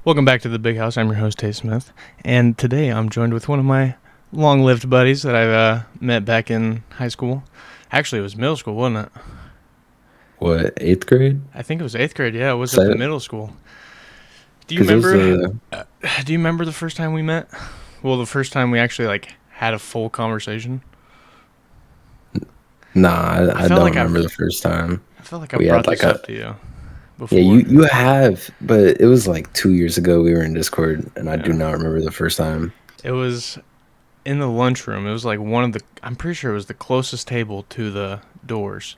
Welcome back to the Big House. I'm your host, Tay Smith, and today I'm joined with one of my long-lived buddies that I've met back in high school. Actually, it was middle school, wasn't it? What, eighth grade? I think it was eighth grade. Yeah, it was at the So, middle school. Do you because it was remember? Do you remember the first time we met? Well, the first time we actually had a full conversation. nah, I I felt don't like remember the first time. I felt like I We brought had like this a, up to you yeah, before. you have, but it was like 2 years ago we were in Discord, and I do Yeah, not remember the first time. it was in the lunchroom. It was like one of the. I'm pretty sure it was the closest table to the doors,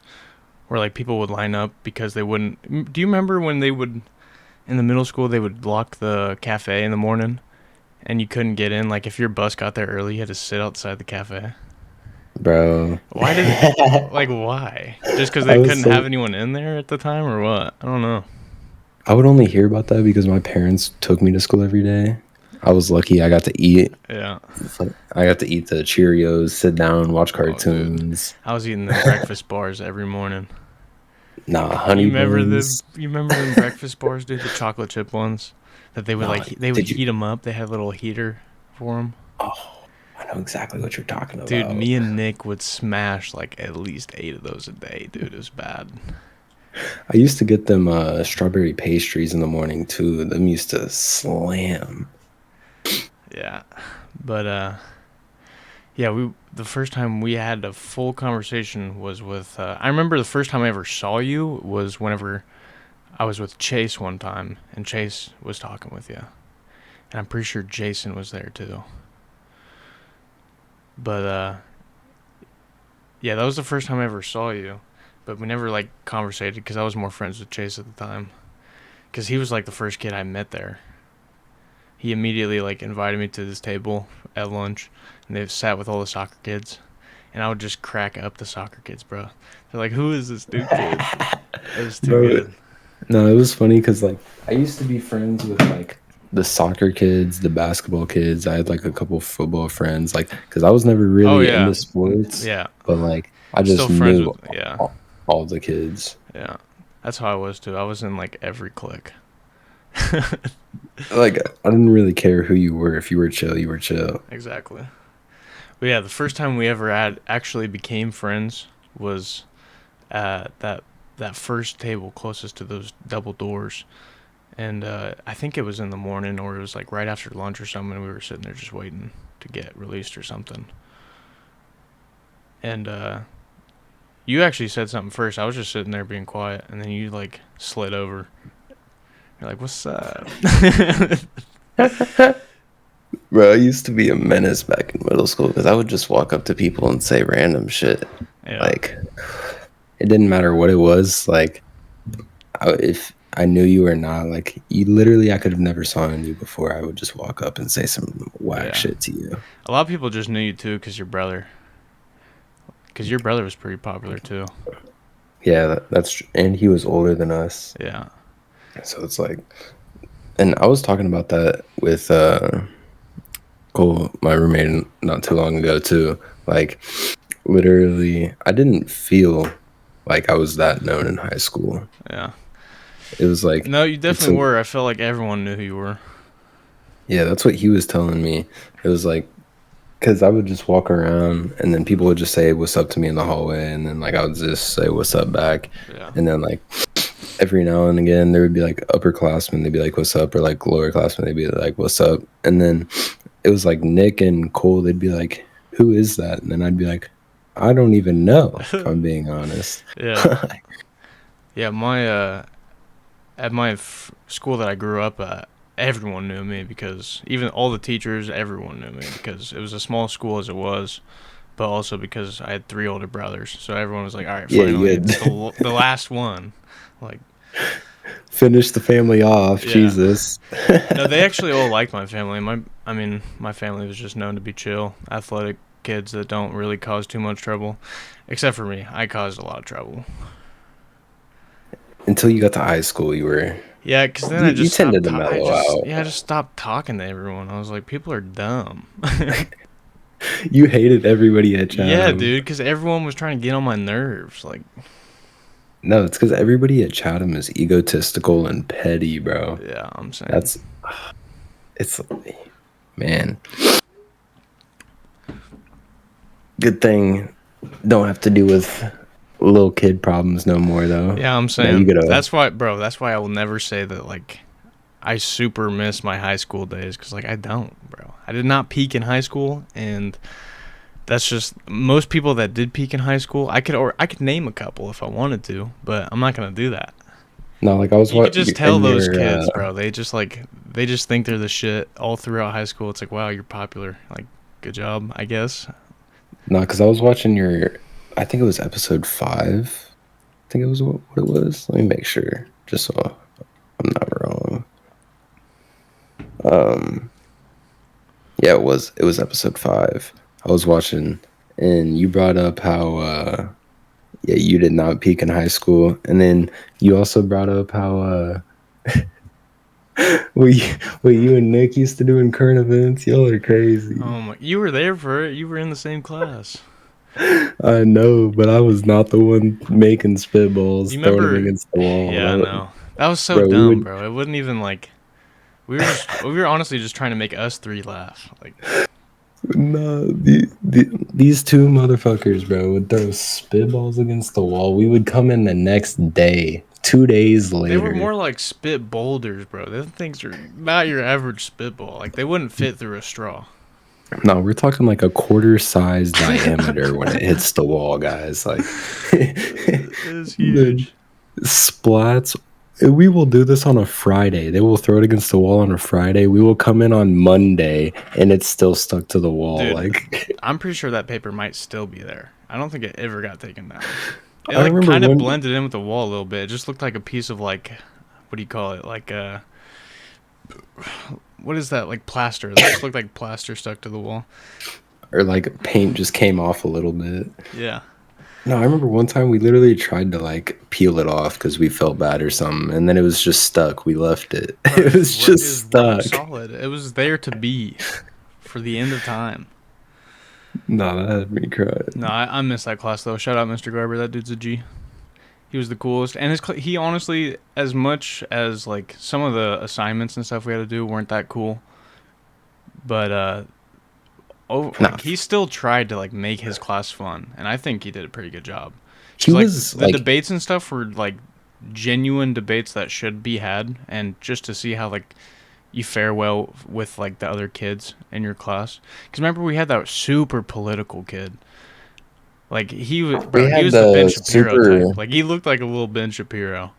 where like people would line up because they wouldn't. Do you remember when they would in the middle school they would lock the cafe in the morning and you couldn't get in? Like if your bus got there early, you had to sit outside the cafe. Bro. Why did why? Just because I they was couldn't have so, anyone in there at the time, or what? I don't know. I would only hear about that because my parents took me to school every day. I was lucky I got to eat. Yeah. I got to eat the Cheerios, sit down, watch Oh, dude, cartoons. I was eating them breakfast bars every morning. Nah, You honey remember the? buns. You remember them breakfast bars, dude? The chocolate chip ones that they would Nah, they would did you? heat them up. They had a little heater for them. Oh, I know exactly what you're talking Dude, about. me and Nick would smash like at least 8 of those a day, dude. It was bad. I used to get them strawberry pastries in the morning too. Them used to slam. Yeah. But yeah, we the first time we had a full conversation was with I remember the first time I ever saw you was whenever I was with Chase one time and Chase was talking with you. And I'm pretty sure Jason was there too. But yeah, that was the first time I ever saw you. But we never like conversated because I was more friends with Chase at the time. Because he was like the first kid I met there. He immediately like invited me to this table at lunch, and they sat with all the soccer kids, and I would just crack up the soccer kids, bro. They're like, "Who is this new kid?" It was too Bro, good. no, it was funny because like I used to be friends with like the soccer kids, the basketball kids. I had like a couple football friends, like because I was never Oh really into yeah, sports, yeah. but like I Still just friends with knew yeah, all the kids. yeah. That's how I was too. I was in like every clique. Like I didn't really care who you were. If you were chill, you were chill. Exactly. But yeah, the first time we ever had actually became friends was that first table closest to those double doors. And I think it was in the morning or it was like right after lunch or something. We were sitting there just waiting to get released or something. And you actually said something first. I was just sitting there being quiet, and then you like slid over. You're like, "What's up?" Bro, I used to be a menace back in middle school because I would just walk up to people and say random shit. Yeah, Like, it didn't matter what it was. Like, if I knew you or not, like, you literally, I could have never saw you before. I would just walk up and say some whack yeah. shit to you. A lot of people just knew you too because your brother. Because your brother was pretty popular too. Yeah, and he was older than us. Yeah. So it's like, and I was talking about that with Cole, my roommate, not too long ago, too. Like, literally, I didn't feel like I was that known in high school. Yeah. It was like, No, you it's definitely were. I felt like everyone knew who you were. yeah, that's what he was telling me. It was like, because I would just walk around and then people would just say what's up to me in the hallway. And then, like, I would just say what's up back. Yeah. And then, like, every now and again, there would be like upperclassmen, they'd be like, what's up? Or like lower classmen, they'd be like, what's up? And then it was like Nick and Cole, they'd be like, who is that? And then I'd be like, I don't even know, if I'm being honest. Yeah. Yeah. My at my school that I grew up at, everyone knew me because even all the teachers, everyone knew me because it was a small school as it was, but also because I had 3 older brothers. So everyone was like, "All right, Yeah, you finally, had it's the last one." Like, finished the family off. yeah. Jesus. No, they actually all liked my family. I mean, my family was just known to be chill, athletic kids that don't really cause too much trouble, except for me. I caused a lot of trouble. Until you got to high school, you were, Yeah, because then I you just stopped. tended to I mellow just out. yeah, I just stopped talking to everyone. I was like, people are dumb. You hated everybody at Yeah, Chatham. dude, because everyone was trying to get on my nerves. Like, No, it's because everybody at Chatham is egotistical and petty, bro. Yeah, I'm saying. That's it's man. Good thing don't have to deal with little kid problems no more though. Yeah, I'm Now you saying. gotta That's why, bro. That's why I will never say that like I super miss my high school days because like I don't, bro. I did not peak in high school, and that's just most people that did peak in high school. I could name a couple if I wanted to, but I'm not gonna do that. no like I was You could what just tell in those your kids, bro. They just think they're the shit all throughout high school. It's like, wow, you're popular. Like, good job, I guess. no, because I was watching your I think it was episode 5. I think it was what it was. Let me make sure just so I'm not wrong. Um yeah, it was episode 5. I was watching and you brought up how yeah, you did not peak in high school. And then you also brought up how what you and Nick used to do in current events. Y'all are crazy. Oh my, you were there for it. You were in the same class. I know, but I was not the one making spitballs, You throwing them remember? against the wall. Yeah, I know. That was so Bro, we dumb, would bro. It wouldn't even like we were honestly just trying to make us three laugh. Like no these two motherfuckers, bro, would throw spitballs against the wall. We would come in the next day, 2 days they were later. more like spit boulders, bro. Those things are not your average spitball. Like they wouldn't fit through a straw. No, we're talking like a quarter size diameter when it hits the wall, guys. Like It's the huge. splats. We will do this on a Friday. They will throw it against the wall on a Friday. We will come in on Monday and it's still stuck to the wall. Dude, Like I'm pretty sure that paper might still be there. I don't think it ever got taken down. It I like remember kind of one. blended in with the wall a little bit. It just looked like a piece of like, what do you call it? Like what is that? Like plaster. It just looked like plaster stuck to the wall. Or like paint just came off a little bit. Yeah. No, I remember one time we literally tried to like peel it off because we felt bad or something, and then it was just stuck. We left it. Bro, It was it just was rock stuck. solid. It was there to be for the end of time. No, that had me cry. No, I miss that class though. Shout out Mr. Garber. That dude's a G. He was the coolest, and he honestly, as much as like some of the assignments and stuff we had to do weren't that cool, but No, like he still tried to like make his class fun, and I think he did a pretty good job. he Cause like was the like, debates and stuff were like genuine debates that should be had, and just to see how like you fare well with like the other kids in your class. Cause remember we had that super political kid. Like he was, we bro. He had was the Ben the Shapiro super, type. Like he looked like a little Ben Shapiro.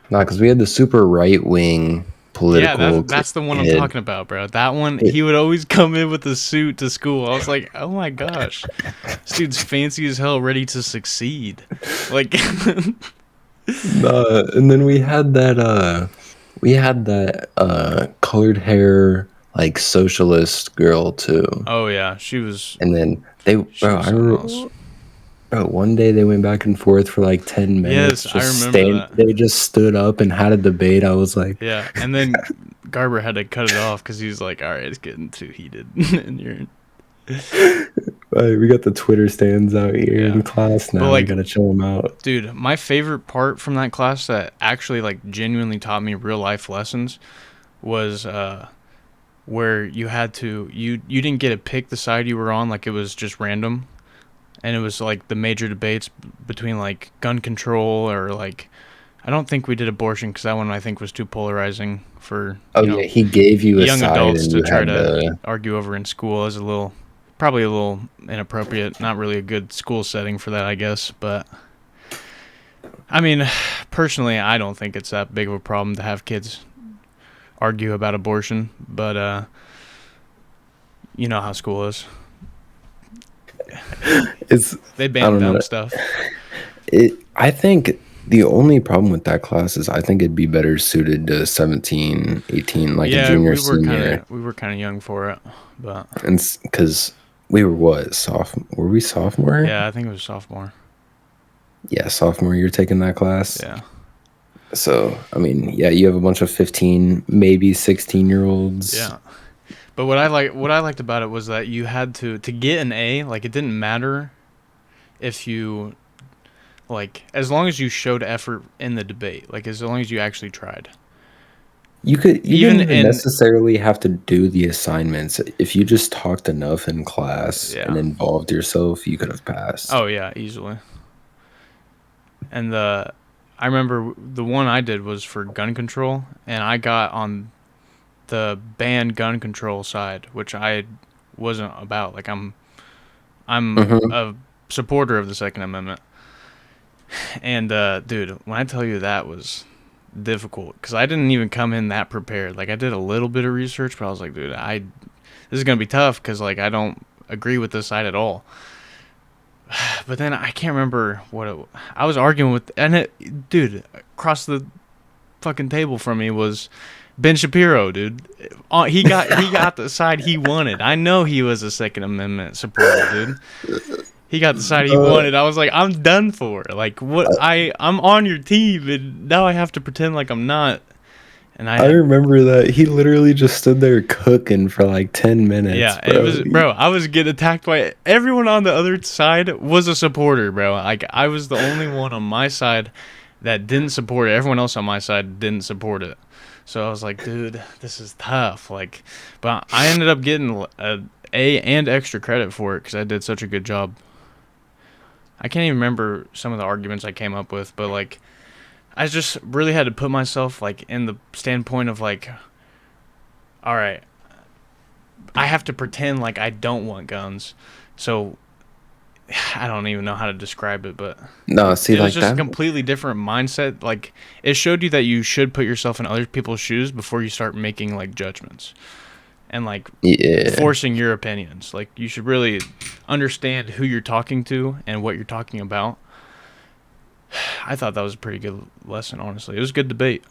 no, because we had the super right wing Yeah, political that's the one I'm kid. talking about, bro. That one, he would always come in with a suit to school. I was like, oh my gosh, this dude's fancy as hell, ready to succeed. Like, And then we had that colored hair like socialist girl too. oh yeah, she was, And then they, she bro, was I something remember, else. bro, one day they went back and forth for like 10 minutes. Yes, I remember that. They just stood up and had a debate. I was like, Yeah, and then Garber had to cut it off because he's like, all right, it's getting too heated, and you're, we got the Twitter stands out here yeah. in class But now. We like, gotta chill them out. dude, my favorite part from that class that actually like genuinely taught me real life lessons was where you didn't get to pick the side you were on, like it was just random, and it was like the major debates between like gun control or like I don't think we did abortion because that one I think was too polarizing for Oh yeah, he gave you a young side adults and to you try had to to. argue over in school. As probably a little inappropriate, not really a good school setting for that, I guess. But I mean, personally, I don't think it's that big of a problem to have kids argue about abortion, but you know how school is. It's They I ban don't know. dumb stuff. I think the only problem with that class is I think it'd be better suited to 17, 18, like a Yeah, junior, senior. we were kind of young for it, but And because we were what, sophomore? Were we sophomore? yeah, I think it was sophomore. Yeah, sophomore year taking that class. Yeah, So, I mean, yeah, you have a bunch of 15, maybe 16-year-olds. yeah. But what I liked about it was that you had to get an A. Like it didn't matter if you Like, as long as you showed effort in the debate, like as long as you actually tried. You Even didn't even in necessarily have to do the assignments. If you just talked enough in class and yeah. involved yourself, you could have passed. Oh yeah, easily. And I remember the one I did was for gun control, and I got on the ban gun control side, which I wasn't about. Like I'm Hmm. a supporter of the Second Amendment. And dude, when I tell you that was difficult, because I didn't even come in that prepared. Like I did a little bit of research, but I was like, dude, this is gonna be tough because like I don't agree with this side at all. But then I can't remember I was arguing with, and dude, across the fucking table from me was Ben Shapiro, dude. He got the side he wanted. I know he was a Second Amendment supporter, dude. He got the side he Uh, wanted. I was like, I'm done for. Like, what? I'm on your team, and now I have to pretend like I'm not. And I I had, remember that he literally just stood there cooking for like 10 minutes, yeah, it bro. was, bro. I was getting attacked by everyone on the other side was a supporter, bro. Like, I was the only one on my side that didn't support it. Everyone else on my side didn't support it. So I was like, dude, this is tough. Like, but I ended up getting a and extra credit for it because I did such a good job. I can't even remember some of the arguments I came up with, but like I just really had to put myself like in the standpoint of like, all right, I have to pretend like I don't want guns. So I don't even know how to describe it, but No, see, it was like just a that. completely different mindset. Like it showed you that you should put yourself in other people's shoes before you start making like judgments and like Yeah. forcing your opinions. Like you should really understand who you're talking to and what you're talking about. I thought that was a pretty good lesson, honestly. It was a good debate.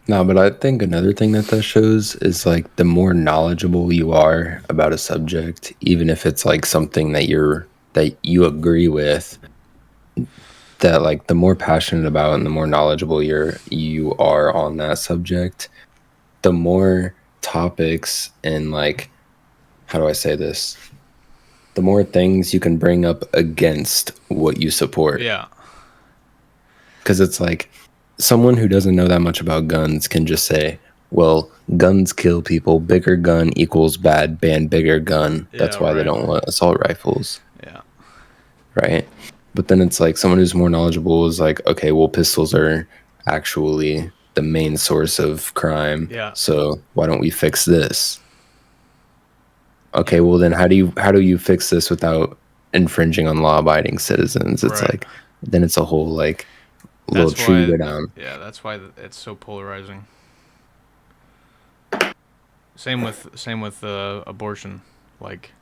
No, but I think another thing that that shows is like the more knowledgeable you are about a subject, even if it's like something that you agree with, that like the more passionate about and the more knowledgeable you are on that subject, the more topics and like how do I say this? The more things you can bring up against what you support. Yeah, Because it's like someone who doesn't know that much about guns can just say, well, guns kill people. Bigger gun equals bad. Ban bigger gun. yeah, That's why they right. don't want assault rifles, Yeah, right? But then it's like someone who's more knowledgeable is like, okay, well, pistols are actually the main source of crime. yeah, So why don't we fix this? Okay, yeah, well then how do you fix this without infringing on law-abiding citizens? It's right. like then it's a whole like little That's tree why, to go down. yeah, that's why it's so polarizing. Same with abortion. Like,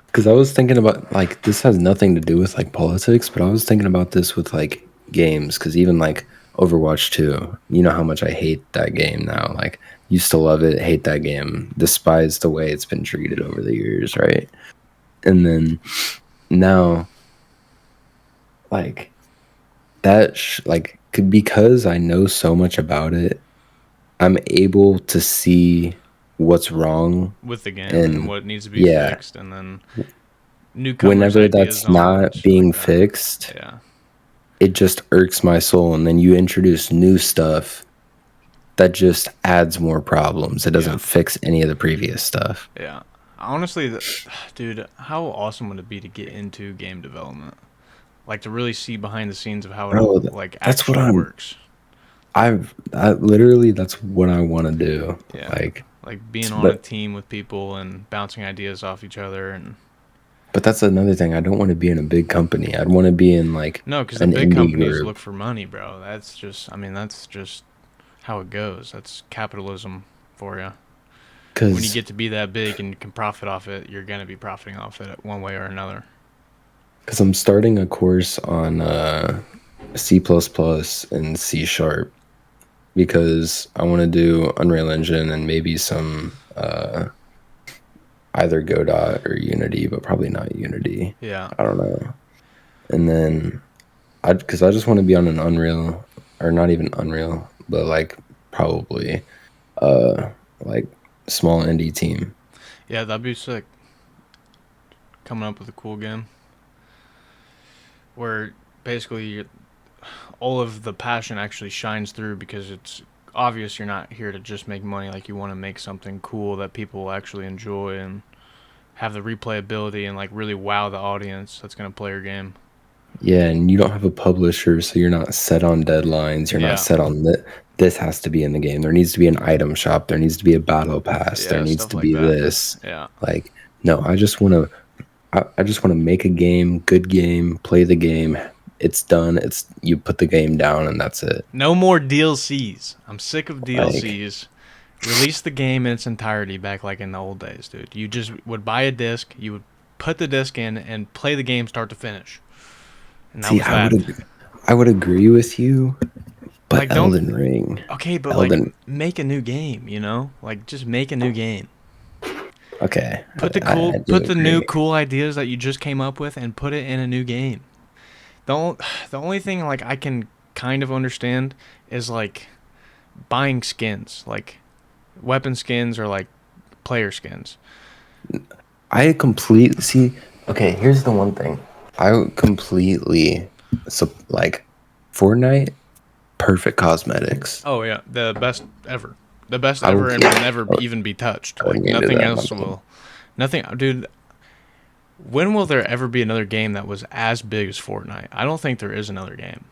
Because I was thinking about like this has nothing to do with like politics, but I was thinking about this with like games. Because even like Overwatch 2, you know how much I hate that game now. Like used to love it, hate that game, despise the way it's been treated over the years, right? And then now, like like because I know so much about it, I'm able to see what's wrong. with the game and And what needs to be yeah, fixed, and then newcomers' whenever ideas that's on it and not shit like being that. fixed, Yeah, it just irks my soul. And then you introduce new stuff that just adds more problems. It yeah, doesn't fix any of the previous stuff. yeah. Honestly, dude, how awesome would it be to get into game development? Like to really see behind the scenes of how it Bro, all like that's what actually works. I literally, that's what I want to do. Yeah, Like, like being on a but, team with people and bouncing ideas off each other, and but that's another thing. I don't want to be in a big company. I'd want to be in like no, because the an big indie companies group. look for money, bro. I mean, that's just how it goes. That's capitalism for you. When you Cause, get to be that big and you can profit off it, you're gonna be profiting off it one way or another. cause I'm starting a course on C++ and C sharp because I want to do Unreal Engine and maybe some either Godot or Unity, but probably not Unity. Yeah, I don't know. And then because I just want to be on an Unreal or not even Unreal, but like probably uh like small indie team. yeah, that'd be sick. Coming up with a cool game. where basically all of the passion actually shines through because it's obvious you're not here to just make money. Like you want to make something cool that people will actually enjoy and have the replayability and like really wow the audience that's gonna play your game. Yeah, and you don't have a publisher, so you're not set on deadlines. You're not Yeah, set on this has to be in the game. There needs to be an item shop. There needs to be a battle pass. There yeah, needs stuff to like be that. this. Yeah, Like, no, I just want to make a game, good game, play the game. It's done. It's you put the game down and that's it. no more DLCs. I'm sick of Like, DLCs. Release the game in its entirety back like in the old days, dude. You just would buy a disc, you would put the disc in and play the game start to finish, and that see, was that. I would agree with you, but Like, don't Elden Ring, okay, but like Elden, make a new game, you know? Like just make a new game. okay, I do Put the new agree. cool ideas that you just came up with and put it in a new game. The only thing like I can kind of understand is like buying skins, like weapon skins or like player skins. I completely see. Okay, here's the one thing. I completely like Fortnite, perfect cosmetics. Oh yeah, the best ever. The best I will ever and keep will never even be touched. Like going into nothing that else mental. will. Nothing, dude. When will there ever be another game that was as big as Fortnite? I don't think there is another game.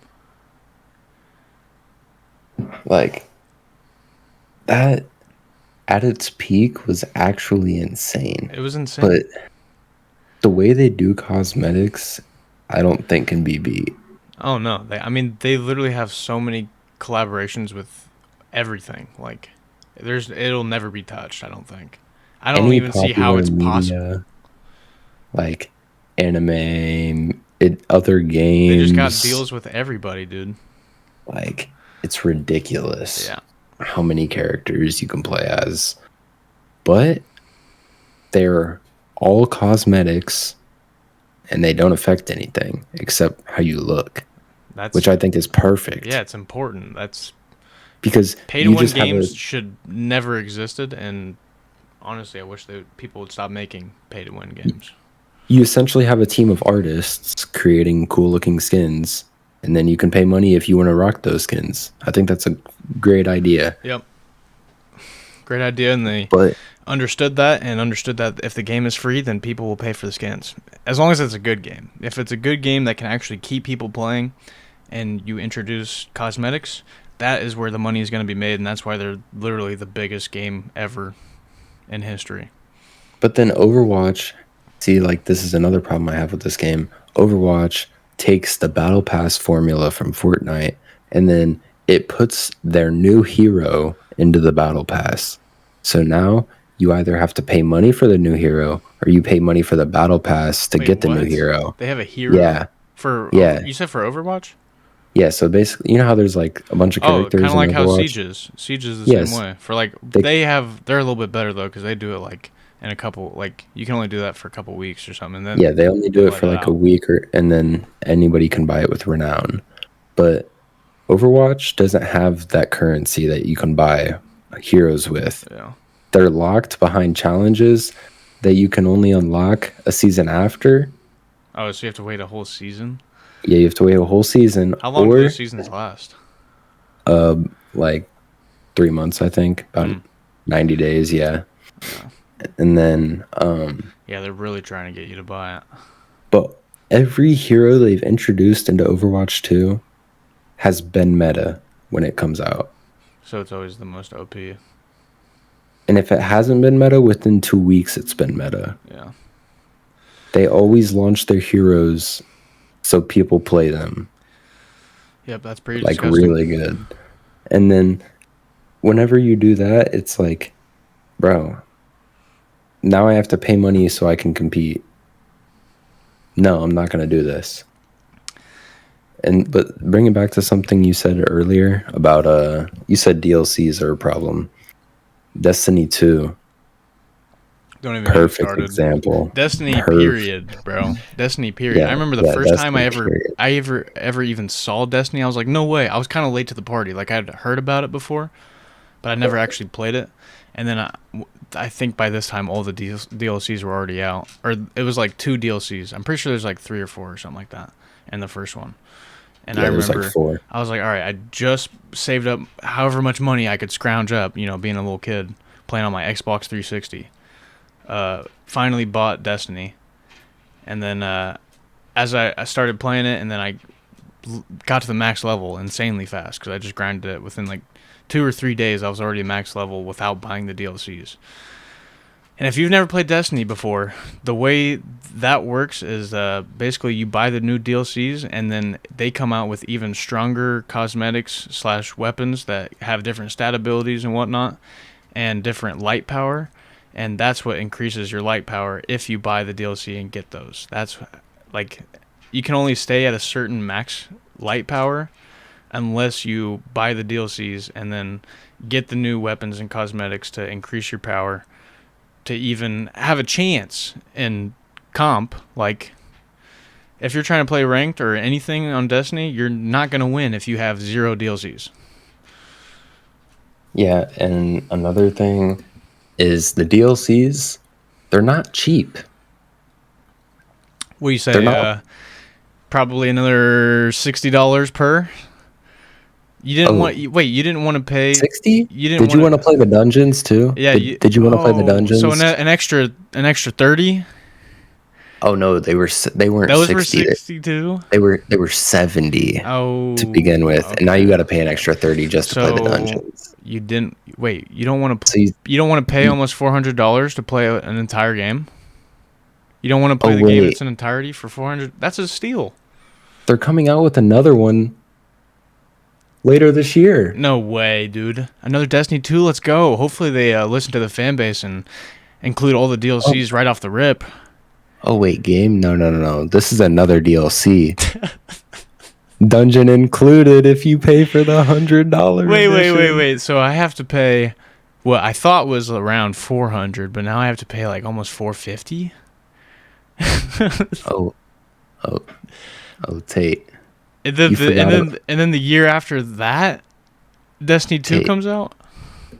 Like that at its peak was actually insane. It was insane. But the way they do cosmetics, I don't think can be beat. Oh no, I mean, they literally have so many collaborations with everything. Like, it'll never be touched. I don't think. I don't Any even see how popular it's possible. media, like anime, other They just got games, deals with everybody, dude. like it's ridiculous Yeah, how many characters you can play as. But they're all cosmetics and they don't affect anything except how you look, which that's I think is perfect yeah, it's important. That's because pay to you win just have a games should never existed, and honestly, I wish that people would stop making pay to win games. you essentially have a team of artists creating cool looking skins and then you can pay money if you want to rock those skins. I think that's a great idea. Yep, great idea, and they But understood that and understood that if the game is free, then people will pay for the skins. As long as it's a good game. If it's a good game that can actually keep people playing and you introduce cosmetics, that is where the money is going to be made, and that's why they're literally the biggest game ever in history. then Overwatch, see, like this is another problem I have with this game. Overwatch takes the battle pass formula from Fortnite and then it puts their new hero into the battle pass. So now you either have to pay money for the new hero or you pay money for the battle pass to Wait, get the new what? hero. They have a hero Yeah. for over. Yeah. You said for Overwatch? Yeah, so basically, you know how there's like a bunch of Oh, kind characters of in like how Overwatch? Sieges. Siege is the same Yes. way. For like They they're a little bit better though because they do it like in a couple, like you can only do that for a couple weeks or something, and Yeah, then they only they do it let for it like a out. week or and then anybody can buy it with renown. But Overwatch doesn't have that currency that you can buy heroes with. Yeah. They're locked behind challenges that you can only unlock a season after. Oh, so you have to wait a whole season? Yeah, you have to wait a whole season How long do those or seasons last? like 3 months, I think, about Hmm. 90 days, yeah. Yeah. And then Yeah, they're really trying to get you to buy it. but every hero they've introduced into Overwatch 2 has been meta when it comes out. So it's always the most OP. And if it hasn't been meta, within 2 weeks, it's been meta. Yeah. They always launch their heroes so people play them Yep, that's pretty like disgusting. really good. And then whenever you do that, it's like, bro, now I have to pay money so I can compete. No, I'm not going to do this. And but bring it back to something you said earlier about you said DLCs are a problem. Destiny 2, Don't even get me perfect started. example. Destiny Perf period, bro. Destiny period. I Yeah, remember the yeah, first time Destiny period. I ever even saw Destiny, I was like, no way. I was kind of late to the party. Like I'd heard about it before, but I never actually played it. And then I think by this time all the DLCs were already out, or it was like 2 DLCs. I'm pretty sure there's like 3 or 4 or something like that. and the first one. And I Yeah, there's like remember 4. I was like, all right, I just saved up however much money I could scrounge up, being a little kid playing on my Xbox 360. Finally bought Destiny, and then as I started playing it, and then I got to the max level insanely fast because I just grinded it within like 2 or 3 days. I was already max level without buying the DLCs. And if you've never played Destiny before, the way that works is basically you buy the new DLCs, and then they come out with even stronger cosmetics slash weapons that have different stat abilities and whatnot, and different light power. And that's what increases your light power if you buy the DLC and get those. That's like, you can only stay at a certain max light power unless you buy the DLCs and then get the new weapons and cosmetics to increase your power to even have a chance in comp. Like, if you're trying to play ranked or anything on Destiny, you're not going to win if you have 0 DLCs. Yeah, and another thing is the DLCs, they're not cheap. What do you They're say? not. Probably another $60 per. You didn't Oh, want. Wait, you didn't want to pay. 60? You didn't Did you want want to to. play the dungeons too? Yeah. Did you want to play the So dungeons? an extra 30. Oh no, they weren't Those were 60. 62. They were 70 to Oh, begin with, and now you okay. got to pay an extra 30 just to play the So dungeons. you didn't wait. You don't want to. So You don't want to pay you almost $400 to play an entire game. You don't want to oh play the game in wait, its entirety for 400. That's a steal. they're coming out with another one later this year. No way, dude. Another Destiny 2. Let's go. Hopefully they listen to the fan base and include all the Oh, DLCs right off the rip. oh wait, game? No, no, no, no. This is another DLC. Dungeon included if you pay for the $100 edition. Wait. So I have to pay what I thought was around 400, but now I have to pay like almost 450. Oh, oh, oh, Tate. And then You forgot it. the year after that, Destiny 2 Tate, comes out.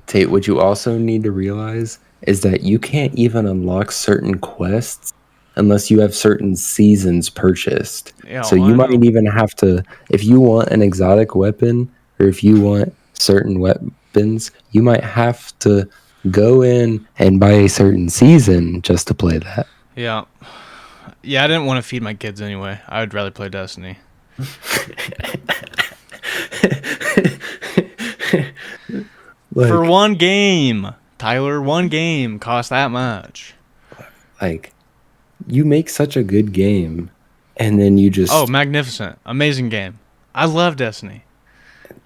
Tate, what you also need to realize is that you can't even unlock certain quests unless you have certain seasons purchased. Yeah, So well, you I might know. even have to, if you want an exotic weapon or if you want certain weapons, you might have to go in and buy a certain season just to play that. Yeah. Yeah, I didn't want to feed my kids anyway. I would rather play Destiny. For Like, one game, Tyler, one game cost that much. like you make such a good game and then you Oh, just, magnificent. Amazing game. I love Destiny.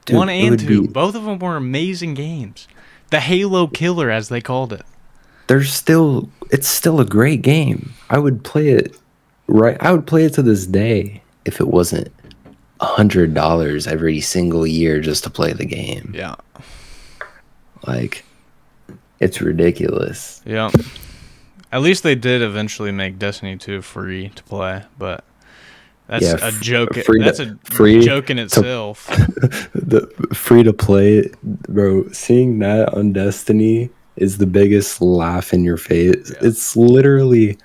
One dude, it and would two. be, Both of them were amazing games. The Halo killer, as they called it. it's still a great game. I would play it to this day if it wasn't $100 every single year just to play the game. Yeah. Like, it's ridiculous. Yeah. At least they did eventually make Destiny 2 free to play, but that's Yeah, a joke. free That's to a free joke in to itself. the free to play, bro. Seeing that on Destiny is the biggest laugh in your face. Yeah. It's literally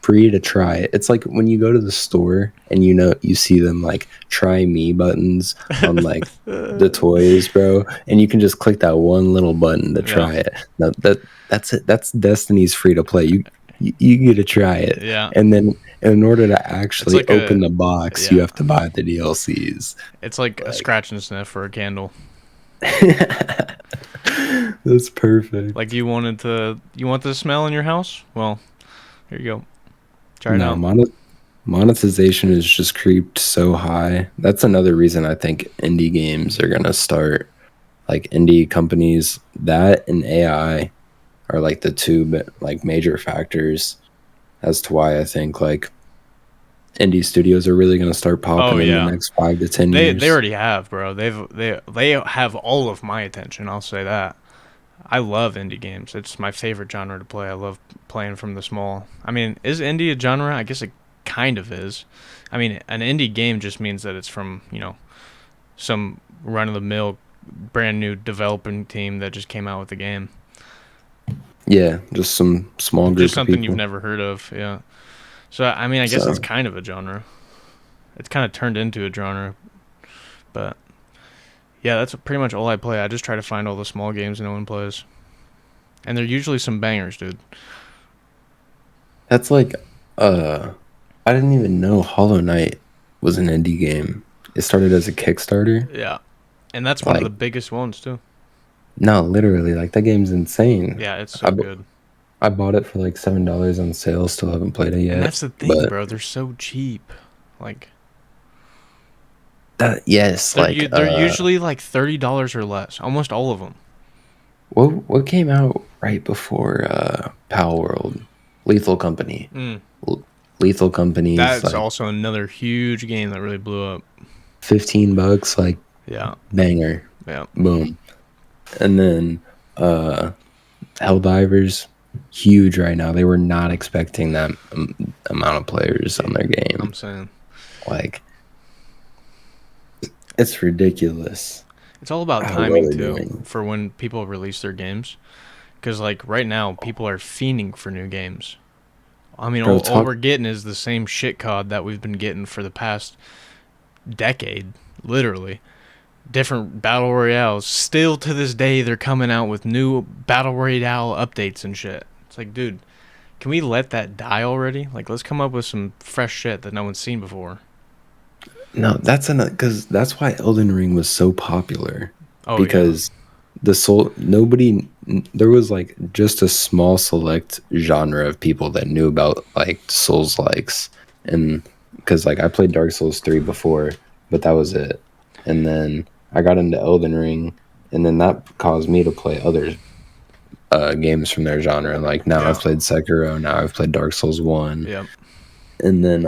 free to try it. It's like when you go to the store and you see them like try me buttons on like the toys, bro, and you can just click that one little button to Yeah. try it. No, that's it. That's Destiny's free to play. You get to try it, Yeah. and then in order to It's actually like open a the box, you yeah. have to buy the DLCs. It's like a Like, scratch and sniff for a candle. that's perfect. Like you want the smell in your house? Well, here you go. Try it No, out. monetization is just creeped so high. That's another reason I think indie games are gonna start, like indie companies. That and AI are like the two like major factors as to why I think like indie studios are really gonna start Oh popping in the yeah. next 5 to 10 They years. already have, bro. They have all of my attention, I'll say that. I love indie games. It's my favorite genre to play. I love playing from the small. I mean, is indie a genre? I guess it kind of is. I mean, an indie game just means that it's from, some run of the mill brand new developing team that just came out with the game. Yeah, just some small group Just of something you've people. never heard of, yeah. So I mean, I guess it's So kind of a genre. It's kind of turned into a genre, but yeah, that's pretty much all I play. I just try to find all the small games no one plays, and they're usually some bangers, dude. That's like, uh, I didn't even know Hollow Knight was an indie game. It started as a Kickstarter. Yeah, and that's one of the Like, biggest ones too. no, literally, like that game's insane. Yeah, it's I, so bu- good. I bought it for like $7 on sale. Still haven't played it And yet. that's the thing, But bro. They're so cheap. Like that, yes, like, they're usually like $30 or less. Almost all of them. what came out right before Pal World? Lethal Company. Mm. Lethal Company's That's like also another huge game that really blew up. $15, like Yeah, banger, yeah, boom. And then Helldivers, huge right now. They were not expecting that amount of players on their game. I'm saying Like, it's ridiculous it's all about how well timing they're too doing. for when people release their games. Because like right now, people are fiending for new games. I mean, Bro, all talk. we're getting is the same shit cod that we've been getting for the past decade, literally. Different battle royales. Still to this day, they're coming out with new battle royale updates and shit. It's like, dude, can we let that die already? Like, let's come up with some fresh shit that no one's seen before. No, that's another because that's why Elden Ring was so popular. Oh yeah, Because the soul nobody there was like just a small select genre of people that knew about like Souls likes, and because like I played Dark Souls 3 before, but that was it. And then I got into Elden Ring, and then that caused me to play other games from their genre. Like now yeah, I've played Sekiro, now I've played Dark Souls 1, yeah. and then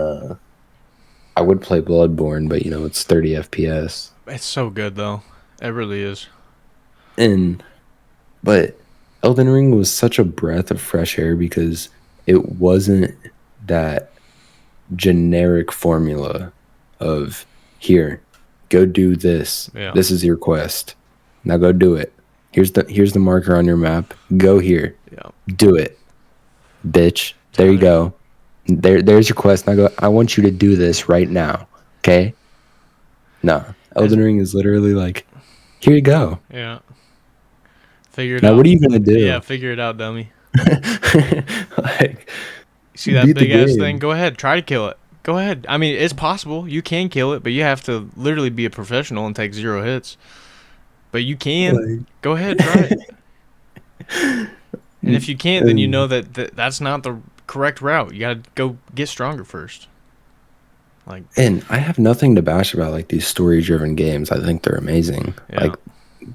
I would play Bloodborne, but it's 30 FPS. It's so good though. It really is. And but Elden Ring was such a breath of fresh air because it wasn't that generic formula of here, go do this. Yeah, This is your quest. Now go do it. Here's the marker on your map. Go here. yeah. Do it. Bitch. There you Telling you. go. There's your quest. Now go I want you to do this right now. Okay? No. Elden Ring is literally like, here you go. Yeah. Figure it Now what out. are you gonna Yeah, do? figure it out, dummy. Like, You see that beat the big ass thing? game. Go ahead, try to kill it. Go ahead. I mean, it's possible. You can kill it, but you have to literally be a professional and take 0 hits. But you can. Like, Go ahead, try it. And if you can't, then you know and, that that's not the correct route. You gotta go get stronger first. Like, and I have nothing to bash about like these story driven games. I think they're amazing. yeah. Like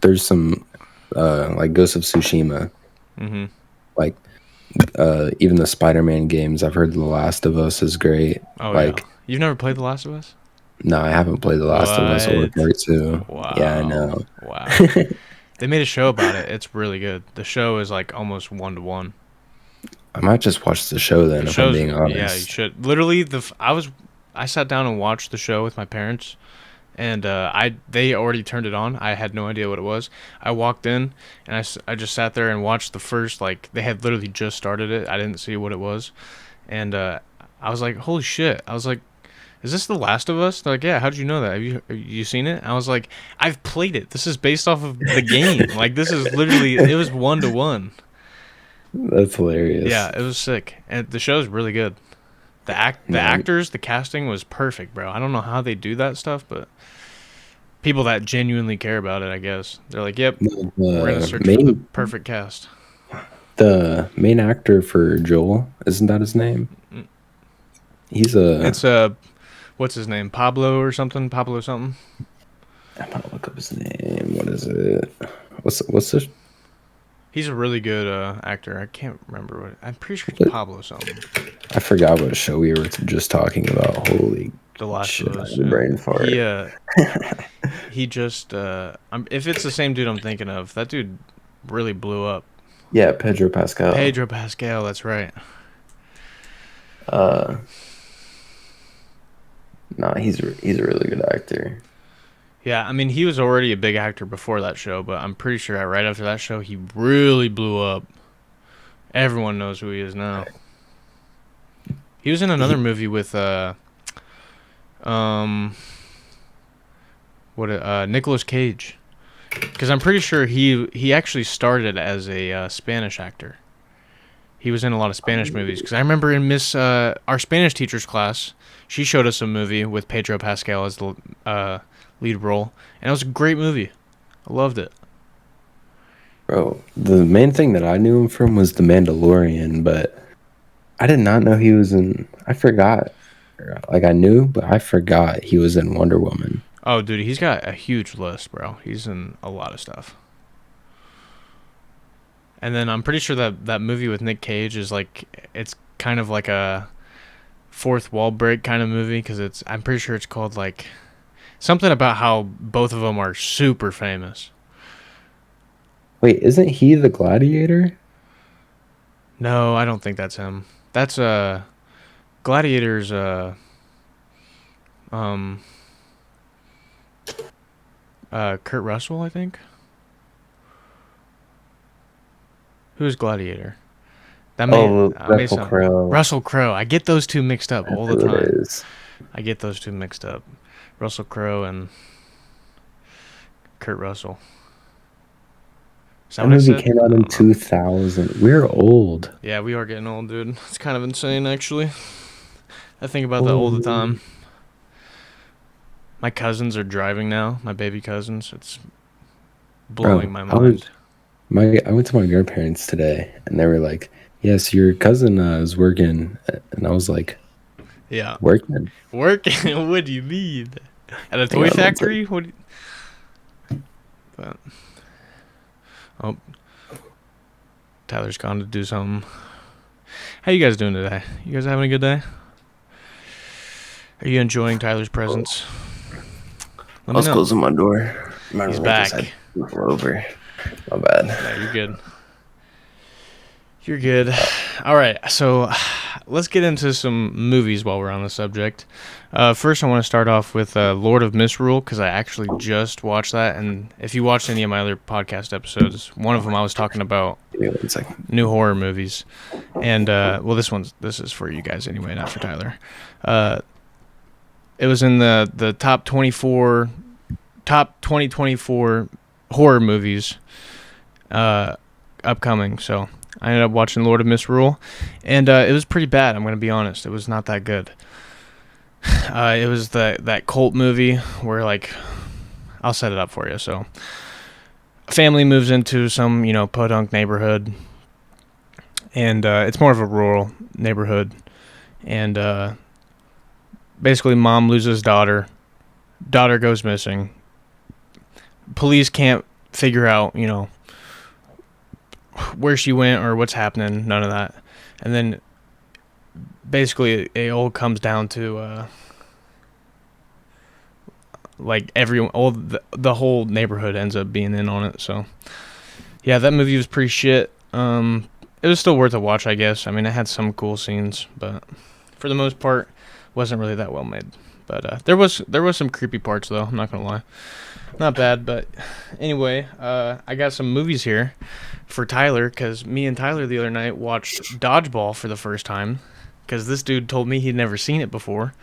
there's some like Ghost of Tsushima, Mm-hmm. like even the Spider-Man games. I've heard The Last of Us is great. Oh yeah. Like You've never played The Last of Us? no, I haven't played The Last of Us or What? Part 2. Yeah, I Wow. know. Wow. They made a show about it. It's really good. The show is like almost 1-to-1. I might just watch the show The then if I'm show's being yeah, you honest. should. Literally I sat down and watched the show with my parents and they already turned it on. I had no idea what it was. I walked in and I just sat there and watched the first like they had literally just started it. I didn't see what it was. And I was like, "Holy shit." I was like, "Is this The Last of Us?" They're like, "Yeah, how'd you know that? Have you seen it?" I was like, "I've played it. This is based off of the game. Like this is literally it was 1-to-1." That's hilarious. Yeah, it was sick. And the show's really good. The No, actors, the casting was perfect, bro. I don't know how they do that stuff, but people that genuinely care about it, I guess. They're like, "Yep, no, we're going to the search for the main perfect cast." the main actor for Joel, isn't that his name? Mm. He's a It's what's his name? Pablo or something? Pablo something? I'm gonna look up his name. What is it? What's this? He's a really good actor. I can't remember what. I'm pretty sure it's What, Pablo something. I forgot what show we were just talking about. Holy The Last of shit! I Us. had a brain fart. He just if it's the same dude I'm thinking of, that dude really blew up. Yeah, Pedro Pascal. Pedro Pascal, that's right. Uh, nah, he's a really good actor. Yeah, I mean he was already a big actor before that show, but I'm pretty sure right after that show he really blew up. Everyone knows who he is now. He was in another He, movie with Um, Nicolas Cage, because I'm pretty sure he actually started as a Spanish actor. He was in a lot of Spanish movies. Because I remember in our Spanish teacher's class, she showed us a movie with Pedro Pascal as the lead role, and it was a great movie. I loved it. Bro, the main thing that I knew him from was The Mandalorian, but I did not know he was in. I forgot. Like I knew, but I forgot he was in Wonder Woman. Oh, dude, he's got a huge list, bro. He's in a lot of stuff. And then I'm pretty sure that movie with Nick Cage is like, it's kind of like a fourth wall break kind of movie, because I'm pretty sure it's called like something about how both of them are super famous. Wait, isn't he the Gladiator? No, I don't think that's him. That's Gladiator's um Kurt Russell, I think. Who's Gladiator? Russell Crowe. Russell Crowe. I get those two mixed up all the That's who time. it is. I get those two mixed up. Russell Crowe and Kurt Russell. Is that That what I movie said? came out I in don't know. 2000. We're old. Yeah, we are getting old, dude. It's kind of insane, actually. I think about that all the time. My cousins are driving now. My baby cousins. It's blowing my mind. I went to my grandparents today, and they were like, "Yes, your cousin is working," and I was like, Yeah. "Working?" Working? What do you mean? At a Hang toy on one factory? What? But, oh, Tyler's gone to do something. How you guys doing today? You guys having a good day? Are you enjoying Tyler's presence? I was closing my door. My He's roommate back. just had over. My bad. Yeah, you're good. You're good. All right, so let's get into some movies while we're on the subject. First, I want to start off with Lord of Misrule, because I actually just watched that. And if you watched any of my other podcast episodes, one of them I was talking about Give me 1 second. new horror movies. And, well, this is for you guys anyway, not for Tyler. It was in the top 2024 horror movies upcoming, so I ended up watching Lord of Misrule, and it was pretty bad. I'm gonna be honest, it was not that good. It was that cult movie where, like, I'll set it up for you. So, a family moves into some podunk neighborhood, and it's more of a rural neighborhood, and basically mom loses daughter goes missing. Police can't figure out where she went or what's happening, none of that. And then basically it all comes down to like the whole neighborhood ends up being in on it. So yeah, that movie was pretty shit. It was still worth a watch, I guess. I mean, it had some cool scenes, but for the most part wasn't really that well made. But there was some creepy parts, though, I'm not gonna lie. Not bad. But anyway, I got some movies here for Tyler, because me and Tyler the other night watched Dodgeball for the first time, because this dude told me he'd never seen it before.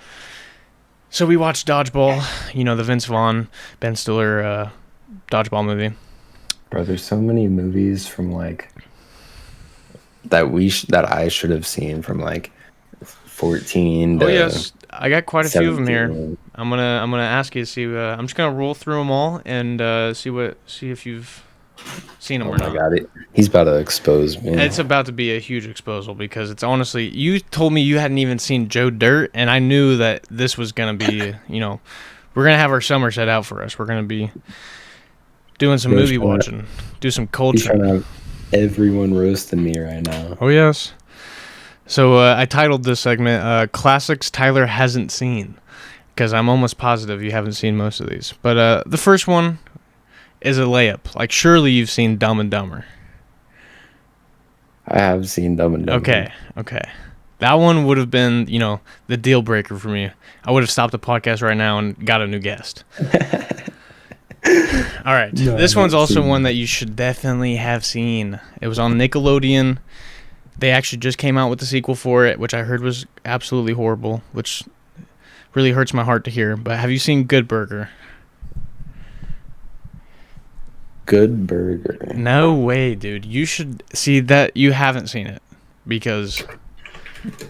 So we watched Dodgeball, the Vince Vaughn, Ben Stiller Dodgeball movie. Bro, there's so many movies from like that I should have seen from like 14 to Oh yes, I got quite a few of them here. 17. I'm gonna ask you to see. I'm just gonna roll through them all and see if you've seen them Oh or my not. god, he's about to expose me. It's about to be a huge exposal, because it's honestly, you told me you hadn't even seen Joe Dirt, and I knew that this was gonna be, we're gonna have our summer set out for us. We're gonna be doing some movie watching, do some He's trying to culture. have everyone roasting me right now. Oh yes. So I titled this segment "Classics Tyler Hasn't Seen," because I'm almost positive you haven't seen most of these. But the first one is a layup. Like, surely you've seen Dumb and Dumber. I have seen Dumb and Dumber. Okay. That one would have been, the deal breaker for me. I would have stopped the podcast right now and got a new guest. All right. No, This I one's haven't also seen one it. that you should definitely have seen. It was on Nickelodeon. They actually just came out with the sequel for it, which I heard was absolutely horrible, which really hurts my heart to hear, but have you seen Good Burger? Good Burger. No way, dude. You should see that. You haven't seen it because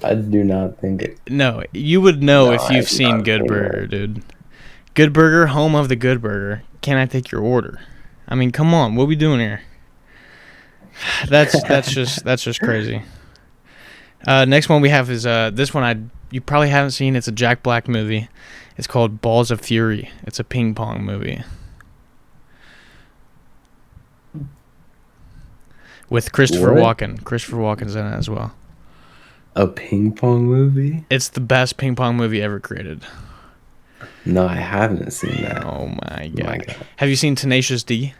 I do not think it. no, you would know No, if you've I've seen not Good seen Burger, that. dude. Good Burger, home of the Good Burger. Can I take your order? I mean, come on, what we doing here? That's just crazy. Next one we have is this one you probably haven't seen. It's a Jack Black movie. It's called Balls of Fury. It's a ping pong movie with Christopher What? Walken. Christopher Walken's in it as well. A ping pong movie? It's the best ping pong movie ever created. No, I haven't seen that. Oh my Oh my god! God. Have you seen Tenacious D?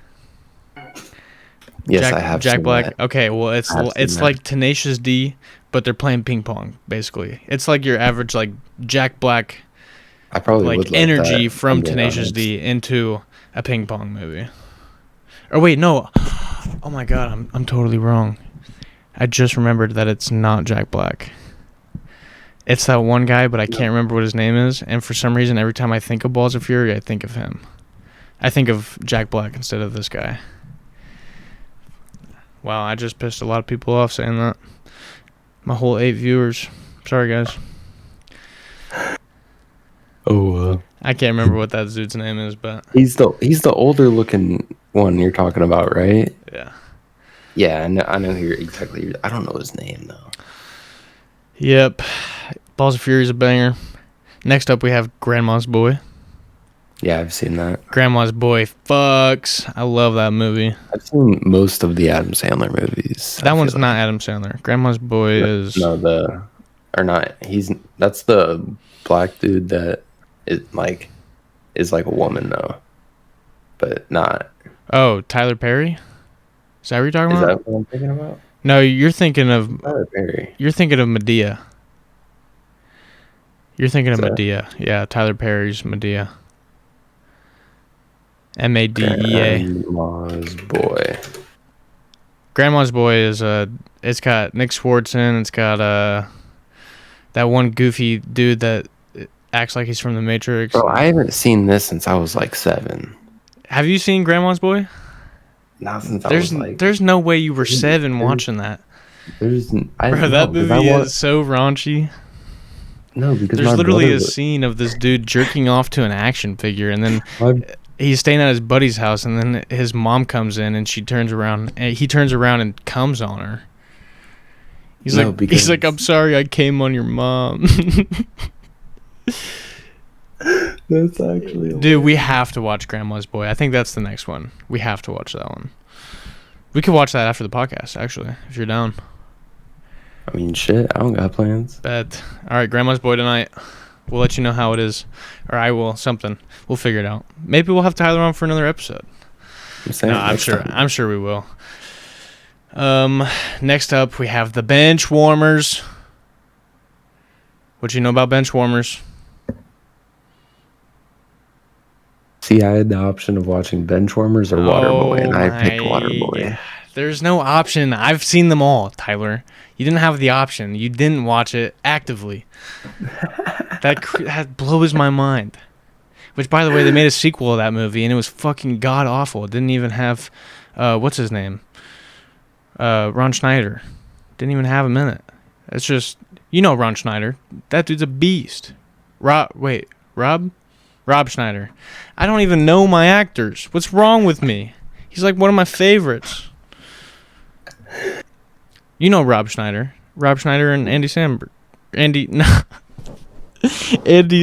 Yes, Jack, I have Jack seen Black. that. Okay, well I have seen it's that. like Tenacious D, but they're playing ping pong basically. It's like your average like Jack Black I probably would like like energy that, from I'm being Tenacious honest. D into a ping pong movie. Or wait, no. Oh my god, I'm totally wrong. I just remembered that it's not Jack Black. It's that one guy, but I can't remember what his name is. And for some reason, every time I think of Balls of Fury, I think of him. I think of Jack Black instead of this guy. Wow, I just pissed a lot of people off saying that. My whole 8 viewers. Sorry, guys. Oh, I can't remember what that dude's name is, but he's the older looking one you're talking about, right? yeah. Yeah, I know who you're exactly. I don't know his name though. Yep. Balls of Fury is a banger. Next up, we have Grandma's Boy. Yeah, I've seen that. Grandma's Boy fucks. I love that movie. I've seen most of the Adam Sandler movies. That I one's feel not Adam Sandler. Grandma's Boy like. is. No, not. That's the black dude that is like a woman though, but not. Oh, Tyler Perry? Is that what you're talking Is about? that what I'm thinking about? No, you're thinking of Tyler Perry. Medea. You're thinking of Is that- Medea. Yeah, Tyler Perry's Medea. Madea. Grandma's Boy. Grandma's Boy is it's got Nick Swartzen. It's got that one goofy dude that acts like he's from the Matrix. Bro, I haven't seen this since I was like 7. Have you seen Grandma's Boy? Not since I was like. There's no way you were 7 there's- watching that. Bro, That movie is so raunchy. No, because There's my literally brother a scene of this dude jerking off to an action figure, and then my- he's staying at his buddy's house, and then his mom comes in, and she turns around, and he turns around and comes on her. He's No, like, because- I'm sorry, I came on your mom. That's actually. Dude, we have to watch Grandma's Boy. I think that's the next one. We have to watch that one. We could watch that after the podcast, actually, if you're down. I mean, shit. I don't got plans. Bet. All right, Grandma's Boy tonight. We'll let you know how it is, or I will. Something. We'll figure it out. Maybe we'll have Tyler on for another episode. I'm saying. No, I'm next sure. time. I'm sure we will. Next up we have the bench warmers. What you know about bench warmers? See, I had the option of watching Benchwarmers or Waterboy, and I picked Waterboy. God. There's no option. I've seen them all, Tyler. You didn't have the option. You didn't watch it actively. That blows my mind. Which, by the way, they made a sequel of that movie, and it was fucking god awful. It didn't even have, what's his name? Ron Schneider. Didn't even have him in it. It's just, you know Ron Schneider. That dude's a beast. Rob Schneider. I don't even know my actors. What's wrong with me? He's like one of my favorites. You know Rob Schneider. Rob Schneider and Andy Samberg. Andy.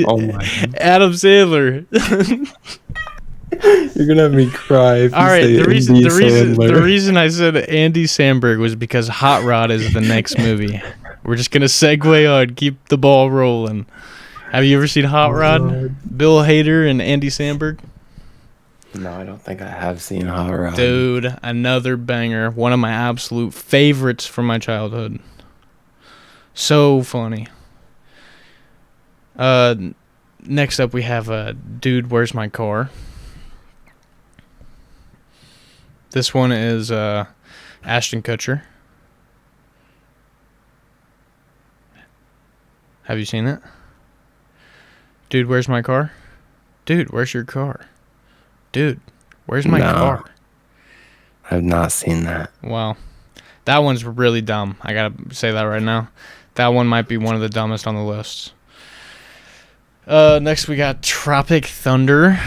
Oh my God. Adam Sandler. You're gonna have me cry. If All right, the reason I said Andy Samberg was because Hot Rod is the next movie. We're just gonna segue on, keep the ball rolling. Have you ever seen Hot Rod? Bill Hader and Andy Samberg? No, I don't think I have seen Hot Rod. Dude, another banger. One of my absolute favorites from my childhood. So funny. Next up we have Dude, Where's My Car? This one is Ashton Kutcher. Have you seen it? Dude, where's my car? Dude, where's your car? Dude, where's my No. car? I've not seen that. Wow. That one's really dumb. I gotta say that right now. That one might be one of the dumbest on the list. Next we got Tropic Thunder.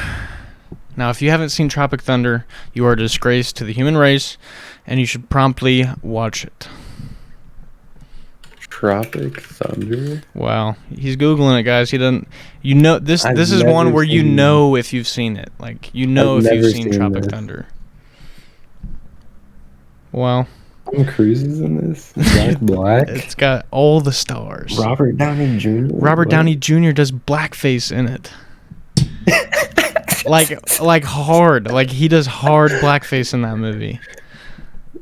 Now, if you haven't seen Tropic Thunder, you are a disgrace to the human race, and you should promptly watch it. Tropic Thunder? Wow, he's googling it, guys. He doesn't. You know this. I've This is one never where you seen- know if you've seen it. Like you know I've if you've never seen seen Tropic this. Thunder. Wow, Tom Cruise is in this? Jack Black? it's got all the stars. Robert Downey Jr.? Robert What? Downey Jr. does blackface in it. like hard. Like he does hard blackface in that movie.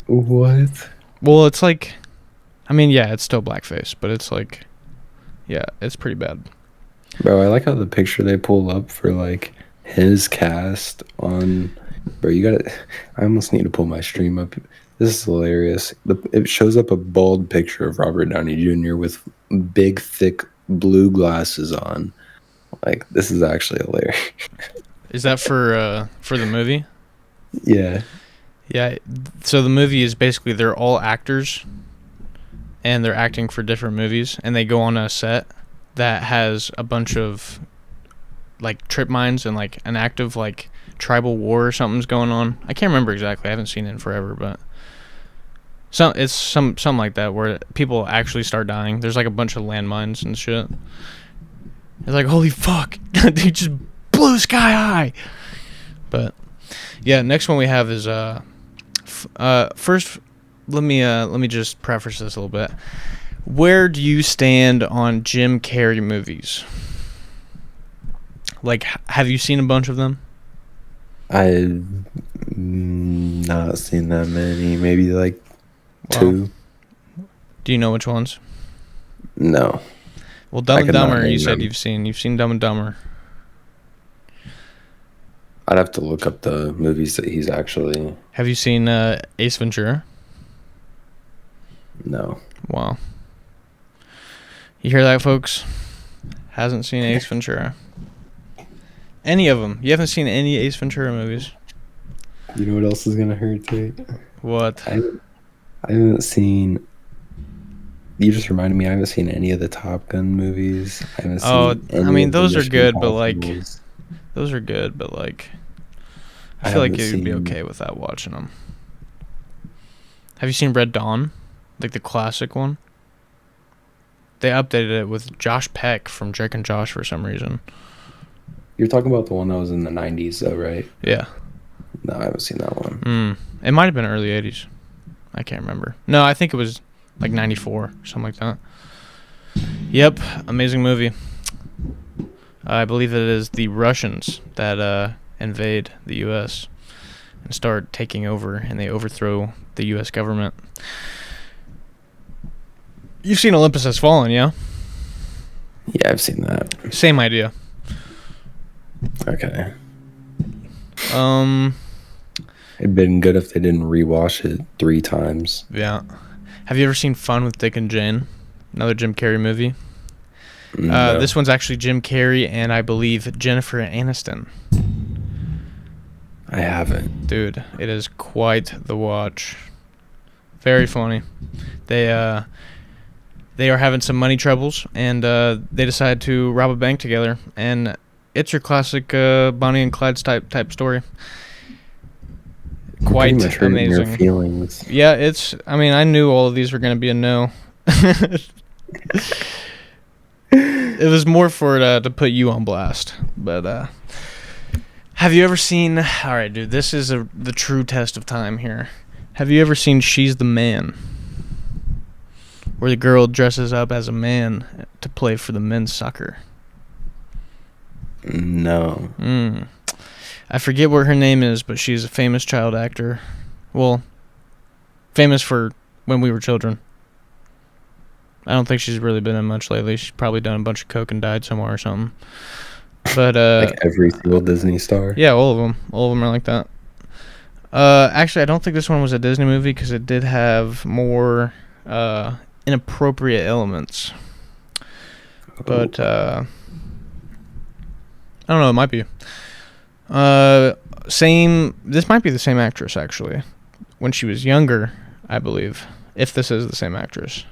What? Well, it's like, I mean, yeah, it's still blackface, but it's like, yeah, it's pretty bad. Bro, I like how the picture they pull up for like his cast on. Bro, you gotta. I almost need to pull my stream up. This is hilarious. It shows up a bald picture of Robert Downey Jr. with big, thick blue glasses on. Like, this is actually hilarious. Is that for the movie? Yeah. Yeah. So the movie is basically they're all actors, and they're acting for different movies, and they go on a set that has a bunch of like trip mines and like an active like tribal war or something's going on. I can't remember exactly. I haven't seen it in forever, but it's something like that where people actually start dying. There's like a bunch of landmines and shit. It's like, holy fuck, they just blew sky high. But yeah, next one we have is first. Let me just preface this a little bit. Where do you stand on Jim Carrey movies? Like, have you seen a bunch of them? I've not seen that many. Maybe like Wow. 2. Do you know which ones? No. Well, Dumb I and could not Dumber, you name said them. you've seen Dumb and Dumber. I'd have to look up the movies that he's actually. Have you seen Ace Ventura? No. Wow. You hear that, folks? Hasn't seen Ace Ventura. Any of them? You haven't seen any Ace Ventura movies? You know what else is gonna hurt, Tate? What? I haven't seen. You just reminded me. I haven't seen any of the Top Gun movies. I haven't seen. Oh, any I mean, of the those are Mission good, but, like, Impossibles. Those are good, but like, I I feel like haven't you'd be seen- okay without watching them. Have you seen Red Dawn? Like the classic one? They updated it with Josh Peck from Drake and Josh for some reason. You're talking about the one that was in the '90s, though, right? Yeah. No, I haven't seen that one. It might have been early 80s. I can't remember. No, I think it was like 94, something like that. Yep, amazing movie. I believe it is the Russians that invade the U.S. and start taking over, and they overthrow the U.S. government. You've seen Olympus Has Fallen, yeah? Yeah, I've seen that. Same idea. Okay. Yeah. It'd been good if they didn't rewatch it 3 times. Have you ever seen Fun with Dick and Jane? Another Jim Carrey movie. No. This one's actually Jim Carrey and I believe Jennifer Aniston. I haven't. Dude, it is quite the watch. Very funny. They are having some money troubles, and they decide to rob a bank together. And it's your classic Bonnie and Clyde's type story. Quite Pretty much hurting your amazing. feelings. Yeah, it's. I mean, I knew all of these were gonna be a no. It was more for to put you on blast, but have you ever seen? All right, dude, this is the true test of time here. Have you ever seen She's the Man? Where the girl dresses up as a man to play for the men's soccer. No. I forget what her name is, but she's a famous child actor. Well, famous for when we were children. I don't think she's really been in much lately. She's probably done a bunch of coke and died somewhere or something. But Like every single Disney star. yeah, all of them. All of them are like that. Actually, I don't think this one was a Disney movie because it did have more inappropriate elements. But I don't know. It might be. Same. This might be the same actress actually. When she was younger, I believe. If this is the same actress,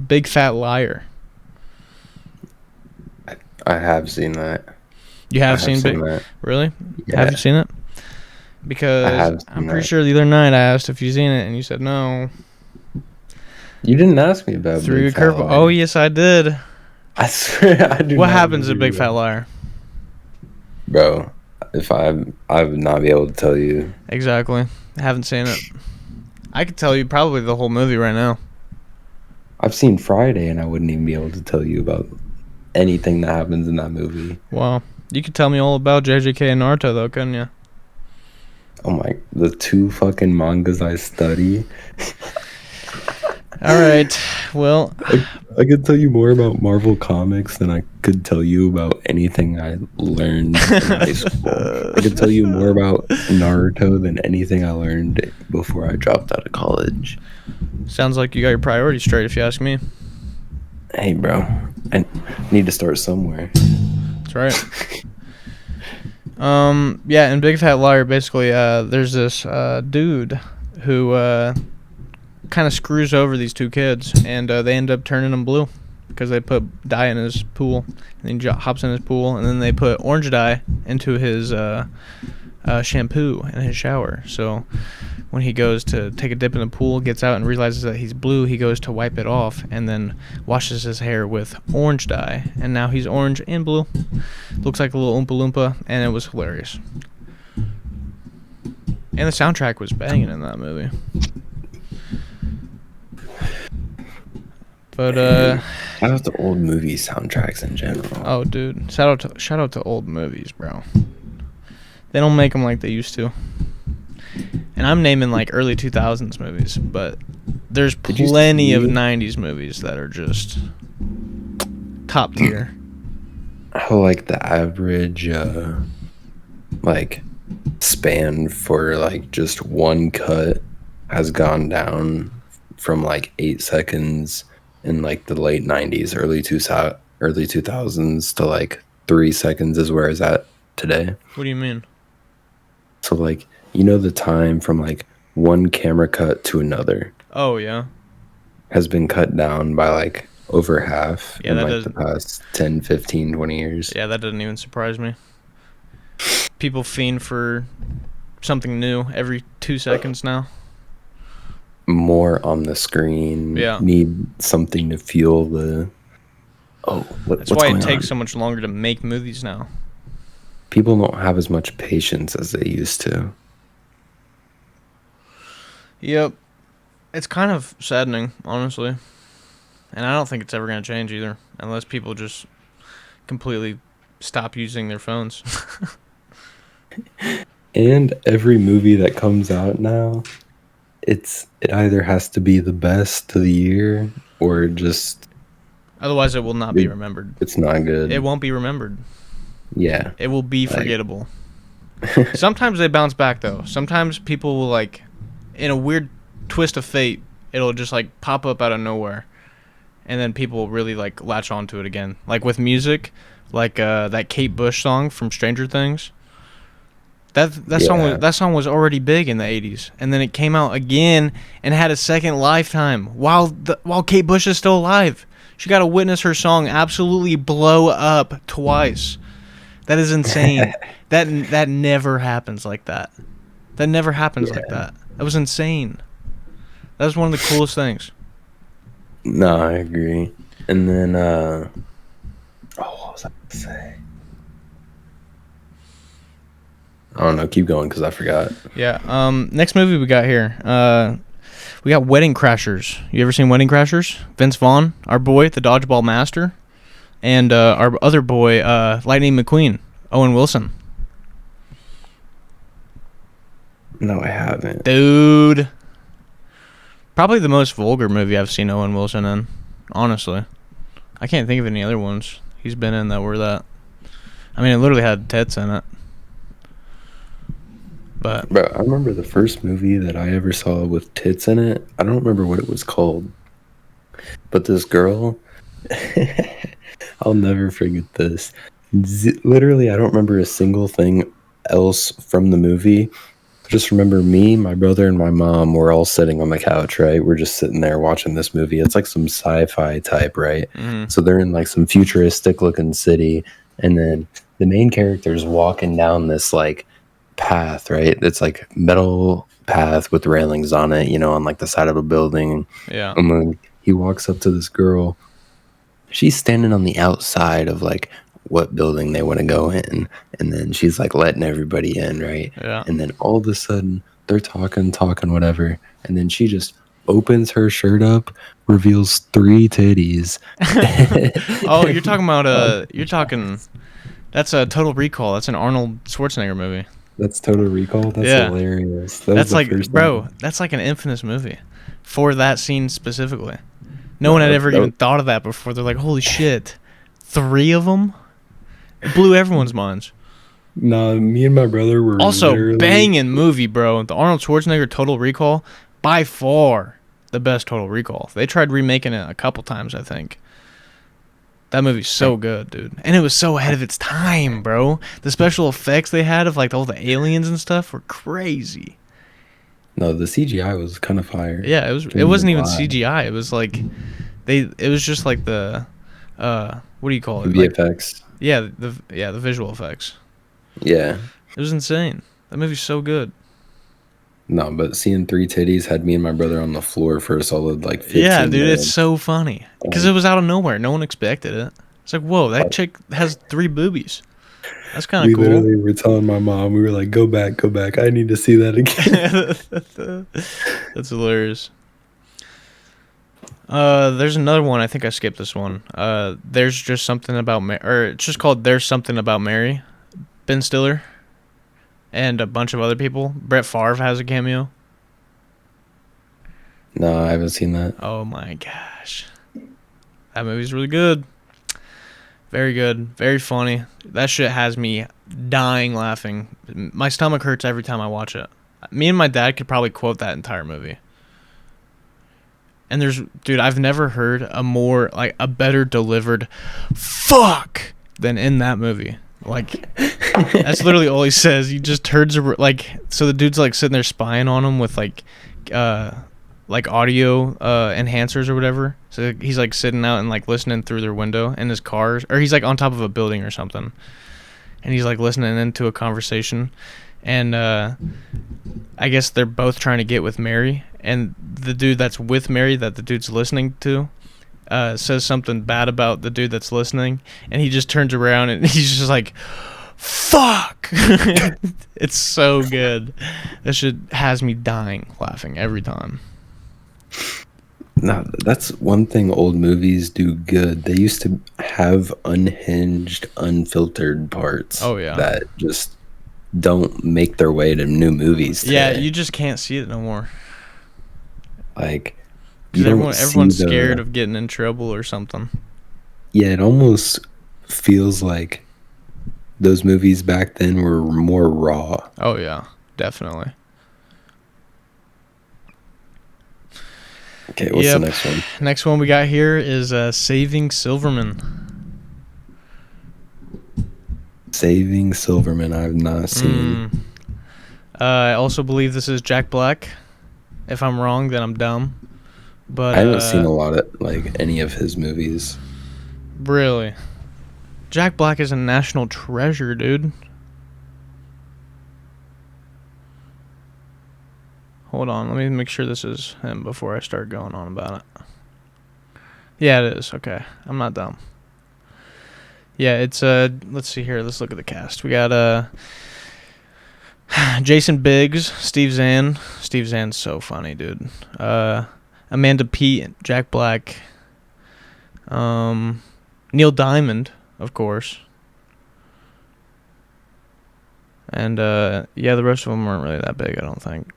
Big Fat Liar. I have seen that. You have seen Big? that. Really? Yeah. Have you seen it? I Because have I'm seen pretty that. sure the other night I asked if you seen it and you said no. You didn't ask me about Threw you a Big Fat curveball. Liar. Oh yes, I did. I swear I do. What not happens in remember Big you. Fat Liar? Bro, if I would not be able to tell you. Exactly. I haven't seen it. I could tell you probably the whole movie right now. I've seen Friday, and I wouldn't even be able to tell you about anything that happens in that movie. Wow. You could tell me all about JJK and Naruto though, couldn't you? Oh my, the 2 fucking mangas I study. All right. Well, I could tell you more about Marvel Comics than I could tell you about anything I learned in high school. I could tell you more about Naruto than anything I learned before I dropped out of college. sounds like you got your priorities straight if you ask me. Hey, bro, I need to start somewhere. That's right. Yeah, in Big Fat Liar, basically, there's this dude who kind of screws over these 2 kids, and they end up turning him blue because they put dye in his pool, and he hops in his pool, and then they put orange dye into his shampoo in his shower. So when he goes to take a dip in the pool, gets out and realizes that he's blue, he goes to wipe it off and then washes his hair with orange dye, and now he's orange and blue. Looks like a little Oompa Loompa, and it was hilarious. And the soundtrack was banging in that movie. But Shout out to old movie soundtracks in general. oh dude, shout out to old movies, bro. They don't make them like they used to. And I'm naming like early 2000s movies, but there's Did you plenty of see- 90s movies that are just top tier. How like the average like span for like just one cut has gone down from like 8 seconds in like the late 90s, early 2000s to like 3 seconds is where it's at today. What do you mean? So like, you know, the time from like one camera cut to another Oh yeah. has been cut down by like over half Yeah, in that like does- the past 10, 15, 20 years. Yeah, that doesn't even surprise me. People fiend for something new every 2 seconds now. More on the screen. Yeah. Need something to fuel the. That's what's why going it takes on? so much longer to make movies now. People don't have as much patience as they used to. Yep. It's kind of saddening, honestly. And I don't think it's ever going to change either, unless people just completely stop using their phones. And every movie that comes out now, it either has to be the best of the year or just Otherwise, it will not be Dude. remembered. it's not good. It won't be remembered. Yeah. It will be Like- forgettable. Sometimes they bounce back, though. Sometimes people will, like, in a weird twist of fate, it'll just, like, pop up out of nowhere. And then people will really, like, latch onto it again. Like, with music, like that Kate Bush song from Stranger Things. Yeah. That song was already big in the 80s, and then it came out again and had a second lifetime while Kate Bush is still alive. She got to witness her song absolutely blow up twice. That is insane. that never happens like that. That never happens like Yeah. that. That was insane. That was one of the coolest things. No, I agree. And then what was I going to say? I don't know. Keep going because I forgot. Yeah. Next movie we got here. We got Wedding Crashers. You ever seen Wedding Crashers? Vince Vaughn, our boy, the dodgeball master, and our other boy, Lightning McQueen, Owen Wilson. No, I haven't. Dude. Probably the most vulgar movie I've seen Owen Wilson in, honestly. I can't think of any other ones he's been in that were that. I mean, it literally had tits in it. But Bro, I remember the first movie that I ever saw with tits in it. I don't remember what it was called. But this girl, I'll never forget this. Literally, I don't remember a single thing else from the movie. I just remember me, my brother, and my mom were all sitting on the couch, right? We're just sitting there watching this movie. It's like some sci-fi type, right? Mm-hmm. So they're in like some futuristic looking city, and then the main character's walking down this like path, right? It's like metal path with railings on it, you know, on like the side of a building. Yeah. And then he walks up to this girl. She's standing on the outside of like what building they want to go in. And then she's like letting everybody in, right? Yeah. And then all of a sudden they're talking, whatever. And then she just opens her shirt up, reveals 3 titties. Oh, you're talking about that's a Total Recall. That's an Arnold Schwarzenegger movie. That's Total Recall. That's Yeah. hilarious. That was That's the like, first bro, time. that's like an infamous movie for that scene specifically. No one had ever even thought of that before. They're like, holy shit, 3 of them? It blew everyone's minds. No, me and my brother were Also, literally- banging movie, bro. The Arnold Schwarzenegger Total Recall, by far the best Total Recall. They tried remaking it a couple times, I think. That movie's so good, dude. And it was so ahead of its time, bro. The special effects they had of like all the aliens and stuff were crazy. No, the CGI was kind of fire. Yeah, it Can't wasn't even lie. CGI. It was like it was just like the what do you call it? Like, VFX. the visual effects. Yeah. It was insane. That movie's so good. No, but seeing 3 titties had me and my brother on the floor for a solid like 15 Yeah, dude, minutes. it's so funny because it was out of nowhere. No one expected it. It's like, whoa, that chick has 3 boobies. That's kind We of cool. literally were telling my mom, we were like, go back. I need to see that again. That's hilarious. There's another one. I think I skipped this one. There's just something about or it's just called There's Something About Mary. Ben Stiller and a bunch of other people. Brett Favre has a cameo. No, I haven't seen that. Oh my gosh, that movie's really good. Very good, very funny. That shit has me dying laughing. My stomach hurts every time I watch it. Me and my dad could probably quote that entire movie. And dude, I've never heard a better delivered fuck than in that movie. Like, that's literally all he says. He just turns so the dude's like sitting there spying on him with like audio enhancers or whatever. So he's like sitting out and like listening through their window in his car, or he's like on top of a building or something, and he's like listening into a conversation, and I guess they're both trying to get with Mary, and the dude that's with Mary that the dude's listening to says something bad about the dude that's listening, and he just turns around and he's just like, fuck. It's so good. That shit has me dying laughing every time. No, that's one thing old movies do good. They used to have unhinged, unfiltered parts. Oh, yeah. That just don't make their way to new movies today. Yeah, you just can't see it no more. Like, Because everyone's scared of getting in trouble or something. Yeah, it almost feels like those movies back then were more raw. Oh, yeah, definitely. Okay, what's the next one? Next one we got here is Saving Silverman. Saving Silverman, I've not seen. I also believe this is Jack Black. If I'm wrong, then I'm dumb. But I haven't seen a lot of, like, any of his movies. Really? Jack Black is a national treasure, dude. Hold on, let me make sure this is him before I start going on about it. Yeah, it is. Okay, I'm not dumb. Yeah, it's let's see here. Let's look at the cast. We got Jason Biggs, Steve Zahn. Steve Zahn's so funny, dude. Amanda Peet, Jack Black. Neil Diamond, of course. And yeah, the rest of them weren't really that big, I don't think.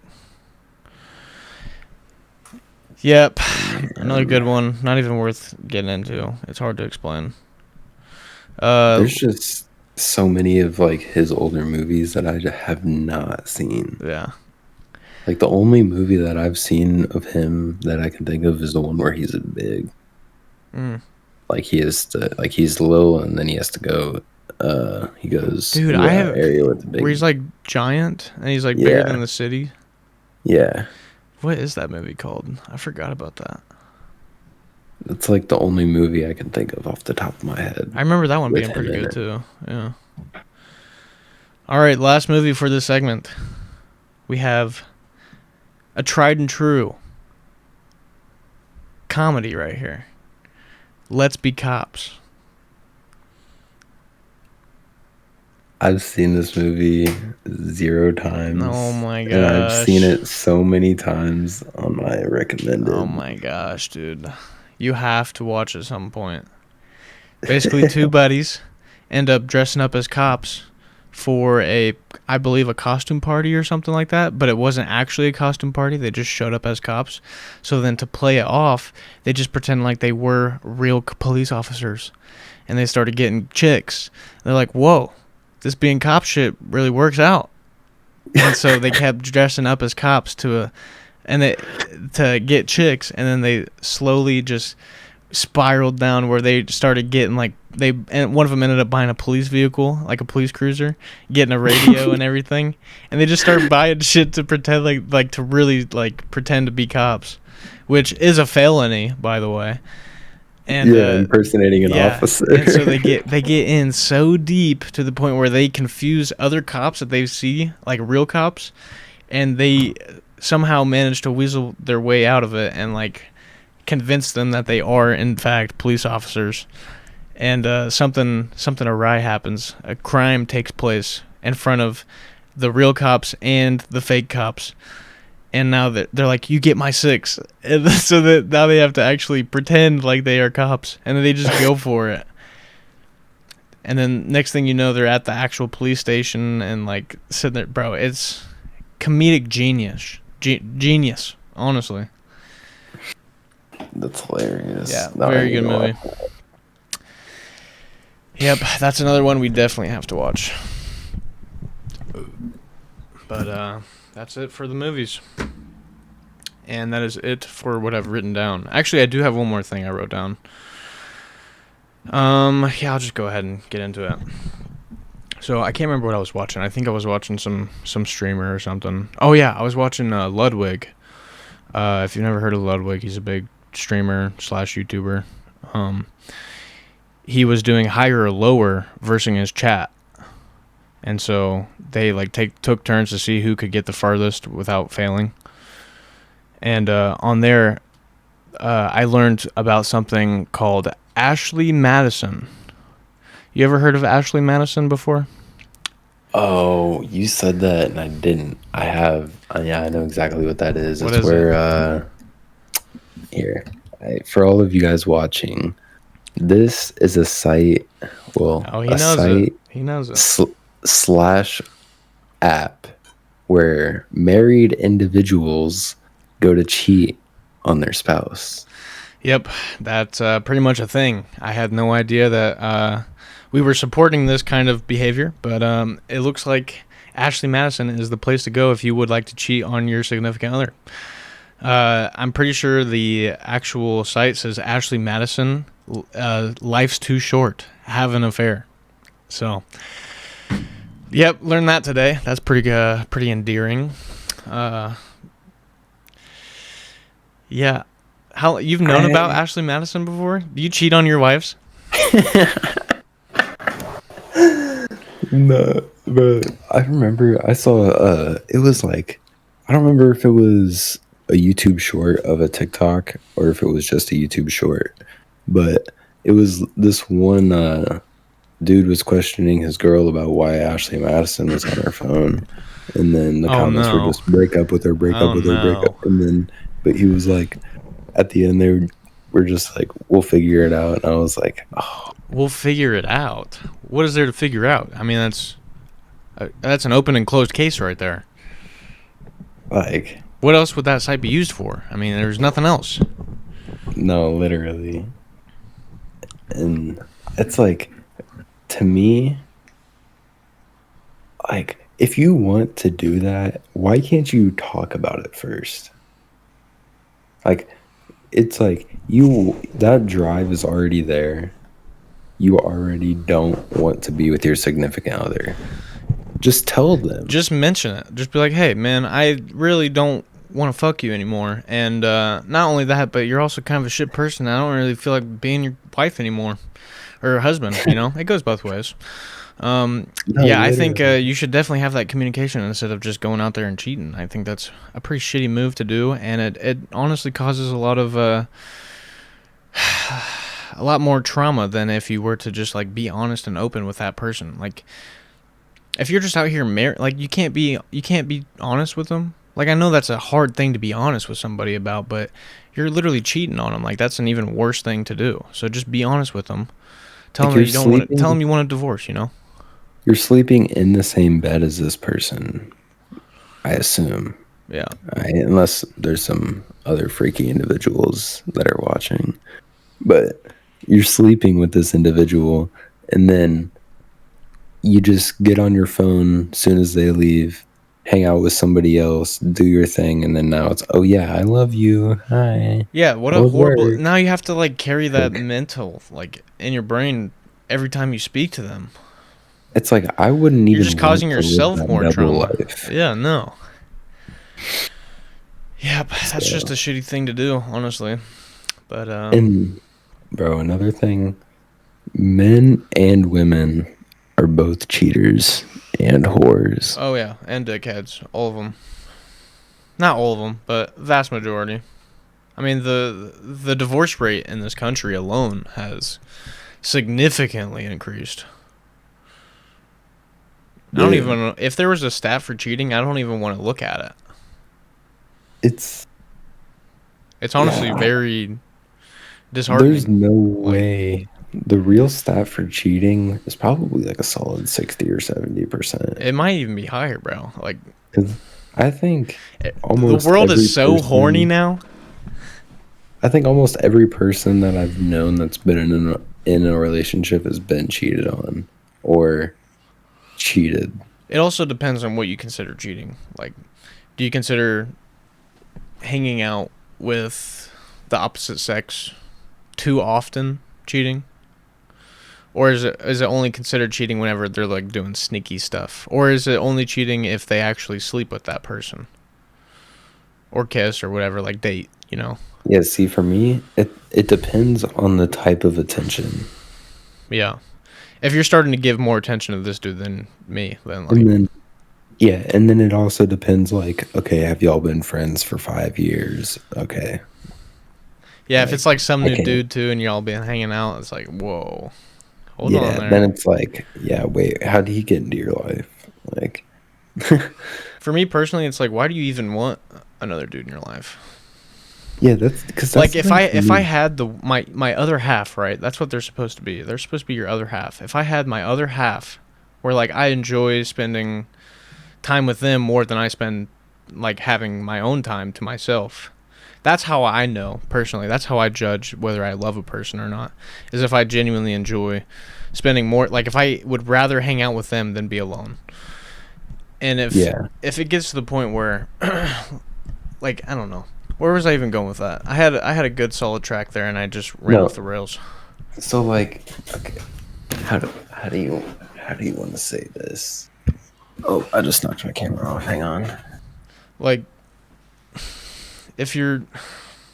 Yep, another good one. Not even worth getting into. It's hard to explain. There's just so many of, like, his older movies that I just have not seen. Yeah. Like, the only movie that I've seen of him that I can think of is the one where he's big. Like, he is to, like, he's little and then he has to go he goes, Dude, "Ooh, I have area with the where he's big." like giant and he's like bigger Yeah, than the city. yeah. What is that movie called? I forgot about that. It's like the only movie I can think of off the top of my head I remember that one with being him pretty in good it. too. Yeah. All right, last movie for this segment. We have a tried and true comedy right here. Let's Be Cops. I've seen this movie 0 Oh times, my and I've seen gosh. it so many times on my Oh recommended. my gosh, dude. You have to watch at some point. Basically, two buddies end up dressing up as cops for I believe, a costume party or something like that, but it wasn't actually a costume party. They just showed up as cops. So then to play it off, they just pretend like they were real police officers. And they started getting chicks. They're like, whoa, this being cop shit really works out. And so they kept dressing up as cops to get chicks, and then they slowly just spiraled down where they started getting and one of them ended up buying a police vehicle, like a police cruiser, getting a radio and everything, and they just started buying shit to pretend like to really like pretend to be cops, which is a felony, by the way. And Yeah, impersonating an yeah, officer. and so they get in so deep to the point where they confuse other cops that they see like real cops, and they somehow manage to weasel their way out of it and like convince them that they are in fact police officers. And something awry happens. A crime takes place in front of the real cops and the fake cops. And now that they're like, you get my six, and so that now they have to actually pretend like they are cops, and then they just go for it. And then next thing you know, they're at the actual police station and like sitting there, bro. It's comedic genius, genius, honestly. That's hilarious. Yeah, No, I very need good to movie. watch. Yep, that's another one we definitely have to watch. But that's it for the movies. And that is it for what I've written down. Actually, I do have one more thing I wrote down. Yeah, I'll just go ahead and get into it. So I can't remember what I was watching. I think I was watching some streamer or something. Oh yeah, I was watching Ludwig. If you've never heard of Ludwig, he's a big streamer / YouTuber. He was doing higher or lower versing his chat. And so they like took turns to see who could get the farthest without failing. And on there, I learned about something called Ashley Madison. You ever heard of Ashley Madison before? Oh, you said that and I didn't. I have. Yeah, I know exactly what that is. What It's is where here, for all of you guys watching, this is a site. Well, Oh, he a knows site it. He knows it. slash app where married individuals go to cheat on their spouse. Yep, that's pretty much a thing. I had no idea that we were supporting this kind of behavior, but it looks like Ashley Madison is the place to go if you would like to cheat on your significant other. I'm pretty sure the actual site says Ashley Madison, life's too short, have an affair. So, yep, learned that today. That's pretty endearing. Yeah. How you've known about Ashley Madison before? Do you cheat on your wives? No, but I remember I saw it was like, I don't remember if it was a YouTube short of a TikTok or if it was just a YouTube short, but it was this one dude was questioning his girl about why Ashley Madison was on her phone, and then the comments were just break up with her, break up with her, break up, and then but he was like, at the end they were just like, we'll figure it out, and I was like, oh. We'll figure it out. What is there to figure out? I mean, that's an open and closed case right there. Like, what else would that site be used for? I mean, there's nothing else. no, literally. And it's like, to me, like, if you want to do that, why can't you talk about it first? Like, it's like that drive is already there. you already don't want to be with your significant other. Just tell them. Just mention it. Just be like, hey, man, I really don't want to fuck you anymore. And not only that, but you're also kind of a shit person. I don't really feel like being your wife anymore. Or husband, you know? It goes both ways. No, Yeah, I think literally. you should definitely have that communication instead of just going out there and cheating. I think that's a pretty shitty move to do. And it honestly causes a lot of... a lot more trauma than if you were to just like be honest and open with that person. Like if you're just out here like you can't be honest with them. Like I know that's a hard thing to be honest with somebody about, but you're literally cheating on them. Like that's an even worse thing to do. So just be honest with them. Tell Like them you're you don't want to, tell them sleeping you want a divorce, you know? you're sleeping in the same bed as this person, I assume. Yeah. Unless there's some other freaky individuals that are watching. But you're sleeping with this individual and then you just get on your phone as soon as they leave, hang out with somebody else, do your thing, and then now it's, oh yeah, I love you. Hi. Yeah, what How a was horrible. work? Now you have to like carry that Like, mental like in your brain every time you speak to them. it's like I wouldn't You're even just want causing to live yourself that more double trauma. life. Yeah, no. Yeah, but that's just So, a shitty thing to do, honestly. But and bro, another thing, men and women are both cheaters and whores. oh yeah, and dickheads, all of them. Not all of them, but vast majority. I mean, the divorce rate in this country alone has significantly increased. I don't Yeah, even know if there was a stat for cheating. I don't even want to look at it. it's It's honestly yeah. very There's disheartening. no Like way. The real stat for cheating is probably like a solid 60 or 70%. it might even be higher, bro. Like Because I think the almost world every is so horny person, now. I think almost every person that I've known that's been in a relationship has been cheated on or cheated. It also depends on what you consider cheating. Like, do you consider hanging out with the opposite sex too often cheating? Or is it only considered cheating whenever they're like doing sneaky stuff? Or is it only cheating if they actually sleep with that person? Or kiss or whatever, like date, you know? Yeah, see, for me, it depends on the type of attention. Yeah. If you're starting to give more attention to this dude than me, then like And then, yeah, and then it also depends, like, okay, have y'all been friends for 5 years? Okay. yeah, if Like, it's like some I new can't. dude too and y'all been hanging out, it's like, whoa. Hold on Yeah, then there. it's like, yeah, wait, how did he get into your life? Like, For me personally, it's like, why do you even want another dude in your life? yeah, that's because that's Like the if thing I for if I me. had my other half, right? That's what they're supposed to be. They're supposed to be your other half. If I had my other half, where like I enjoy spending time with them more than I spend like having my own time to myself. That's how I know personally. That's how I judge whether I love a person or not. Is if I genuinely enjoy spending more, like if I would rather hang out with them than be alone. And Yeah, if it gets to the point where like I don't know. Where was I even going with that? I had a good solid track there and I just ran off no. the rails. So like, okay, how do you want to say this? Oh, I just knocked my camera off. Hang on. Like if you're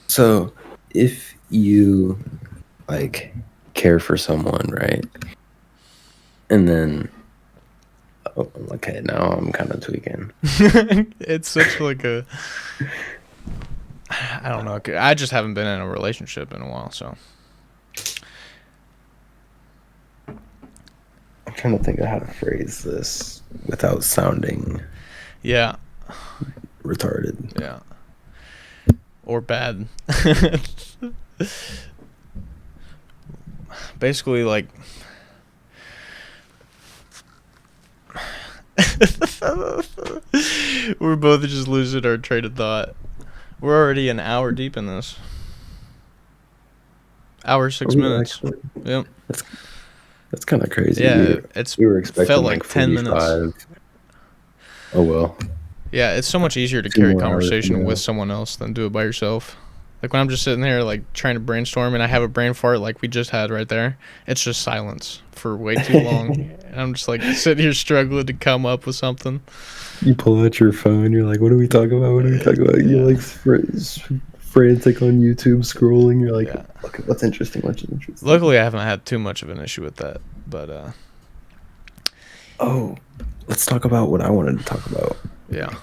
So if you like care for someone, right? And then, oh, okay, now I'm kind of tweaking. it's such like a I don't know. I just haven't been in a relationship in a while, so I'm trying to think of how to phrase this without sounding yeah, retarded. yeah. Or bad. Basically like we're both just losing our train of thought. We're already an hour deep in this. Hour Are 6 we minutes. actually? Yep. That's that's kind of crazy. We Yeah, were, it's we were felt expecting like like 10 minutes. 45. Oh well, Yeah, it's so much easier to two carry more hours to conversation with go. someone else than do it by yourself. Like when I'm just sitting there like trying to brainstorm and I have a brain fart like we just had right there, it's just silence for way too long. And I'm just like sitting here struggling to come up with something. You pull out your phone. You're like, "What are we talking about? What are we talking about?" You're like frantic on YouTube scrolling. You're like, Yeah. "Okay, what's interesting? What's interesting?" Luckily, I haven't had too much of an issue with that. But Oh, let's talk about what I wanted to talk about. yeah.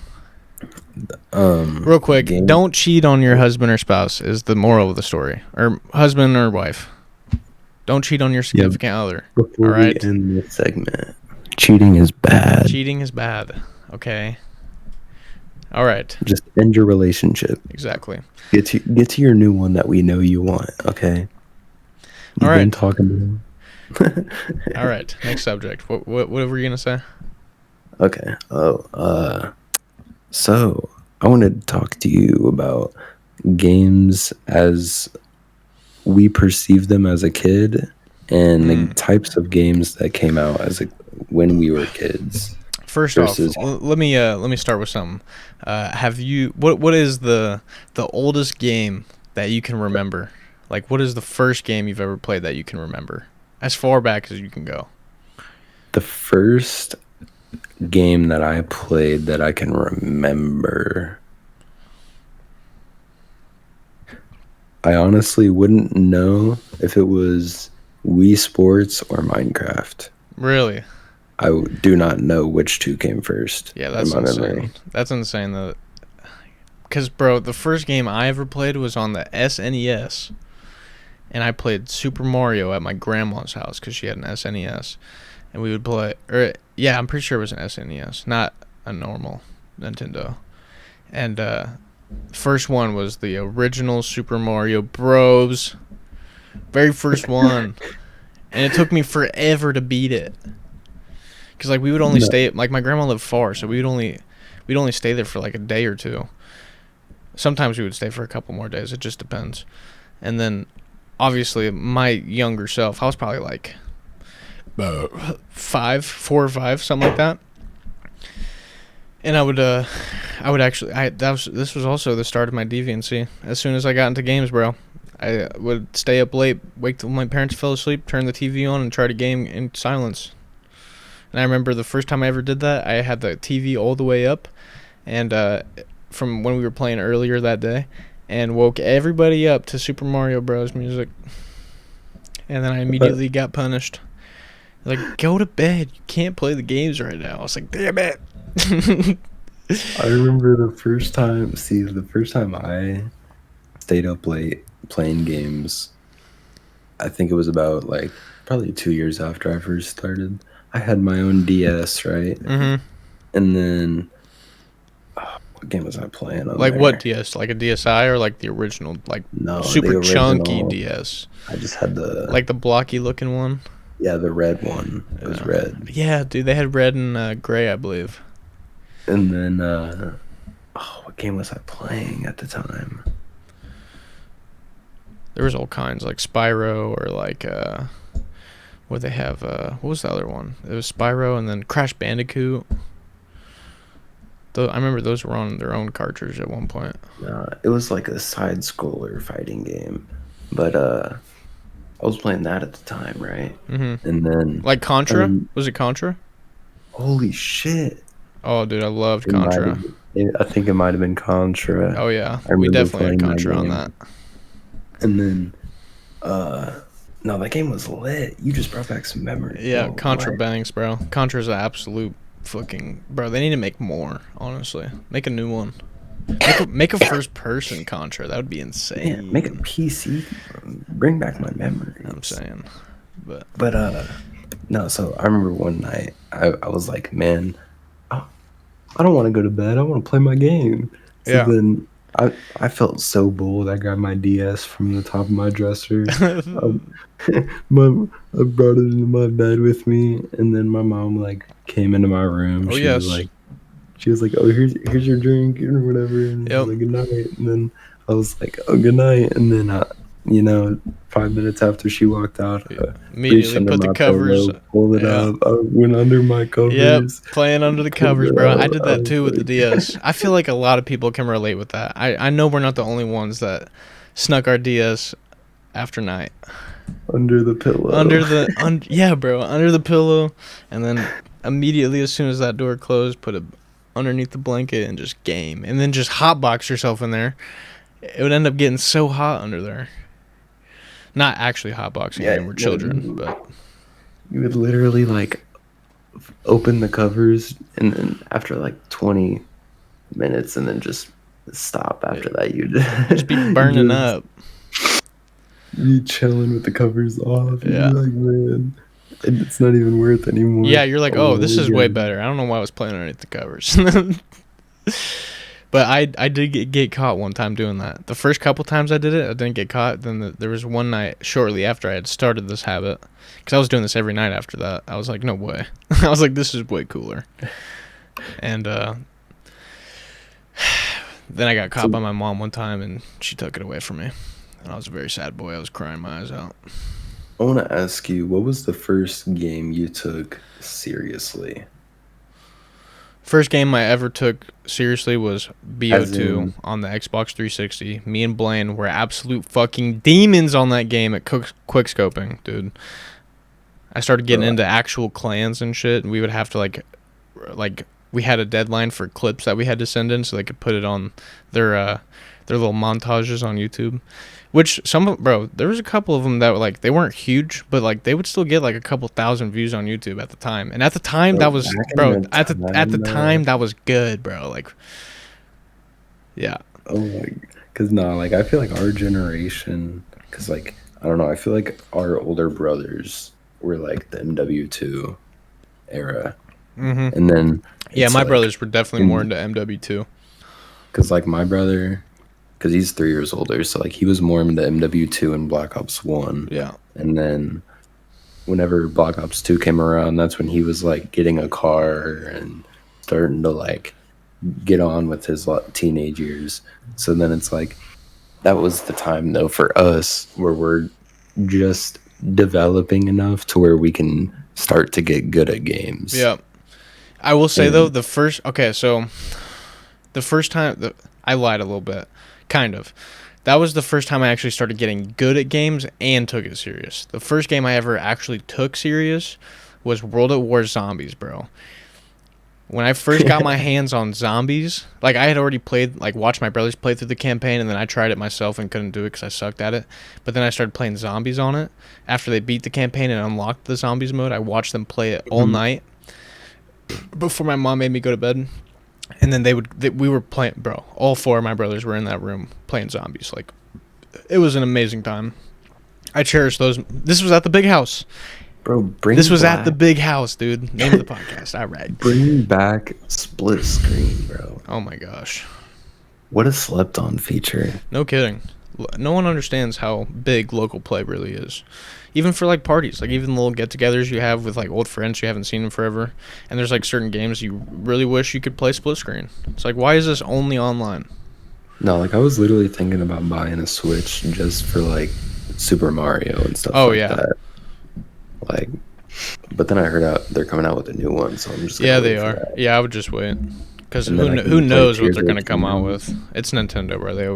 Real quick, don't cheat on your husband or spouse is the moral of the story, or husband or wife. Don't cheat on your significant other. Before All right. we end this segment, cheating is bad. Cheating is bad. Okay. All right. Just end your relationship. Exactly. Get to your new one that we know you want. Okay. You've All been right. talking to him. All right. Next subject. What were you gonna say? Okay. So I wanted to talk to you about games as we perceive them as a kid, and the types of games that came out when we were kids. First versus- off, let me start with something. Have you what is the oldest game that you can remember? Like, what is the first game you've ever played that you can remember, as far back as you can go? The first game that I played that I can remember, I honestly wouldn't know if it was Wii Sports or Minecraft. Really? I do not know which two came first. Yeah, that's in my insane. memory. That's insane though. Because, bro, the first game I ever played was on the SNES. And I played Super Mario at my grandma's house because she had an SNES. And we would play... yeah, I'm pretty sure it was an SNES, not a normal Nintendo. And first one was the original Super Mario Bros. Very first one. And it took me forever to beat it. Because, like, we would only stay... Like, my grandma lived far, so we'd only stay there for, like, a day or two. Sometimes we would stay for a couple more days. It just depends. And then, obviously, my younger self, I was probably, like, 4 or 5, something like that. And I would actually... This was also the start of my deviancy. As soon as I got into games, bro, I would stay up late, wait till my parents fell asleep, turn the TV on, and try to game in silence. And I remember the first time I ever did that, I had the TV all the way up, and from when we were playing earlier that day, and woke everybody up to Super Mario Bros. Music. And then I immediately got punished. Like, go to bed. You can't play the games right now. I was like, damn it. I remember the first time I stayed up late playing games, I think it was about, like, probably 2 years after I first started. I had my own DS, right? Mm-hmm. And then, what game was I playing on Like there? what DS? Like a DSi or like the original, like No, super the chunky original. DS? I just had Like the blocky looking one? the red one. It was red. Yeah, dude, they had red and gray, I believe. And then, what game was I playing at the time? There was all kinds, like Spyro or like, what they have, what was the other one? It was Spyro and then Crash Bandicoot. I remember those were on their own cartridge at one point. It was like a side-scroller fighting game. But, I was playing that at the time, right? Mm-hmm. And then... Like Contra? Was it Contra? Holy shit. Oh, dude, I loved It might Contra. have- I think it might have been Contra. Oh, yeah. I We remember definitely had playing that Contra on game. that. And then, no, that game was lit. You just brought back some memories. Yeah, Oh, Contra what? bangs, bro. Contra's an absolute fucking... Bro, they need to make more, honestly. Make a new one. Make a first-person Contra. That would be insane. Yeah, make a PC. Bring back my memories. I'm saying. But No, so I remember one night, I was like, man, I don't want to go to bed. I want to play my game. So Yeah. then I felt so bold. I grabbed my DS from the top of my dresser. I brought it into my bed with me, and then my mom like came into my room. Oh, she yes. was like, oh, here's your drink or whatever, and she Yep. was like, good night. And then I was like, oh, good night. And then 5 minutes after she walked out, I reached Immediately under put the my covers. pillow, pulled it Yeah. up. I went under my covers. Yep, playing under the covers, bro. I did that was too with the like- DS. I feel like a lot of people can relate with that. I know we're not the only ones that Snuck our DS after night. Under the pillow. Yeah, bro, under the pillow, and then immediately as soon as that door closed, put it underneath the blanket and just game, and then just hotbox yourself in there. It would end up getting so hot under there. Not actually hotboxing. Yeah, I mean, we're children, no, but You would literally like open the covers and then after like 20 minutes and then just stop after that. You'd just be burning up. You chilling with the covers off. You'd Yeah. be like, man, it's not even worth anymore. Yeah, you're like, oh, this is way God. better. I don't know why I was playing underneath the covers. But I did get caught one time doing that. The first couple times I did it, I didn't get caught. Then there was one night shortly after I had started this habit, because I was doing this every night after that. I was like, no way. I was like, this is way cooler. And then I got caught by my mom one time, and she took it away from me. And I was a very sad boy. I was crying my eyes out. I want to ask you, what was the first game you took seriously? First game I ever took seriously was As BO2 in- on the Xbox 360. Me and Blaine were absolute fucking demons on that game at quickscoping, dude. I started getting Bro. into actual clans and shit, and we would have to like we had a deadline for clips that we had to send in so they could put it on their little montages on YouTube. Which there was a couple of them that were like, they weren't huge, but like they would still get like a couple thousand views on YouTube at the time. And at the time Bro, that was, back in bro, the at the time, time that was good, bro. Like, yeah. Oh my, because no, like I feel like our generation, because like I don't know, I feel like our older brothers were like the MW2 era, Mm-hmm. and then Yeah, it's my like- brothers were definitely more into MW2. Because like my brother, because he's 3 years older, so like he was more into MW2 and Black Ops 1. Yeah. And then whenever Black Ops 2 came around, that's when he was like getting a car and starting to like get on with his teenage years. So then it's like that was the time though for us where we're just developing enough to where we can start to get good at games. Yeah. I will say And- though, the first time I lied a little bit, kind of. That was the first time I actually started getting good at games and took it serious. The first game I ever actually took serious was World at War Zombies, bro. When I first got my hands on zombies, like I had already watched my brothers play through the campaign, and then I tried it myself and couldn't do it because I sucked at it. But then I started playing zombies on it. After they beat the campaign and unlocked the zombies mode, I watched them play it all night before my mom made me go to bed. And then we were playing, bro. All four of my brothers were in that room playing zombies. Like, it was an amazing time. I cherish those. This was at the big house. Bro, This was at the big house, dude. Name of the podcast. All right. Bring back split screen, bro. Oh my gosh. What a slept on feature. No kidding. No one understands how big local play really is. Even for like parties, like even little get-togethers you have with like old friends you haven't seen in forever, and there's like certain games you really wish you could play split screen. It's like, why is this only online? No, like I was literally thinking about buying a Switch just for like Super Mario and stuff. Oh, like yeah. that. Like, but then I heard out they're coming out with a new one, so I'm just gonna Yeah, wait they for are. that. Yeah, I would just wait. Because And then I who can play knows what Tears they're of gonna the come out Kingdom. with? It's Nintendo, where they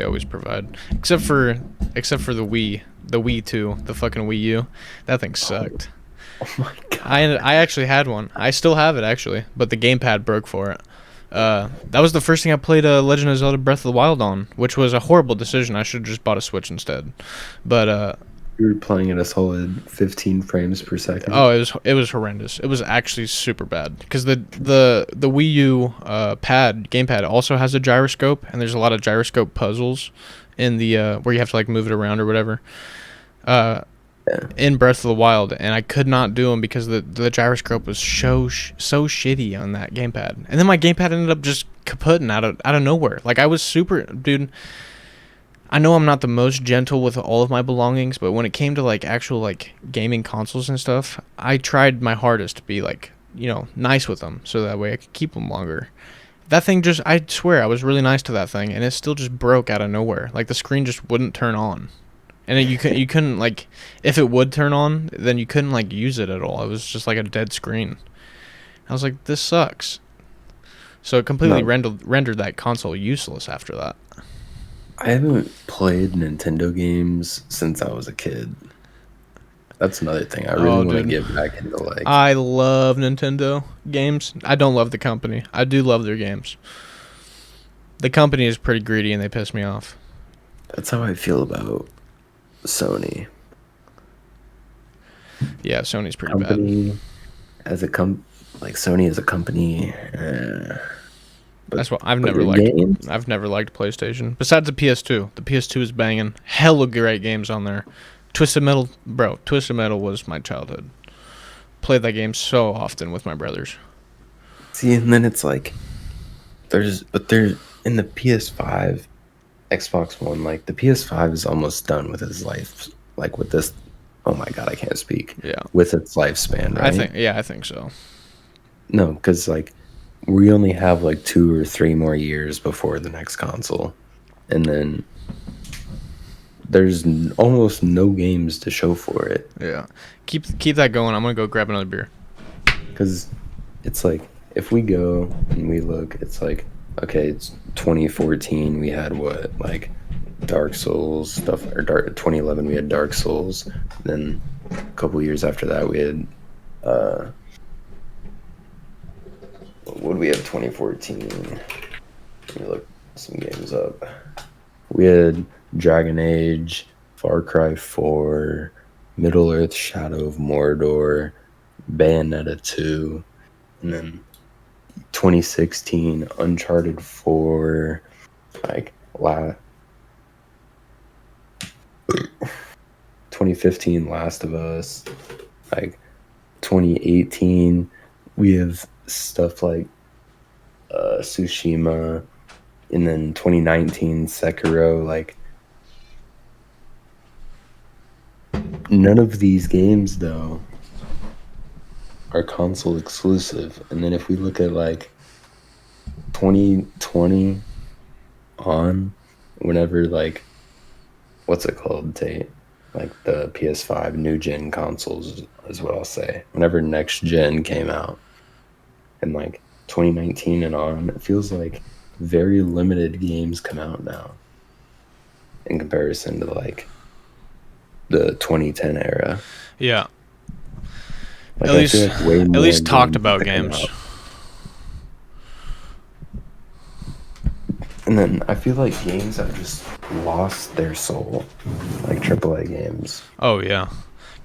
always provide. Except for the Wii 2, the fucking Wii U. That thing sucked. Oh my god. I actually had one. I still have it actually, but the gamepad broke for it. That was the first thing I played Legend of Zelda Breath of the Wild on, which was a horrible decision. I should have just bought a Switch instead. But You were playing at a solid 15 frames per second. oh, it was horrendous. It was actually super bad because the Wii U gamepad also has a gyroscope, and there's a lot of gyroscope puzzles in the where you have to like move it around or whatever. In Breath of the Wild, and I could not do them because the gyroscope was so shitty on that gamepad. And then my gamepad ended up just kaputting out of nowhere. Like I was super, dude. I know I'm not the most gentle with all of my belongings, but when it came to like actual like gaming consoles and stuff, I tried my hardest to be like, nice with them so that way I could keep them longer. That thing I swear I was really nice to that thing, and it still just broke out of nowhere. Like the screen just wouldn't turn on. And you couldn't like, if it would turn on, then you couldn't like use it at all. It was just like a dead screen. I was like, this sucks. So it completely No. rendered that console useless after that. I haven't played Nintendo games since I was a kid. That's another thing. I really Oh, want to dude. get back into like. I love Nintendo games. I don't love the company. I do love their games. The company is pretty greedy and they piss me off. That's how I feel about Sony. Yeah, Sony's pretty bad. Company as a like Sony as a company. That's what I've but never your liked. games? I've never liked PlayStation. Besides the PS2. The PS2 is banging. Hella great games on there. Twisted Metal, bro. Twisted Metal was my childhood. Played that game so often with my brothers. See, and then it's like there's in the PS5, Xbox One, like the PS5 is almost done with its life. Like with this, oh my god, I can't speak. Yeah. With its lifespan, right? I think so. No, because like we only have like 2 or 3 more years before the next console, and then there's almost no games to show for it. Yeah. Keep that going. I'm gonna go grab another beer. Because it's like if we go and we look, it's like okay, it's 2014. We had what like Dark Souls stuff, or 2011 we had Dark Souls. Then a couple years after that we had what would we have 2014? Let me look some games up. We had Dragon Age, Far Cry 4, Middle Earth: Shadow of Mordor, Bayonetta 2, and then 2016 Uncharted 4, like 2015 Last of Us, like 2018 we have stuff like Tsushima, and then 2019 Sekiro. Like none of these games though are console exclusive. And then if we look at like 2020 on, whenever like what's it called, Tate? Like the PS5 new gen consoles is what I'll say. Whenever next gen came out, and like 2019 and on, it feels like very limited games come out now in comparison to like the 2010 era. Yeah. Like, At I least feel like way at more least talked games about that come games. out. And then I feel like games have just lost their soul, like AAA games. Oh yeah.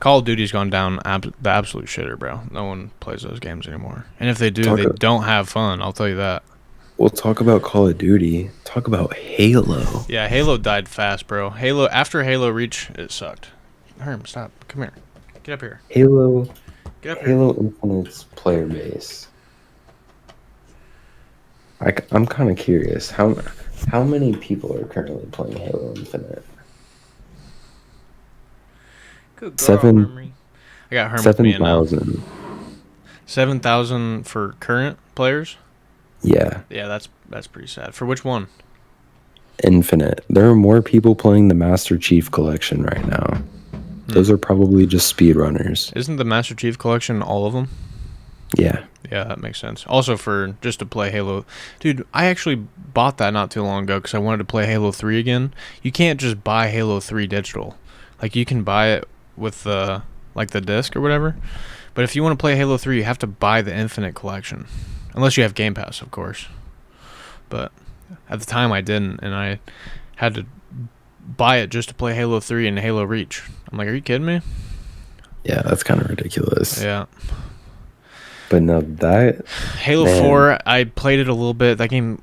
Call of Duty's gone down the absolute shitter, bro. No one plays those games anymore. And if they do, they don't have fun. I'll tell you that. We'll talk about Call of Duty. Talk about Halo. Yeah, Halo died fast, bro. After Halo Reach, it sucked. Herm, stop. Come here. Get up here. Halo Get up here. Halo Infinite's player base. I'm kind of curious. How many people are currently playing Halo Infinite? Good girl, 7 Hermy. I got Herm with me now. 7,000. 7,000 for current players? Yeah, Yeah, that's pretty sad. For which one? Infinite. There are more people playing the Master Chief Collection right now. Those are probably just speedrunners. Isn't the Master Chief Collection all of them? Yeah. Yeah, that makes sense. Also, for just to play Halo, dude, I actually bought that not too long ago because I wanted to play Halo 3 again. You can't just buy Halo 3 digital. Like, you can buy it with the disc or whatever. But if you want to play Halo 3, you have to buy the Infinite Collection, unless you have Game Pass, of course. But at the time, I didn't, and I had to buy it just to play Halo 3 and Halo Reach. I'm like, are you kidding me? Yeah, that's kind of ridiculous. Yeah. But no, that Halo man. 4, I played it a little bit. That game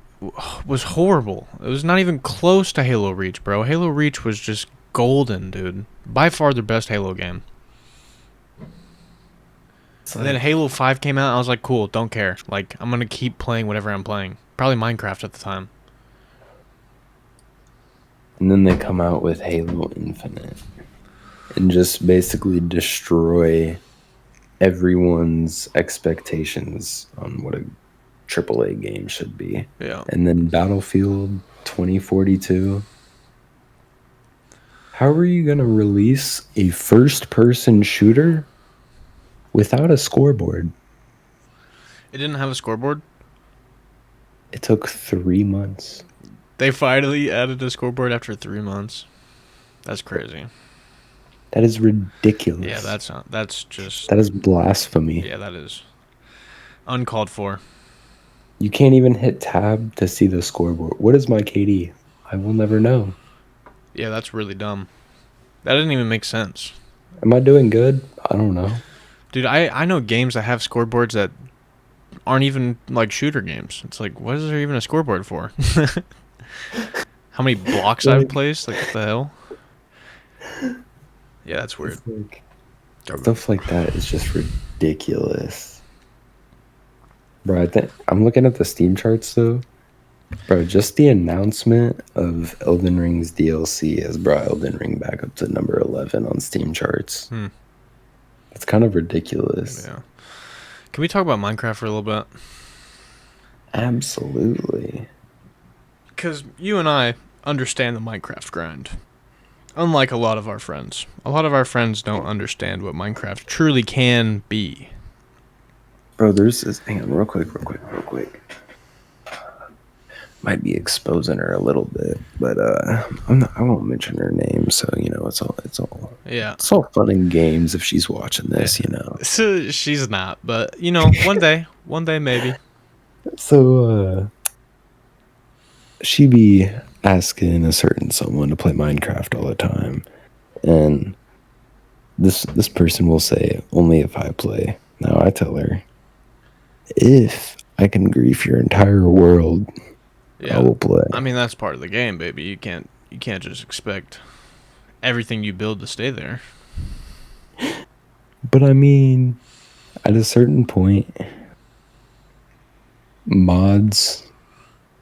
was horrible. It was not even close to Halo Reach, bro. Halo Reach was just golden, dude. By far the best Halo game. And then Halo 5 came out, and I was like, cool, don't care. Like, I'm going to keep playing whatever I'm playing. Probably Minecraft at the time. And then they come out with Halo Infinite and just basically destroy everyone's expectations on what a AAA game should be. Yeah. And then Battlefield 2042. How are you going to release a first-person shooter without a scoreboard? It didn't have a scoreboard? It took 3 months. They finally added a scoreboard after 3 months. That's crazy. That is ridiculous. Yeah, that's just that is blasphemy. yeah, that is uncalled for. You can't even hit tab to see the scoreboard. What is my KD? I will never know. Yeah, that's really dumb. That doesn't even make sense. Am I doing good? I don't know. Dude, I know games that have scoreboards that aren't even like shooter games. It's like, what is there even a scoreboard for? How many blocks I've placed? Like, what the hell? Yeah, that's weird. It's like, stuff like that is just ridiculous. Bro, I'm looking at the Steam charts though. Bro, just the announcement of Elden Ring's DLC has brought Elden Ring back up to number 11 on Steam charts. It's kind of ridiculous. Yeah. Can we talk about Minecraft for a little bit? Absolutely. Because you and I understand the Minecraft grind. Unlike a lot of our friends. A lot of our friends don't understand what Minecraft truly can be. Bro, there's this... Hang on, real quick. Might be exposing her a little bit, but I won't mention her name, so it's all fun and games if she's watching this, So she's not, but one day maybe. So she be asking a certain someone to play Minecraft all the time, and this person will say, only if I play. Now I tell her, if I can grief your entire world, yeah, I will play. I mean, that's part of the game, baby. You can't just expect everything you build to stay there. But I mean, at a certain point, mods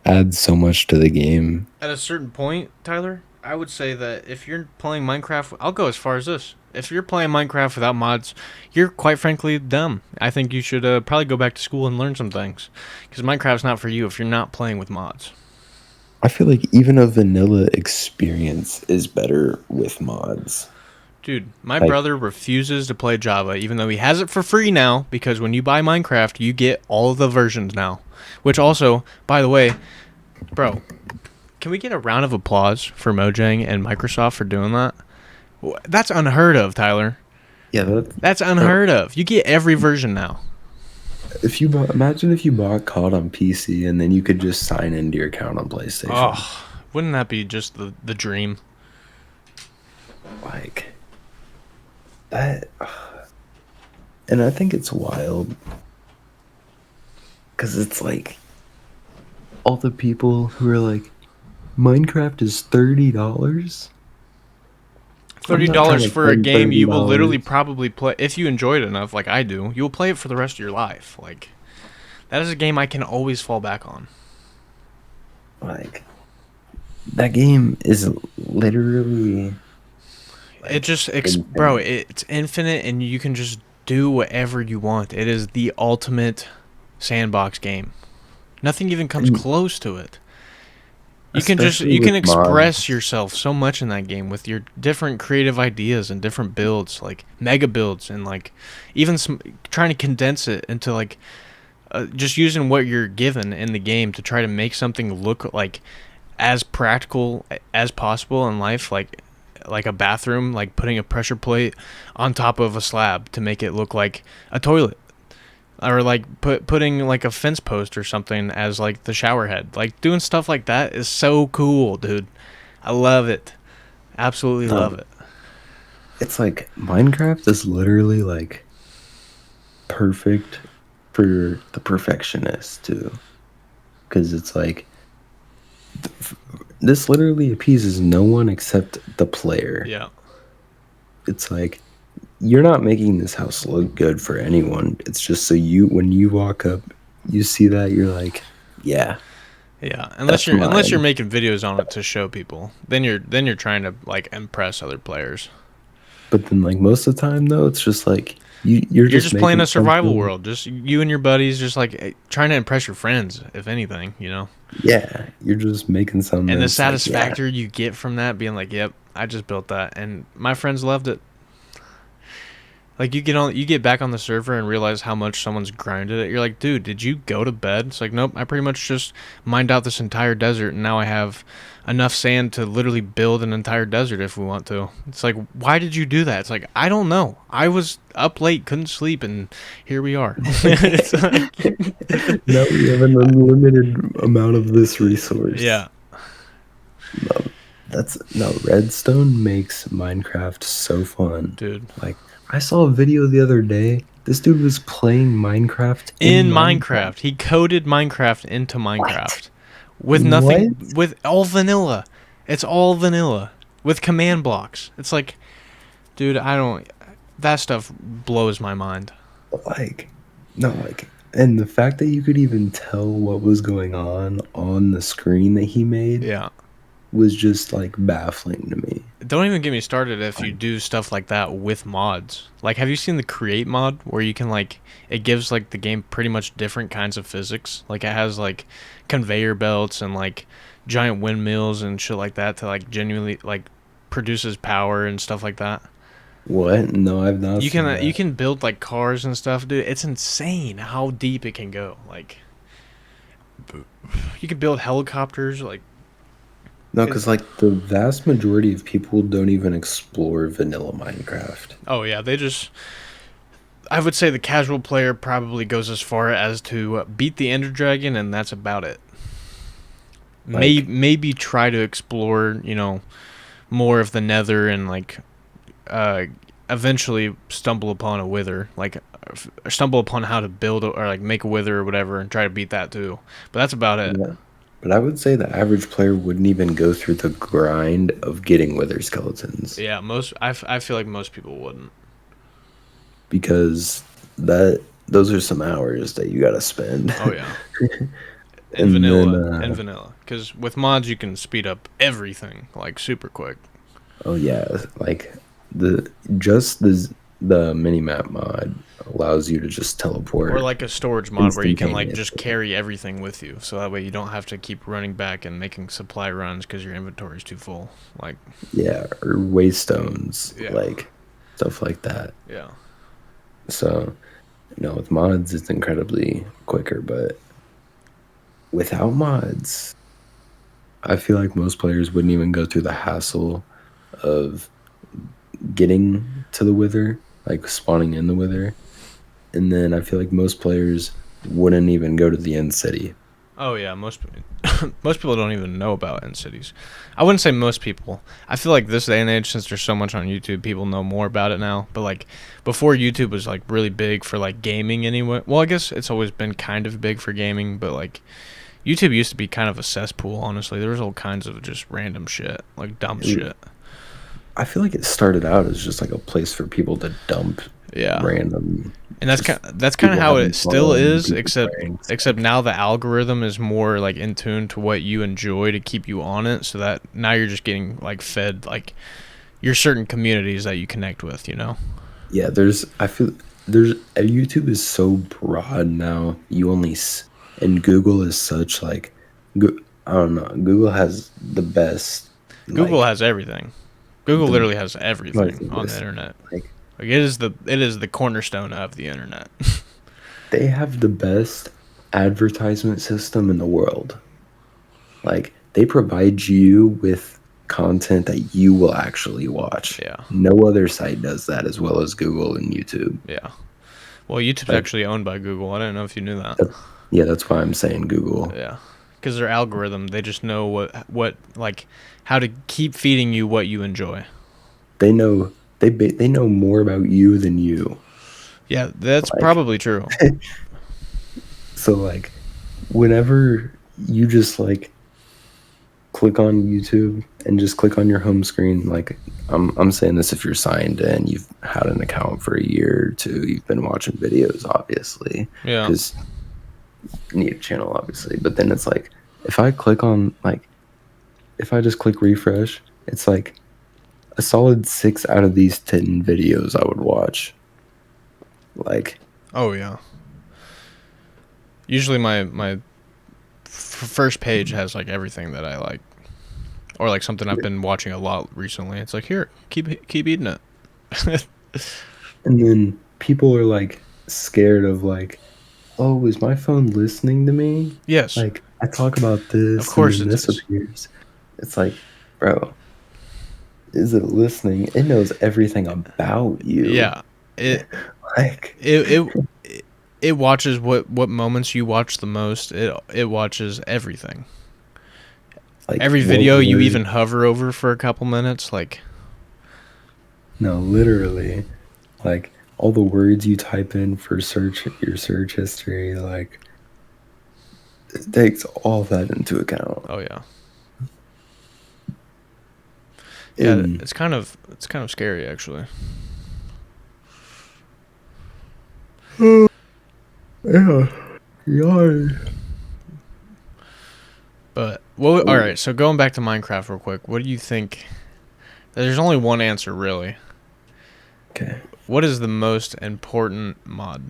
add so much to the game. At a certain point, Tyler, I would say that if you're playing Minecraft, I'll go as far as this. If you're playing Minecraft without mods, you're quite frankly dumb. I think you should probably go back to school and learn some things. Because Minecraft's not for you if you're not playing with mods. I feel like even a vanilla experience is better with mods. Dude, my brother refuses to play Java, even though he has it for free now, because when you buy Minecraft, you get all of the versions now. Which also, by the way, bro, can we get a round of applause for Mojang and Microsoft for doing that? That's unheard of, Tyler. Yeah, that's unheard of. You get every version now. Imagine if you bought COD on PC and then you could just sign into your account on PlayStation. Oh, wouldn't that be just the dream? Like that, and I think it's wild because it's like all the people who are like, Minecraft is $30. $30 for a game you will literally probably play if you enjoy it enough, like I do. You will play it for the rest of your life. Like, that is a game I can always fall back on. Like, that game is literally. Bro, it's infinite, and you can just do whatever you want. It is the ultimate sandbox game. Nothing even comes close to it. You can express yourself so much in that game with your different creative ideas and different builds, like mega builds, and like even trying to condense it into like just using what you're given in the game to try to make something look like as practical as possible in life, like a bathroom, like putting a pressure plate on top of a slab to make it look like a toilet. Or like putting like a fence post or something as like the shower head. Like doing stuff like that is so cool, dude. I love it. Absolutely love it. It's like Minecraft is literally like perfect for the perfectionist too. Because it's like this literally appeases no one except the player. Yeah. It's like, you're not making this house look good for anyone. It's just so when you walk up, you see that, you're like, yeah. Yeah, unless you're making videos on it to show people, then you're trying to like impress other players. But then like most of the time though, it's just like you're just playing a survival world, just you and your buddies, just like trying to impress your friends, if anything, Yeah, you're just making something. And the satisfaction you get from that, being like, "Yep, I just built that," and my friends loved it. Like you get back on the server and realize how much someone's grinded it. You're like, dude, did you go to bed? It's like, nope, I pretty much just mined out this entire desert, and now I have enough sand to literally build an entire desert if we want to. It's like, why did you do that? It's like, I don't know. I was up late, couldn't sleep, and here we are. It's like, Now we have an unlimited amount of this resource. yeah, No, Redstone makes Minecraft so fun. dude. Like, I saw a video the other day. This dude was playing Minecraft In Minecraft, he coded Minecraft into Minecraft with nothing, What? with all vanilla. It's all vanilla with command blocks. It's like, dude, I don't. That stuff blows my mind. Like, no, like, and the fact that you could even tell what was going on the screen that he made Yeah. was just like baffling to me. Don't even get me started if you do stuff like that with mods. Like, have you seen the Create mod where you can, like, it gives, like, the game pretty much different kinds of physics? Like, it has, like, conveyor belts and, like, giant windmills and shit like that to, like, genuinely, like, produces power and stuff like that. What? No, I've not. You seen can that. you can build, like, cars and stuff, dude. It's insane how deep it can go. Like, you can build helicopters, like, No, because like the vast majority of people don't even explore vanilla Minecraft. oh yeah, they just. I would say the casual player probably goes as far as to beat the Ender Dragon, and that's about it. Maybe try to explore, more of the Nether and like, eventually stumble upon a Wither, like stumble upon how to build or like make a Wither or whatever, and try to beat that too. But that's about it. Yeah. But I would say the average player wouldn't even go through the grind of getting wither skeletons Yeah, I feel like most people wouldn't. because those are some hours that you gotta spend. Oh yeah. And And vanilla, because with mods you can speed up everything like super quick. Oh yeah, like the mini map mod allows you to just teleport. Or like a storage mod where you can like just instantaneously. carry everything with you, so that way you don't have to keep running back and making supply runs because your inventory is too full. Like, Yeah, or waystones, Yeah. like stuff like that. yeah, So, with mods, it's incredibly quicker, but without mods, I feel like most players wouldn't even go through the hassle of getting to the wither, like spawning in the wither. And then I feel like most players wouldn't even go to the end city. oh yeah. Most most people don't even know about end cities. I wouldn't say most people. I feel like this day and age, since there's so much on YouTube, people know more about it now. But like before, YouTube was like really big for like gaming anyway. Well, I guess it's always been kind of big for gaming, but like YouTube used to be kind of a cesspool. Honestly, there was all kinds of just random shit, like dumb Dude. shit. I feel like it started out as just like a place for people to dump Yeah. random. And that's just kind of people how having it still fun, is, people except pranks. now the algorithm is more like in tune to what you enjoy to keep you on it, so that now you're just getting like fed like your certain communities that you connect with. Yeah, I feel YouTube is so broad now. And Google is such like, I don't know. Google has the best. Google like, has everything. Google the- literally has everything like on this, the internet. like Like it is the cornerstone of the internet. they have the best advertisement system in the world. Like they provide you with content that you will actually watch. Yeah. No other site does that as well as Google and YouTube. Yeah. Well, YouTube's Like- actually owned by Google. I don't know if you knew that. Yeah, that's why I'm saying Google. Yeah, because their algorithm, they just know what like how to keep feeding you what you enjoy. They know they know more about you than you. Yeah, that's Like- probably true. So like whenever you just like click on YouTube and just click on your home screen, like I'm saying this if you're signed in, you've had an account for a year or two, you've been watching videos obviously. Yeah. Because you need a channel obviously. But then it's like if I just click refresh, it's like a solid 6 out of these 10 videos I would watch. Like Oh yeah. Usually my first page has like everything that I like, or like something I've been watching a lot recently. It's like, here, keep eating it. And then people are like scared of like, oh, is my phone listening to me? Yes, Like I talk about of this and course then it this is. appears. It's like, bro, is it listening? It knows everything about you. Yeah, it Like, it it, it watches what moments you watch the most. It watches everything. like Every what video you word? even hover over for a couple minutes, like No, literally. Like all the words you type in for your search history, like it takes all that into account. oh yeah. Yeah, And it's kind of scary actually. yeah, yeah. But well, all right. So going back to Minecraft real quick, what do you think? There's only one answer really. Okay. What is the most important mod?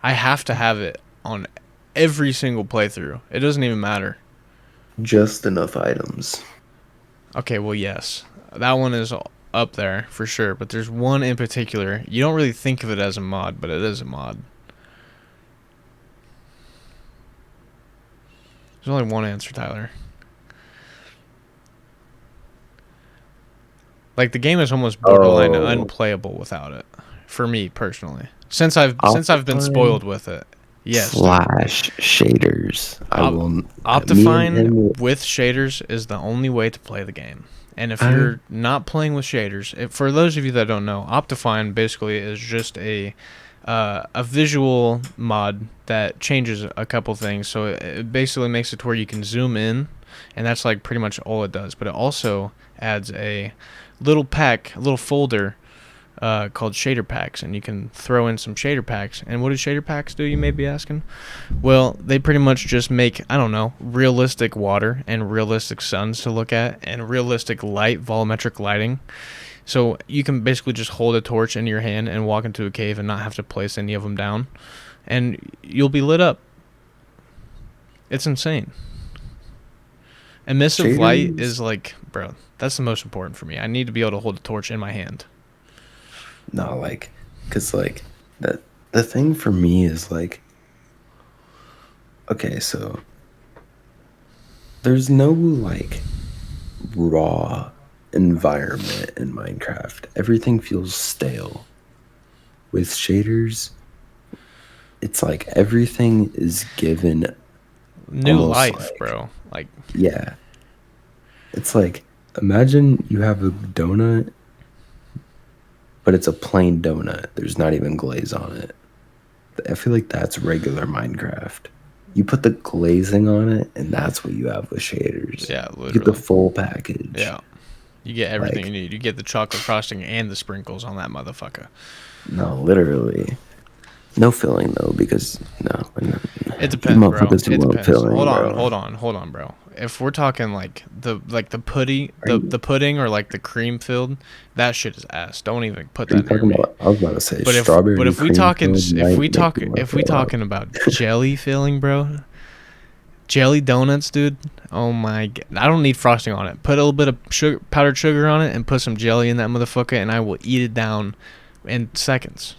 I have to have it on every single playthrough. It doesn't even matter. Just enough items. Okay, well yes, that one is up there for sure. But there's one in particular. You don't really think of it as a mod, but it is a mod. There's only one answer, Tyler. Like the game is almost borderline Oh, unplayable without it, for me personally. Since I've been Optifine spoiled with it. Yes, dude. slash shaders. I Op- will. Me and Optifine him. with shaders is the only way to play the game. And if I you're not playing with shaders, for those of you that don't know, Optifine basically is just a visual mod that changes a couple things. So it basically makes it to where you can zoom in, and that's like pretty much all it does. But it also adds a little pack, a little folder called shader packs, and you can throw in some shader packs. And what do shader packs do, you may be asking? Well, they pretty much just make, I don't know, realistic water and realistic suns to look at and realistic light, volumetric lighting. So you can basically just hold a torch in your hand and walk into a cave and not have to place any of them down, and you'll be lit up. It's insane. Emissive light shaders. is like, bro, that's the most important for me. I need to be able to hold a torch in my hand. No, like, cause like that. The thing for me is like, okay, so there's no like raw environment in Minecraft. Everything feels stale. With shaders, it's like everything is given New almost life, like, bro. Like, yeah. It's like imagine you have a donut, but it's a plain donut. There's not even glaze on it. I feel like that's regular Minecraft. You put the glazing on it, and that's what you have with shaders. yeah, You get the literally. full package. Yeah. You get everything you Like, need. You get the chocolate frosting and the sprinkles on that motherfucker. no, literally. No filling though, because It you depends, bro. motherfuckers It do want depends. filling, bro. Hold on, bro. If we're talking like the putty, Are you, the pudding or like the cream filled, that shit is ass. Don't even put are you that near talking me. about? I was about to say But strawberry if we cream talking filled if might we make talk you want if to we throw up. talking about jelly filling, bro, jelly donuts, dude. Oh my god, I don't need frosting on it. Put a little bit of sugar, powdered sugar on it, and put some jelly in that motherfucker, and I will eat it down in seconds.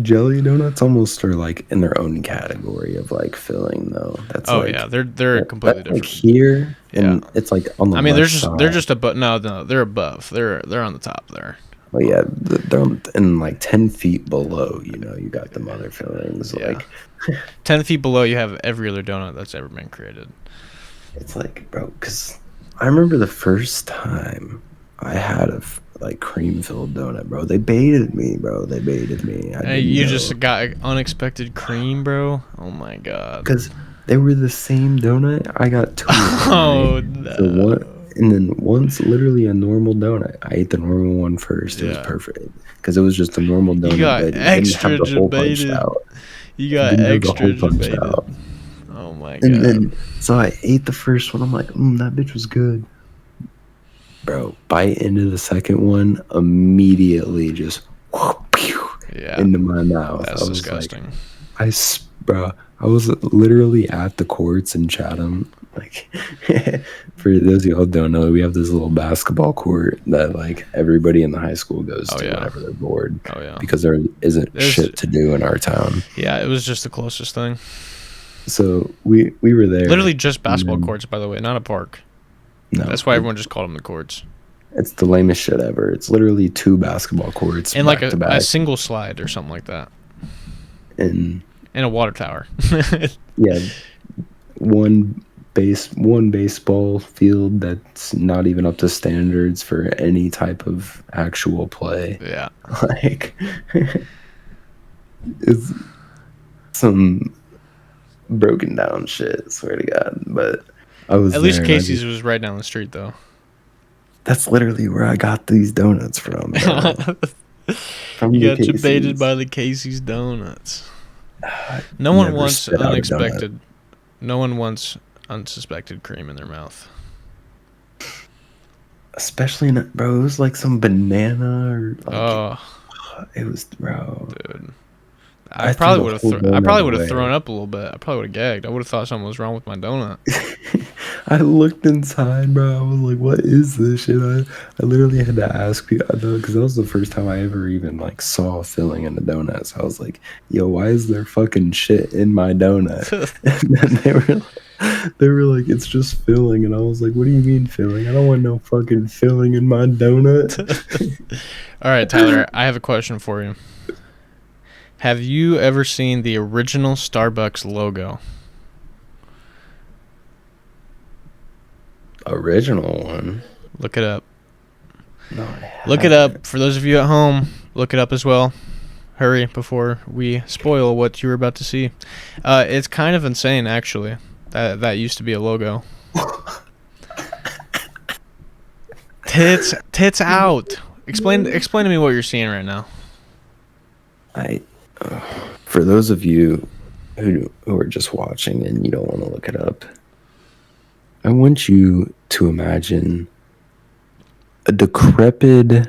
Jelly donuts almost are like in their own category of like filling though. That's Oh yeah, like they're completely that's like different. here, Yeah. and it's like on the I mean, left they're side. just above. No, they're above. They're on the top there. But yeah, they're in like 10 feet below. You got the other fillings. Yeah, Like 10 feet below, you have every other donut that's ever been created. it's like, bro, because I remember the first time I had like cream filled donut, bro. They baited me, bro. They baited me. I Hey, didn't you know just got unexpected cream, bro. Oh my god. because they were the same donut. I got two of them, right? Oh So one, no. and then one's literally a normal donut. I ate the normal one first. It was Yeah, perfect because it was just a normal you donut, got but it didn't have extra the hole punched debated. out. You It got didn't have the extra hole punched debated. out. Oh my And god. then, so I ate the first one. I'm like, that bitch was good. Bro, bite into the second one, immediately just whoop, pew, Yeah, into my mouth. that's I was like, disgusting. bro, I was literally at the courts in Chatham. Like, for those of you who don't know, we have this little basketball court that like everybody in the high school goes Oh, to yeah. whenever they're bored Oh yeah. because there isn't There's- shit to do in our town. Yeah, it was just the closest thing. So we were there. Literally just basketball then- courts, by the way, not a park. No, That's why everyone just called them the courts. It's the lamest shit ever. It's literally 2 basketball courts And like back to a back, single slide or something like that. and And a water tower. yeah, one baseball field that's not even up to standards for any type of actual play. Yeah. Like, it's some broken down shit, swear to God. But I was At least there, and I Casey's was right down the street, though. that's literally where I got these donuts from. Bro. From You the got debated Casey's. by the Casey's Donuts. No one Never wants spit out a donut. unexpected. No one wants unsuspected cream in their mouth. Especially in bro, it was like some banana or like, Oh, it was bro. dude. I I probably threw would the have. whole I donut probably would have away. thrown up a little bit. I probably would have gagged. I would have thought something was wrong with my donut. I looked inside, bro. I was like, "What is this shit?" I literally had to ask people because that was the first time I ever even like saw filling in the donuts. I was like, "Yo, why is there fucking shit in my donut?" And then they were like, "It's just filling," and I was like, "What do you mean filling? I don't want no fucking filling in my donut." All right, Tyler. I have a question for you. Have you ever seen the original Starbucks logo? Original one. Look it up. No, I Look it haven't. up. For those of you at home, look it up as well. Hurry before we spoil what you're about to see. It's kind of insane, actually. That used to be a logo. Tits out. Explain to me what you're seeing right now. For those of you who are just watching and you don't want to look it up, I want you to imagine a decrepit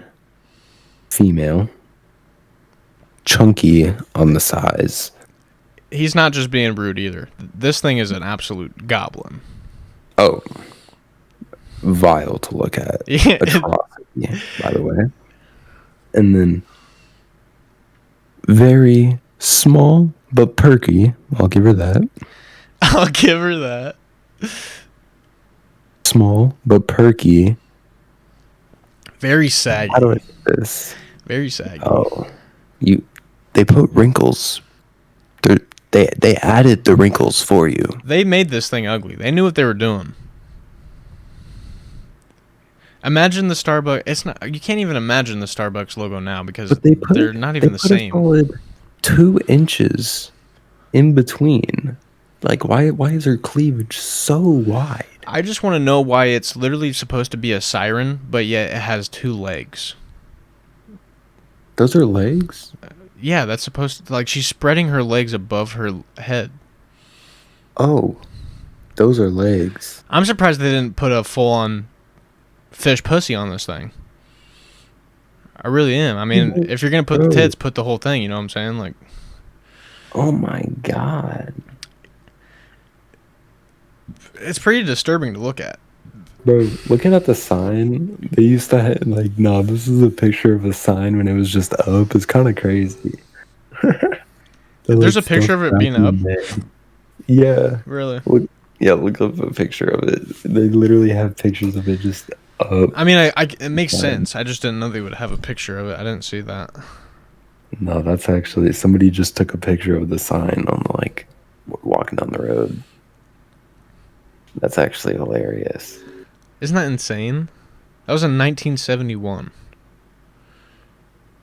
female, chunky on the size. He's not just being rude either. This thing is an absolute goblin. Oh, vile to look at. Yeah. Atrocity, by the way. And then very small but perky. I'll give her that. I'll give her that. Small but perky. Very saggy. How do I say this? Very saggy. Oh, they put wrinkles. They added the wrinkles for you. They made this thing ugly. They knew what they were doing. Imagine the Starbucks. It's not. You can't even imagine the Starbucks logo now because But they're not even the same. A solid 2 inches in between. Like why is her cleavage so wide? I just want to know why it's literally supposed to be a siren, but yet it has 2 legs. Those are legs? Yeah, that's supposed to, like, she's spreading her legs above her head. Oh. Those are legs. I'm surprised they didn't put a full-on fish pussy on this thing. I really am. I mean, if you're gonna put the Bro. tits, put the whole thing. You know what I'm saying? Like, Oh my god. it's pretty disturbing to look at. Bro, looking at the sign, they used to have, like, no, this is a picture of a sign when it was just up. It's kind of crazy. There's a picture of it being up? Yeah. Really? Yeah, look up a picture of it. They literally have pictures of it just up. I mean, it makes Yeah. sense. I just didn't know they would have a picture of it. I didn't see that. No, that's actually, somebody just took a picture of the sign on, like, walking down the road. That's actually hilarious. Isn't that insane? That was in 1971.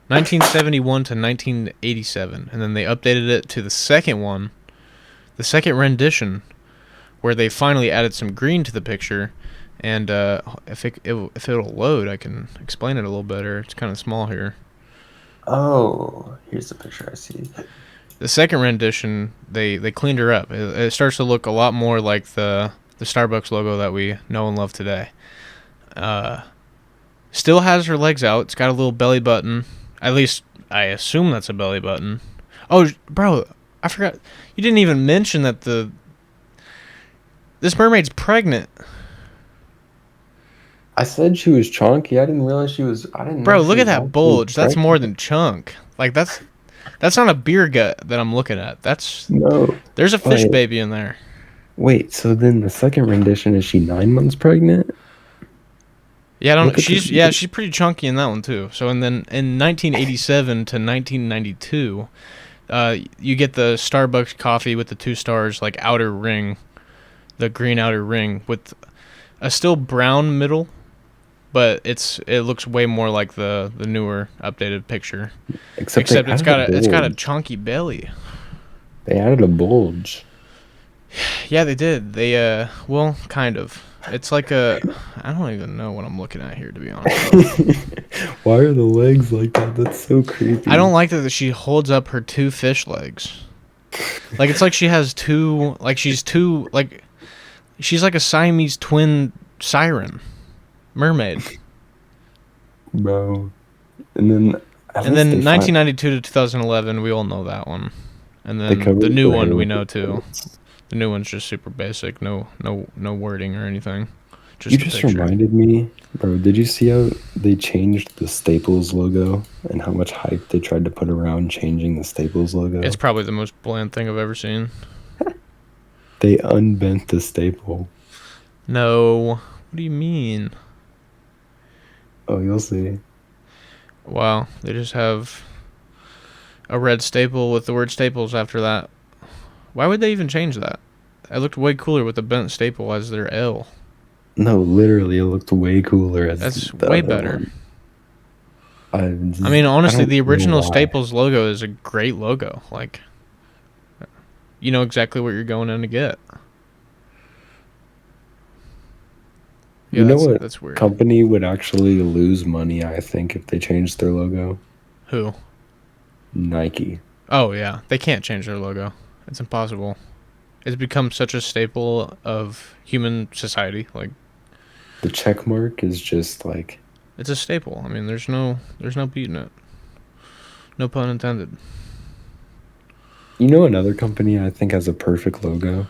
1971 to 1987, and then they updated it to the second one, the second rendition, where they finally added some green to the picture. And if it'll load, I can explain it a little better. It's kind of small here. Oh, here's the picture I see. The second rendition, they cleaned her up. It starts to look a lot more like the Starbucks logo that we know and love today. Still has her legs out. It's got a little belly button. At least I assume that's a belly button. Oh, bro, I forgot. You didn't even mention that this mermaid's pregnant. I said she was chunky. I didn't realize she was. I didn't know. Bro, she look at was that actually bulge. That's pregnant. more than chunk. Like that's not a beer gut that I'm looking at. No. There's a fish Wait. baby in there. Wait. So then the second rendition, is she 9 months pregnant? Yeah, I Look don't. at the- She's pretty chunky in that one too. So and then in 1987 to 1992, you get the Starbucks coffee with the 2 stars, like outer ring, the green outer ring with a still brown middle, but it looks way more like the newer updated picture. Except Except they it's added got a bulge. chunky belly. They added a bulge. Yeah, they did. They well, kind of. It's like I don't even know what I'm looking at here, to be honest. Why are the legs like that? That's so creepy. I don't like that she holds up her 2 fish legs. Like it's like she has two. Like she's like a Siamese twin siren, mermaid. Bro. And then. And then 1992 to 2011, we all know that one. And then the new one we know too. The new one's just super basic, no wording or anything. You a just picture. reminded me, bro. Did you see how they changed the Staples logo and how much hype they tried to put around changing the Staples logo? It's probably the most bland thing I've ever seen. They unbent the staple. No, what do you mean? Oh, you'll see. Wow, they just have a red staple with the word Staples after that. Why would they even change that? It looked way cooler with the bent staple as their L. No, literally, it looked way cooler as That's the way other better. one. I mean, honestly, don't the know original why. Staples logo is a great logo. Like, you know exactly what you're going in to get. Yeah, You know what that's weird. company would actually lose money, I think, if they changed their logo? Who? Nike. Oh, yeah. They can't change their logo. It's impossible. It's become such a staple of human society. Like, The check mark is just like, it's a staple. I mean, there's no beating it. No pun intended. you know, another company I think has a perfect logo?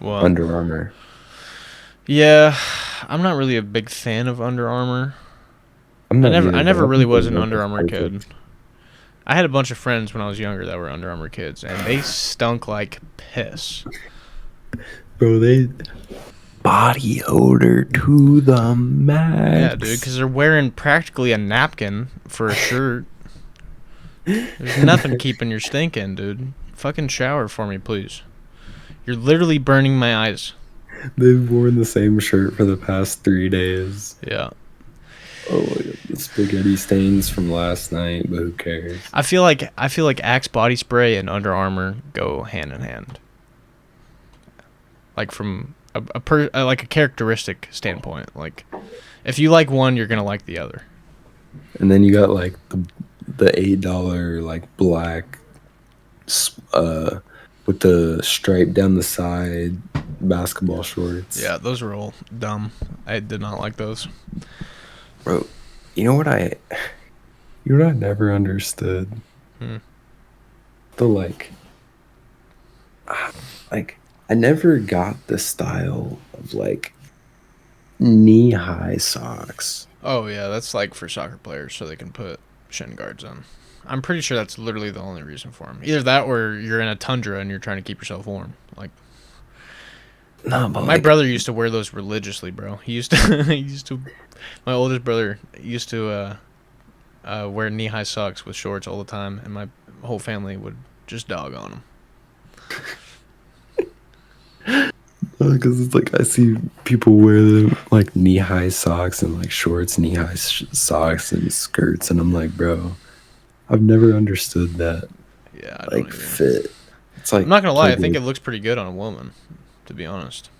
Well, Under Armour. yeah, I'm not really a big fan of Under Armour. I'm not I either, never but I really think was their an Under logo's Armour perfect. kid. I had a bunch of friends when I was younger that were Under Armour kids, and they stunk like piss. Bro, they body odor to the max. Yeah, dude, because they're wearing practically a napkin for a shirt. There's nothing keeping your stink in, dude. Fucking shower for me, please. You're literally burning my eyes. They've worn the same shirt for the past 3 days. Yeah. Oh my god, the spaghetti stains from last night, but who cares? I feel like Axe body spray and Under Armour go hand in hand. Like from like a characteristic standpoint. Like if you like one, you're gonna like the other. And then you got like the $8 like black with the stripe down the side basketball shorts. Yeah, those were all dumb. I did not like those. Bro, you know what I never understood? Hmm. The I never got the style of like knee-high socks. Oh yeah, that's like for soccer players so they can put shin guards on. I'm pretty sure that's literally the only reason for them. Either that or you're in a tundra and you're trying to keep yourself warm. Like No, but my brother used to wear those religiously, bro. He used to my oldest brother used to wear knee-high socks with shorts all the time, and my whole family would just dog on him. because it's like I see people wear them like knee-high socks and like shorts, knee-high socks and skirts, and I'm like, bro, I've never understood that Yeah, I don't like even. fit. It's like I'm not gonna lie, I Playboy, think it looks pretty good on a woman, to be honest.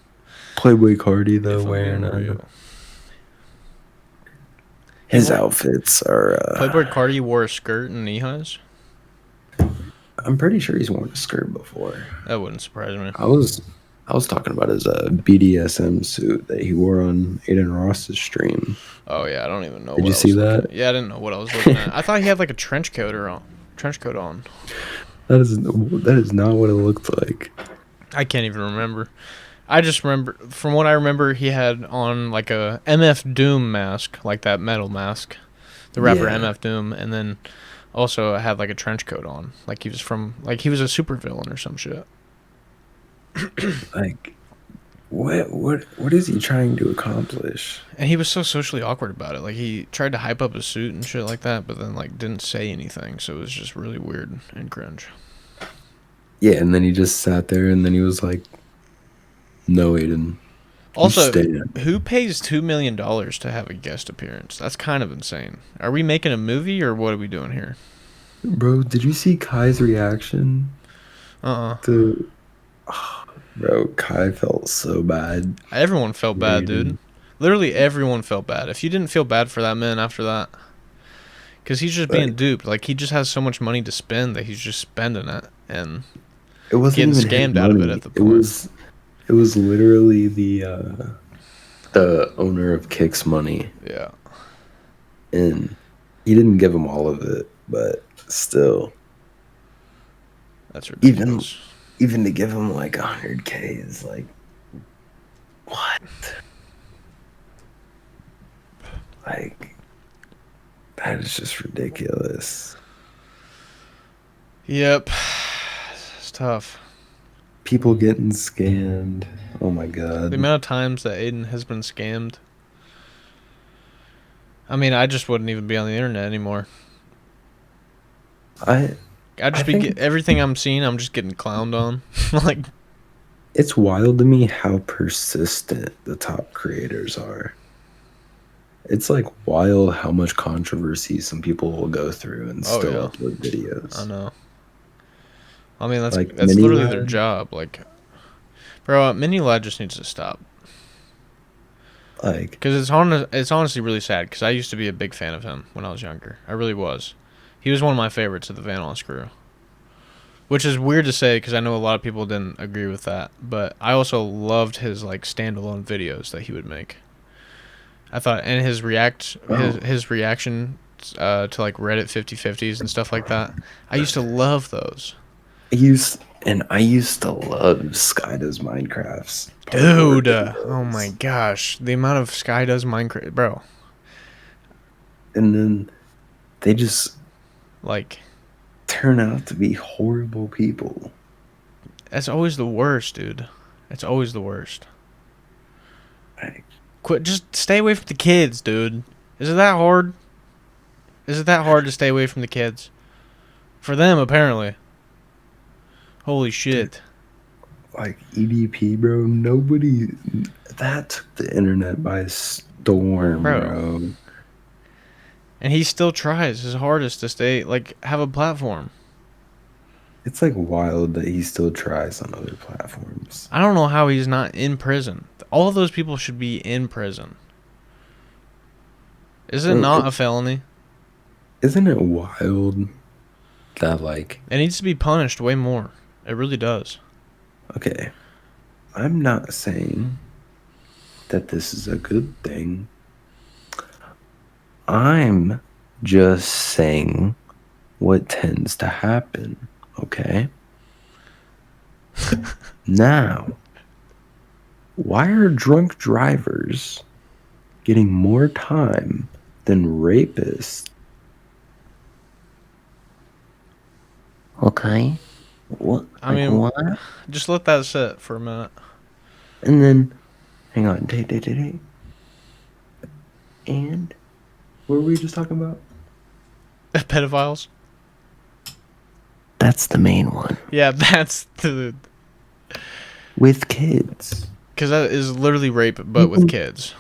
Playboy Cardi though If I'm wearing being real. his outfits are. Playboy Cardi wore a skirt and knee highs. I'm pretty sure he's worn a skirt before. That wouldn't surprise me. I was talking about his BDSM suit that he wore on Aiden Ross's stream. Oh yeah, I don't even know. Did what you I see was looking that? at. Yeah, I didn't know what I was looking at. I thought he had like a trench coat on. That is not what it looked like. I can't even remember. I just remember, from what I remember, he had on like a MF Doom mask, like that metal mask, the rapper Yeah. MF Doom, and then also had like a trench coat on, like he was he was a supervillain or some shit. Like, what is he trying to accomplish? And he was so socially awkward about it. Like he tried to hype up his suit and shit like that, but then like didn't say anything, so it was just really weird and cringe. Yeah, and then he just sat there, and then he was like, "No, Aiden. Also, stand." who pays $2 million to have a guest appearance? That's kind of insane. Are we making a movie or what are we doing here? Bro, did you see Kai's reaction to? Bro, Kai felt so bad. Everyone felt bad, dude. Raiden. Literally everyone felt bad. If you didn't feel bad for that man after that, because he's just being Like, duped. Like he just has so much money to spend that he's just spending it and it wasn't getting even his scammed out of it money. at the It point. was literally the owner of Kick's money, Yeah. and he didn't give him all of it, but still, That's even ridiculous. even to give him like 100K is like, what? Like, that is just ridiculous. Yep. It's tough. People getting scammed. Oh my The god. amount of times that Aiden has been scammed. I mean, I just wouldn't even be on the internet anymore. I I'd just I think everything I'm seeing, I'm just getting clowned on. Like, it's wild to me how persistent the top creators are. It's like wild how much controversy some people will go through and Oh, still yeah. upload videos. I know. I mean, that's Like that's literally their Lad. job. Like, bro, Mini Lad just needs to stop. Like, Because it's honestly really sad. Because I used to be a big fan of him when I was younger. I really was. He was one of my favorites of the Van Allen crew. Which is weird to say because I know a lot of people didn't agree with that. But I also loved his like standalone videos that he would make. I thought, and his his reaction to like Reddit 50/50s and stuff like that. I used to love those. I used to love Skyda's Minecrafts. Dude, parkour oh my videos. gosh, the amount of Sky does Minecraft, bro. And then they just Like, turn out to be horrible people. that's always the worst, dude. It's always the worst. Like, Quit, just stay away from the kids, dude. Is it that hard? Is it that hard to stay away from the kids? For them, apparently. Holy shit. like EDP, bro. Nobody that took the internet by storm, Bro. bro. And he still tries his hardest to stay, like, have a platform. It's like wild that he still tries on other platforms. I don't know how he's not in prison. All of those people should be in prison. Is it Bro, not a felony? Isn't it wild that, like, It needs to be punished way more. It really does. okay, I'm not saying that this is a good thing. I'm just saying what tends to happen, okay? Now, why are drunk drivers getting more time than rapists? Okay. What? I mean, what? just let that sit for a minute. And then, hang on. And what were we just talking about? Pedophiles? That's the main one. Yeah, that's the... With kids. Because that is literally rape, but with kids.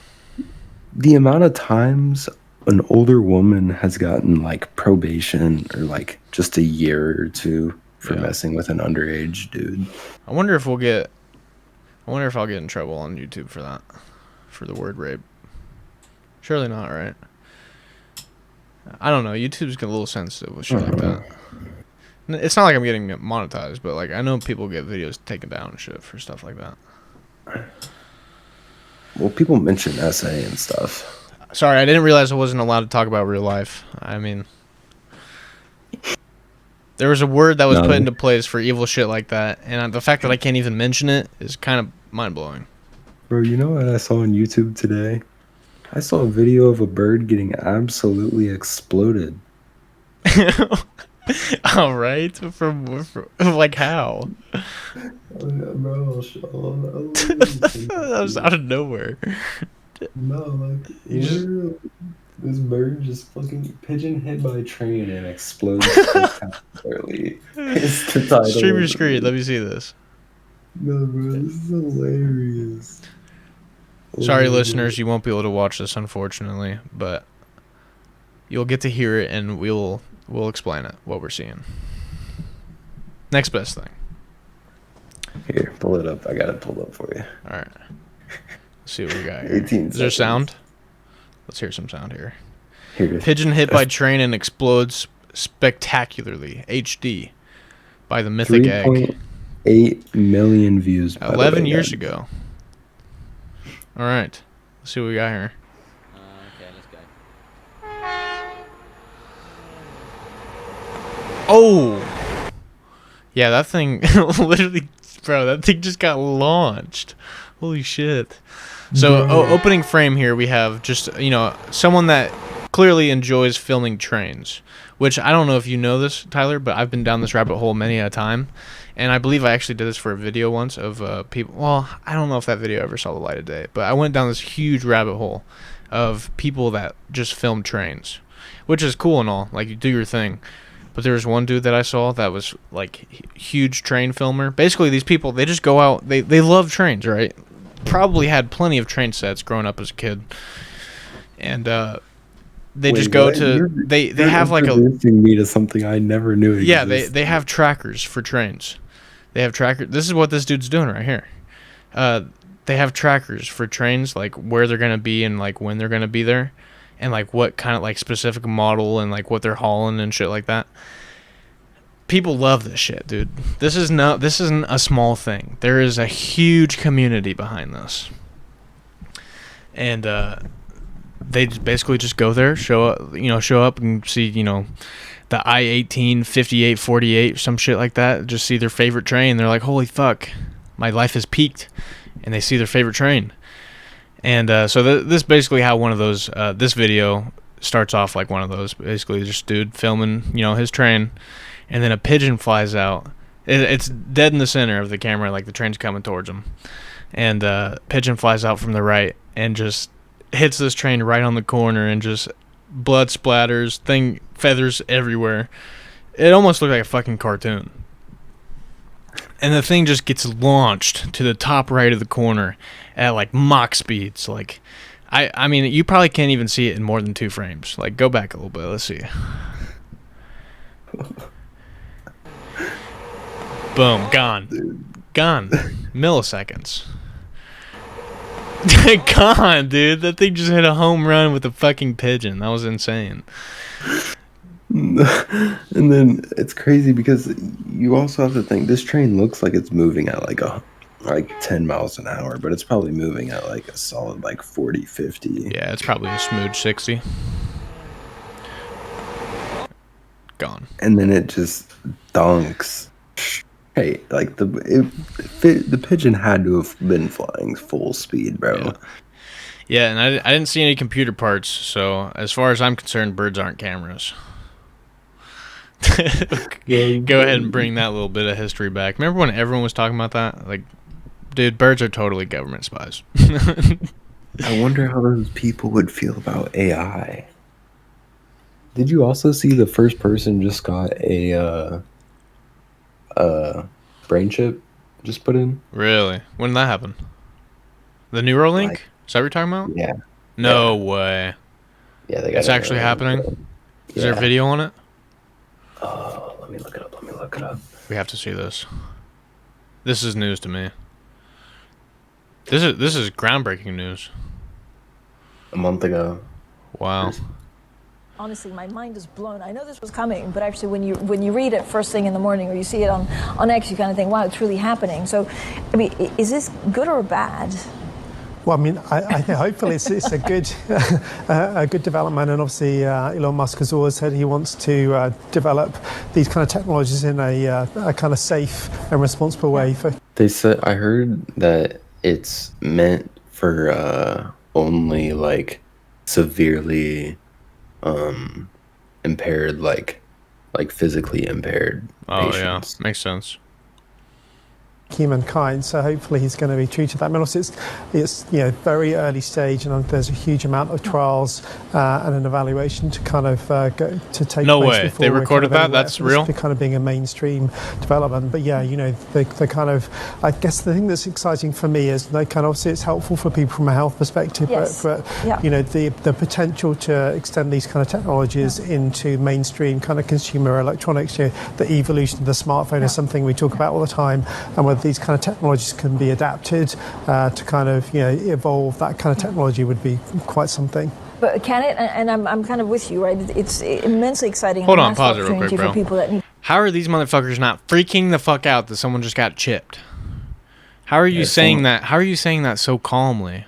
The amount of times an older woman has gotten like probation or like just a year or two for Yeah. messing with an underage dude. I wonder if I'll get in trouble on YouTube for that. For the word rape. Surely not, right? I don't know. YouTube's getting a little sensitive with shit like that. It's not like I'm getting monetized, but like I know people get videos taken down and shit for stuff like that. Well, people mention SA and stuff. Sorry, I didn't realize I wasn't allowed to talk about real life. I mean, There was a word that was No. put into place for evil shit like that, and the fact that I can't even mention it is kind of mind-blowing. Bro, you know what I saw on YouTube today? I saw a video of a bird getting absolutely exploded. All right, from like how? Bro, That was out of nowhere. no, like You just- this bird just fucking pigeon hit by a train and explodes spectacularly. It's the title. Stream of your the screen. video. Let me see this. No, bro, this is hilarious. Sorry, Oh my listeners, you won't be able to watch this, unfortunately, but you'll get to hear it, and we'll explain it, what we're seeing. Next best thing. God. Here, pull it up. I got it pulled up for you. All right. Let's see what we got here. 18 Is there seconds. sound? Let's hear some sound here. Here. Pigeon hit by train and explodes spectacularly. HD. By the Mythic Egg. 3.8 million views. by the 11 way, years guys. ago. All right. Let's see what we got here. Okay, let's go. Oh! Yeah, that thing literally, bro, that thing just got launched. Holy shit. So, opening frame here, we have just, someone that clearly enjoys filming trains. Which, I don't know if you know this, Tyler, but I've been down this rabbit hole many a time. And I believe I actually did this for a video once of people. Well, I don't know if that video ever saw the light of day. But I went down this huge rabbit hole of people that just film trains. Which is cool and all. Like, you do your thing. But there was one dude that I saw that was, like, huge train filmer. Basically, these people, they just go out. They love trains, right? Probably had plenty of train sets growing up as a kid. And, they Wait, just go what? to they have like a introducing me to something I never knew existed. yeah they have trackers for trains. They have trackers. This is what this dude's doing right here. They have trackers for trains, like where they're gonna be and like when they're gonna be there, and like what kind of like specific model and like what they're hauling and shit like that. People love this shit, dude. This isn't a small thing. There is a huge community behind this, and they basically just go there, show up and see, the I-18, 58, 48, some shit like that. Just see their favorite train. They're like, holy fuck, my life has peaked. And they see their favorite train. And so this is basically how one of those, this video starts off like one of those. Basically, just dude filming, his train. And then a pigeon flies out. It's dead in the center of the camera, like the train's coming towards him. And pigeon flies out from the right and just hits this train right on the corner and just blood splatters, feathers everywhere. It almost looked like a fucking cartoon. And the thing just gets launched to the top right of the corner at like Mach speeds. Like, I mean, you probably can't even see it in more than 2 frames. Like, go back a little bit. Let's see. Boom, gone. Gone. Milliseconds. God, dude, that thing just hit a home run with a fucking pigeon. That was insane. And then it's crazy because you also have to think this train looks like it's moving at like 10 miles an hour, but it's probably moving at like a solid like 40, 50. Yeah, it's probably a smooth 60. Gone. And then it just dunks. Hey, like the pigeon had to have been flying full speed, bro. Yeah, and I didn't see any computer parts, so as far as I'm concerned, birds aren't cameras. Go ahead and bring that little bit of history back. Remember when everyone was talking about that? Like, dude, birds are totally government spies. I wonder how those people would feel about AI. Did you also see the first person just got a brain chip just put in? Really? When did that happen? The Neuralink? Like- Is that what you're talking about? Yeah. No way. Yeah, they got It's it actually happening? Is there a video on it? Oh, let me look it up. We have to see this. This is news to me. This is groundbreaking news. A month ago. Wow. Honestly, my mind is blown. I know this was coming, but actually when you read it first thing in the morning or you see it on X, you kind of think, wow, it's really happening. So, I mean, is this good or bad? Well, I mean, I think hopefully it's a good a good development, and obviously Elon Musk has always said he wants to develop these kind of technologies in a kind of safe and responsible way. They said I heard that it's meant for only like severely impaired, like physically impaired patients. Makes sense. Humankind, so hopefully he's going to be true to that. I mean, also it's very early stage, and there's a huge amount of trials and an evaluation to kind of go to take. No place way, before they we're recorded kind of that. That's real. kind of being a mainstream development, but yeah, the kind of, I guess the thing that's exciting for me is they kind of, obviously it's helpful for people from a health perspective, Yes. but Yeah. the potential to extend these kind of technologies into mainstream kind of consumer electronics, the evolution of the smartphone is something we talk about all the time, and whether these kind of technologies can be adapted to kind of evolve, that kind of technology would be quite something. But can it? And I'm kind of with you, right? It's immensely exciting. Hold and a on, massive pause it real quick, opportunity bro. for people that need. How are these motherfuckers not freaking the fuck out that someone just got chipped? How are you saying that? How are you saying that so calmly?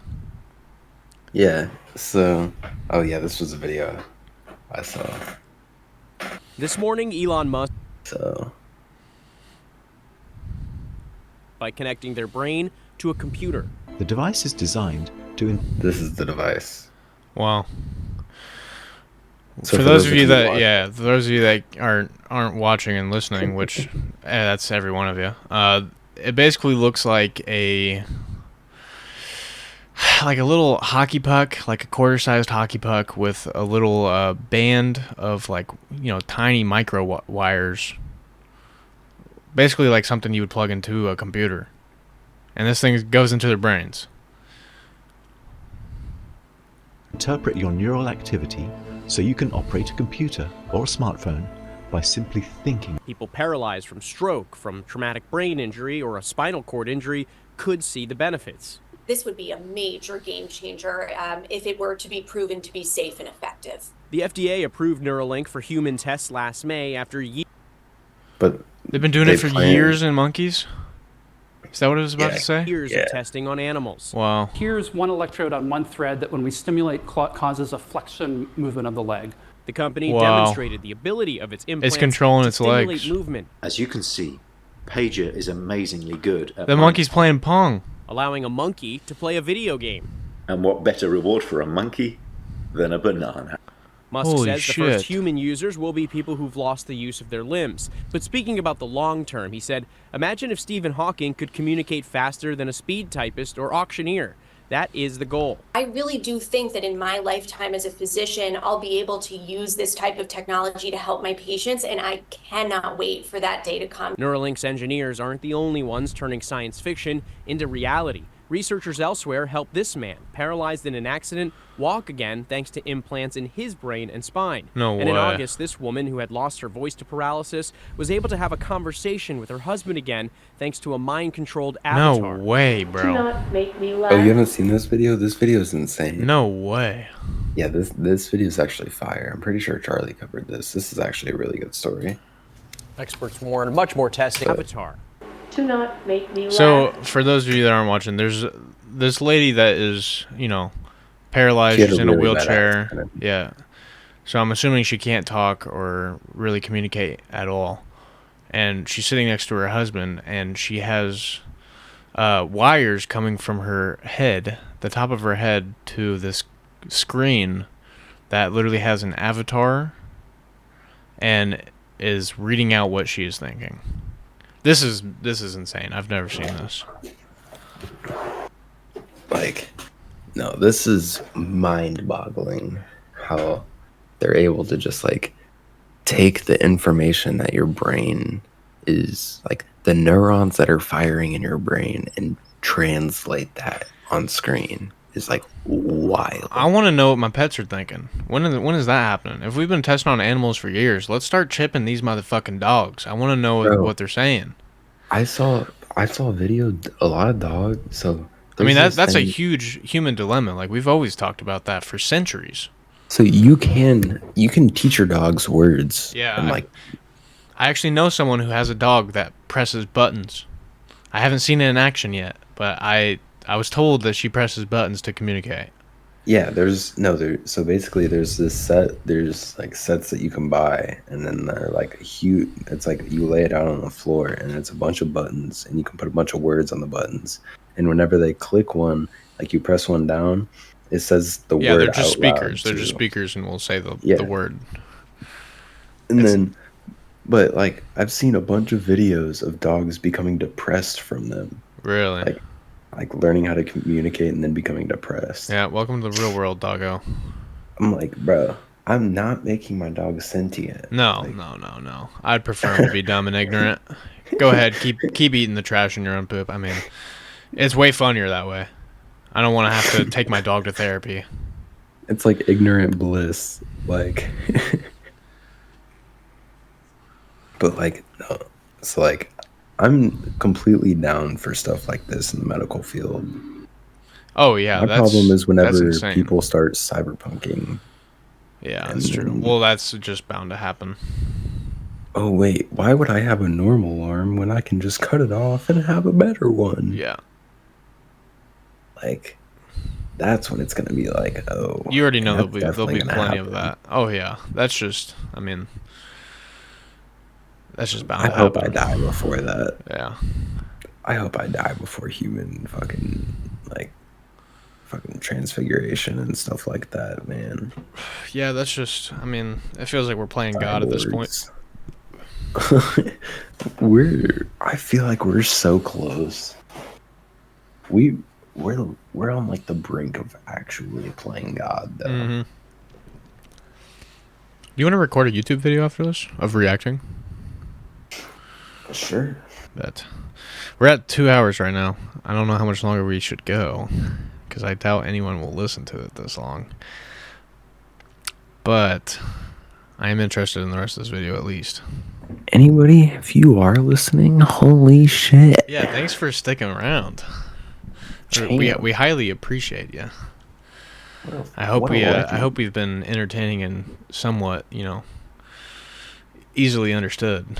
Yeah. So, oh yeah, this was a video I saw. This morning, Elon Musk, So, by connecting their brain to a computer. The device is designed to... this is the device. Wow. So for those of you that, watching- for those of you that aren't watching and listening, which that's every one of you. It basically looks like a little hockey puck, like a quarter-sized hockey puck with a little band of tiny micro wires. Basically like something you would plug into a computer. And this thing goes into their brains. interpret your neural activity so you can operate a computer or a smartphone by simply thinking. People paralyzed from stroke, from traumatic brain injury, or a spinal cord injury could see the benefits. This would be a major game changer if it were to be proven to be safe and effective. The FDA approved Neuralink for human tests last May after years. But they've been doing it for years in monkeys? Is that what it was about to say? Years of testing on animals. Wow. Here's one electrode on one thread that when we stimulate causes a flexion movement of the leg. The company demonstrated the ability of its implants controlling to its stimulate legs. movement. As you can see, Pager is amazingly good at The monkey's playing Pong. Allowing a monkey to play a video game. And what better reward for a monkey than a banana? Musk Holy says shit. the first human users will be people who've lost the use of their limbs. But speaking about the long term, he said, imagine if Stephen Hawking could communicate faster than a speed typist or auctioneer. That is the goal. I really do think that in my lifetime as a physician, I'll be able to use this type of technology to help my patients, and I cannot wait for that day to come. Neuralink's engineers aren't the only ones turning science fiction into reality. Researchers elsewhere helped this man, paralyzed in an accident, walk again thanks to implants in his brain and spine. No And in way. August, this woman who had lost her voice to paralysis was able to have a conversation with her husband again thanks to a mind-controlled avatar. No way, bro. Make me laugh. Oh, you haven't seen this video? This video is insane. No way. Yeah, this video is actually fire. I'm pretty sure Charlie covered this. This is actually a really good story. Experts warn much more testing. Avatar. Do not make me laugh. So, for those of you that aren't watching, there's this lady that is, paralyzed. She had She's a in a really bad wheelchair. accident. Yeah. So, I'm assuming she can't talk or really communicate at all. And she's sitting next to her husband, and she has wires coming from her head, the top of her head, to this screen that literally has an avatar and is reading out what she is thinking. This is insane. I've never seen this. No, this is mind-boggling how they're able to just take the information that your brain is the neurons that are firing in your brain and translate that on screen is wild. I want to know what my pets are thinking. When is that happening? If we've been testing on animals for years, let's start chipping these motherfucking dogs. I want to know Bro. what they're saying. I saw a video, a lot of dogs. So I mean, there's that's this a thing- huge human dilemma. We've always talked about that for centuries. So you can teach your dogs words. Yeah, And I actually know someone who has a dog that presses buttons. I haven't seen it in action yet, but I I was told that she presses buttons to communicate. Yeah, so basically there's this there's like sets that you can buy, and then they're like huge. It's like you lay it out on the floor, and it's a bunch of buttons, and you can put a bunch of words on the buttons, and whenever they click one, like you press one down, it says the Yeah, word they're just out loud speakers. They're just too. speakers, and we'll say the Yeah. word. And then, but like I've seen a bunch of videos of dogs becoming depressed from them. Really? Like learning how to communicate and then becoming depressed. Yeah, welcome to the real world, doggo. I'm like, bro, I'm not making my dog sentient. No, no. I'd prefer him to be dumb and ignorant. Go ahead, keep eating the trash in your own poop. I mean, it's way funnier that way. I don't want to have to take my dog to therapy. It's like ignorant bliss, like. But like, no, it's like, I'm completely down for stuff like this in the medical field. Oh yeah, my problem is whenever insane. people start cyberpunking. Yeah, that's true. Well, that's just bound to happen. Oh wait, why would I have a normal arm when I can just cut it off and have a better one? Yeah. Like, that's when it's gonna be like, oh. You already know that's there'll be definitely gonna plenty of happen. that. Oh yeah, that's just. I mean, that's just bound I to hope I happen. die before that. Yeah. I hope I die before human fucking transfiguration and stuff like that, man. Yeah, that's just. I mean, it feels like we're playing God at this point. I feel like we're so close. We're on like the brink of actually playing God, though. Mm-hmm. Do you want to record a YouTube video after this of reacting? Sure. We're at 2 hours right now. I don't know how much longer we should go, because I doubt anyone will listen to it this long. But I am interested in the rest of this video at least. Anybody, if you are listening, holy shit. Yeah, thanks for sticking around. Damn. We highly appreciate you. I hope we've been entertaining and somewhat, easily understood.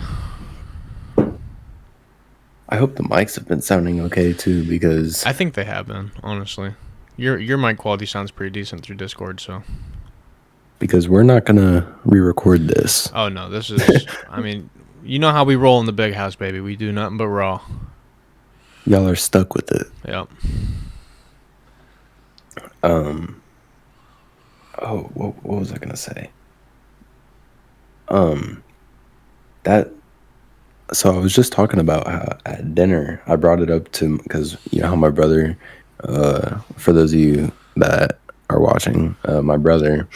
I hope the mics have been sounding okay too, because I think they have been, honestly. Your mic quality sounds pretty decent through Discord, so. Because we're not gonna re-record this. Oh no, this is. I mean, you know how we roll in the big house, baby. We do nothing but raw. Y'all are stuck with it. Yep. Oh, what was I gonna say? So I was just talking about how at dinner I brought it up to, because you know how my brother, for those of you that are watching, my brother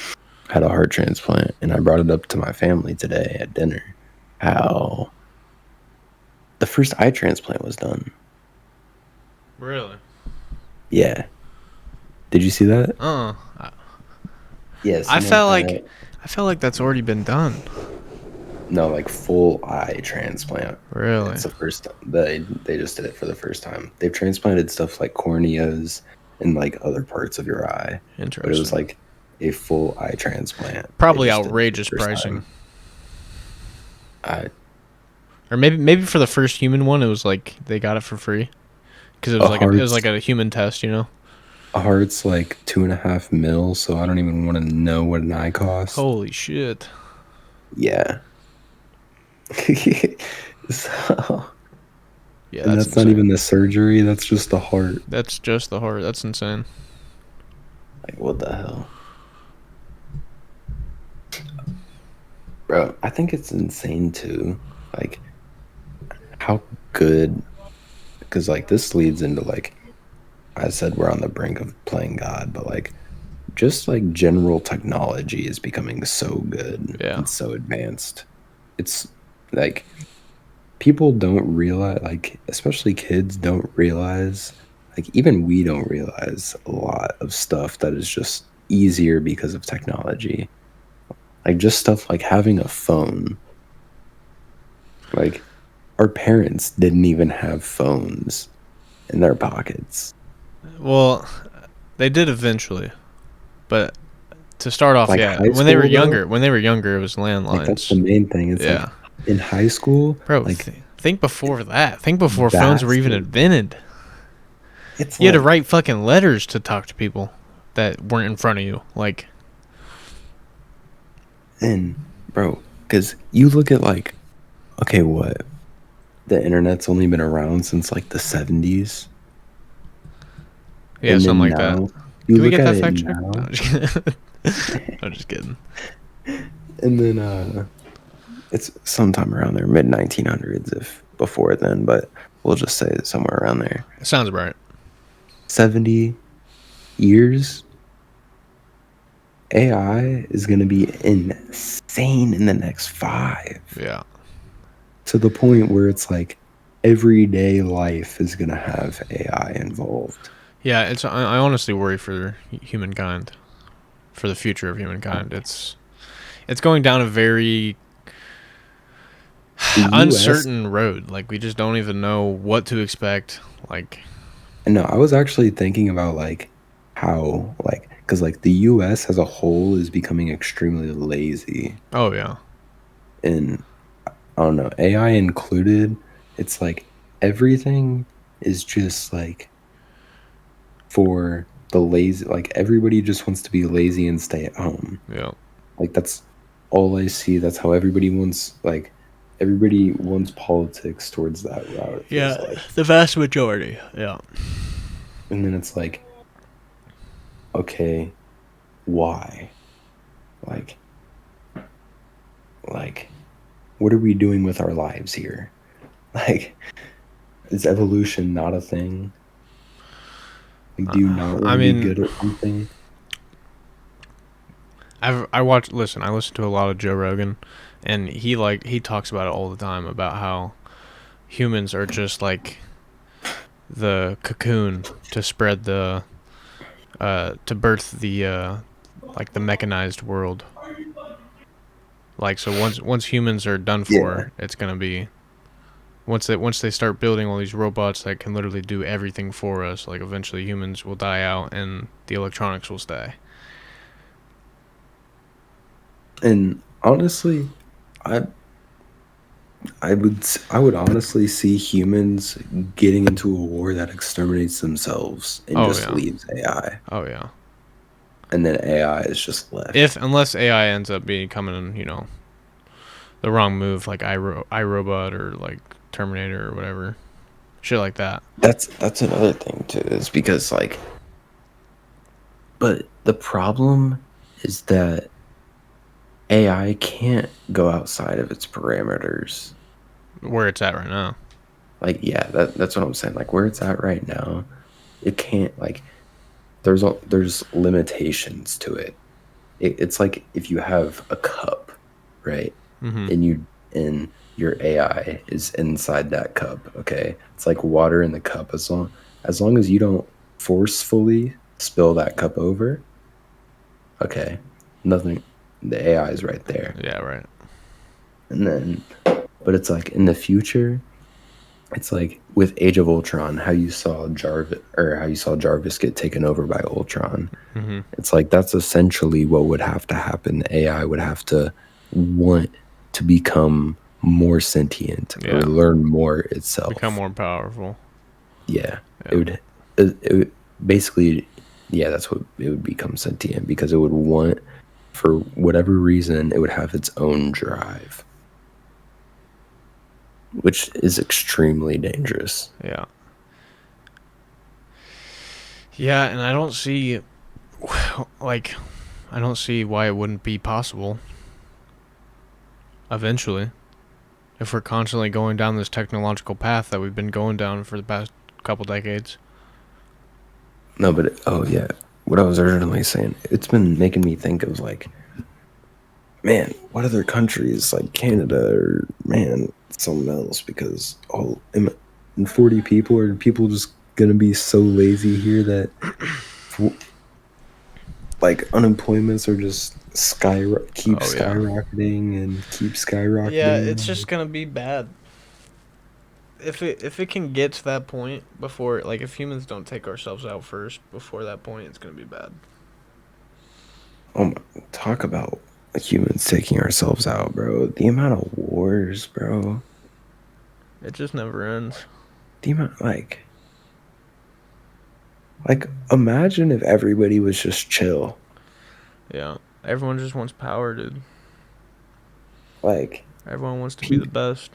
had a heart transplant, and I brought it up to my family today at dinner, how the first eye transplant was done. Really? Yeah. Did you see that? Yes. I felt like that's already been done. No, like full eye transplant. Really? It's the first they just did it for the first time. They've transplanted stuff like corneas and like other parts of your eye. Interesting. But it was like a full eye transplant. Probably outrageous pricing. Or maybe for the first human one, it was like they got it for free because it was like a human test, A heart's like $2.5 million, so I don't even want to know what an eye costs. Holy shit! Yeah. So. Yeah, and that's not even the surgery. That's just the heart. That's just the heart. That's insane. Like, what the hell? Bro, I think it's insane too. Like, how good. Because, like, this leads into, like, I said we're on the brink of playing God, but, like, just, like, general technology is becoming so good and so advanced. It's, like, people don't realize, like, especially kids don't realize, like, even we don't realize a lot of stuff that is just easier because of technology. Like, just stuff like having a phone. Like, our parents didn't even have phones in their pockets. Well, they did eventually, but to start off, Like when they were younger, it was landlines. Like, that's the main thing. It's like in high school, bro. like, think before that. Think before phones were even invented. You had to write fucking letters to talk to people that weren't in front of you. Like, and bro, because you look at like, okay, what? The internet's only been around since like the 70s. yeah, And something like then now, that. You Can we look get at that it fact check? now, No, I'm just kidding. I'm just kidding. and then it's sometime around there, mid 1900s, if before then, but we'll just say somewhere around there. Sounds right. 70 years. AI is going to be insane in the next 5. Yeah. To the point where it's like everyday life is going to have AI involved. Yeah, I honestly worry for humankind, for the future of humankind. It's going down a very uncertain road. Like, we just don't even know what to expect. Like, No, I was actually thinking about like how like because like the U.S. as a whole is becoming extremely lazy. oh yeah, And I don't know, AI included. It's like everything is just like for the lazy. Like everybody just wants to be lazy and stay at home. yeah, Like that's all I see. That's how everybody wants. Like everybody wants politics towards that route. It feels like. the vast majority. Yeah, And then it's like, okay, why? Like, what are we doing with our lives here? Like, is evolution not a thing? Like, do you not want to be good at something? I listen to a lot of Joe Rogan, and he talks about it all the time about how humans are just like the cocoon to spread the to birth the like the mechanized world. Like, so once humans are done for, it's gonna be once they start building all these robots that can literally do everything for us, like eventually humans will die out and the electronics will stay. And honestly, I would honestly see humans getting into a war that exterminates themselves and just leaves AI. Oh yeah. And then AI is just left. Unless AI ends up becoming, the wrong move, like iRobot or like Terminator or whatever, shit like that. That's another thing too, is because like, but the problem is that AI can't go outside of its parameters. Where it's at right now. Like, yeah, that's what I'm saying. Like, where it's at right now, it can't, like, there's limitations to it. It's like if you have a cup, right? Mm-hmm. And your AI is inside that cup, okay? It's like water in the cup. As long as you don't forcefully spill that cup over, okay, nothing, the AI is right there. Yeah, right. And then, but it's like in the future, it's like with Age of Ultron, how you saw Jarvis get taken over by Ultron. Mm-hmm. It's like that's essentially what would have to happen. The AI would have to want to become more sentient or learn more itself, become more powerful. Yeah. It would basically, yeah, that's what it would become, sentient, because it would want, for whatever reason, it would have its own drive, which is extremely dangerous. Yeah. Yeah, and I don't see, like, why it wouldn't be possible eventually, if we're constantly going down this technological path that we've been going down for the past couple decades. No, but what I was originally saying, it's been making me think of like, man, what other countries like Canada or something else? Because in 40 people, are people just gonna be so lazy here that like unemployments are just skyrocketing and keep skyrocketing? Yeah, it's just gonna be bad. If it can get to that point before, like, if humans don't take ourselves out first before that point, it's gonna be bad. Talk about humans taking ourselves out, bro. The amount of wars, bro. It just never ends. The amount, like, Like, imagine if everybody was just chill. Yeah. Everyone just wants power, dude. Like, Everyone wants to be the best.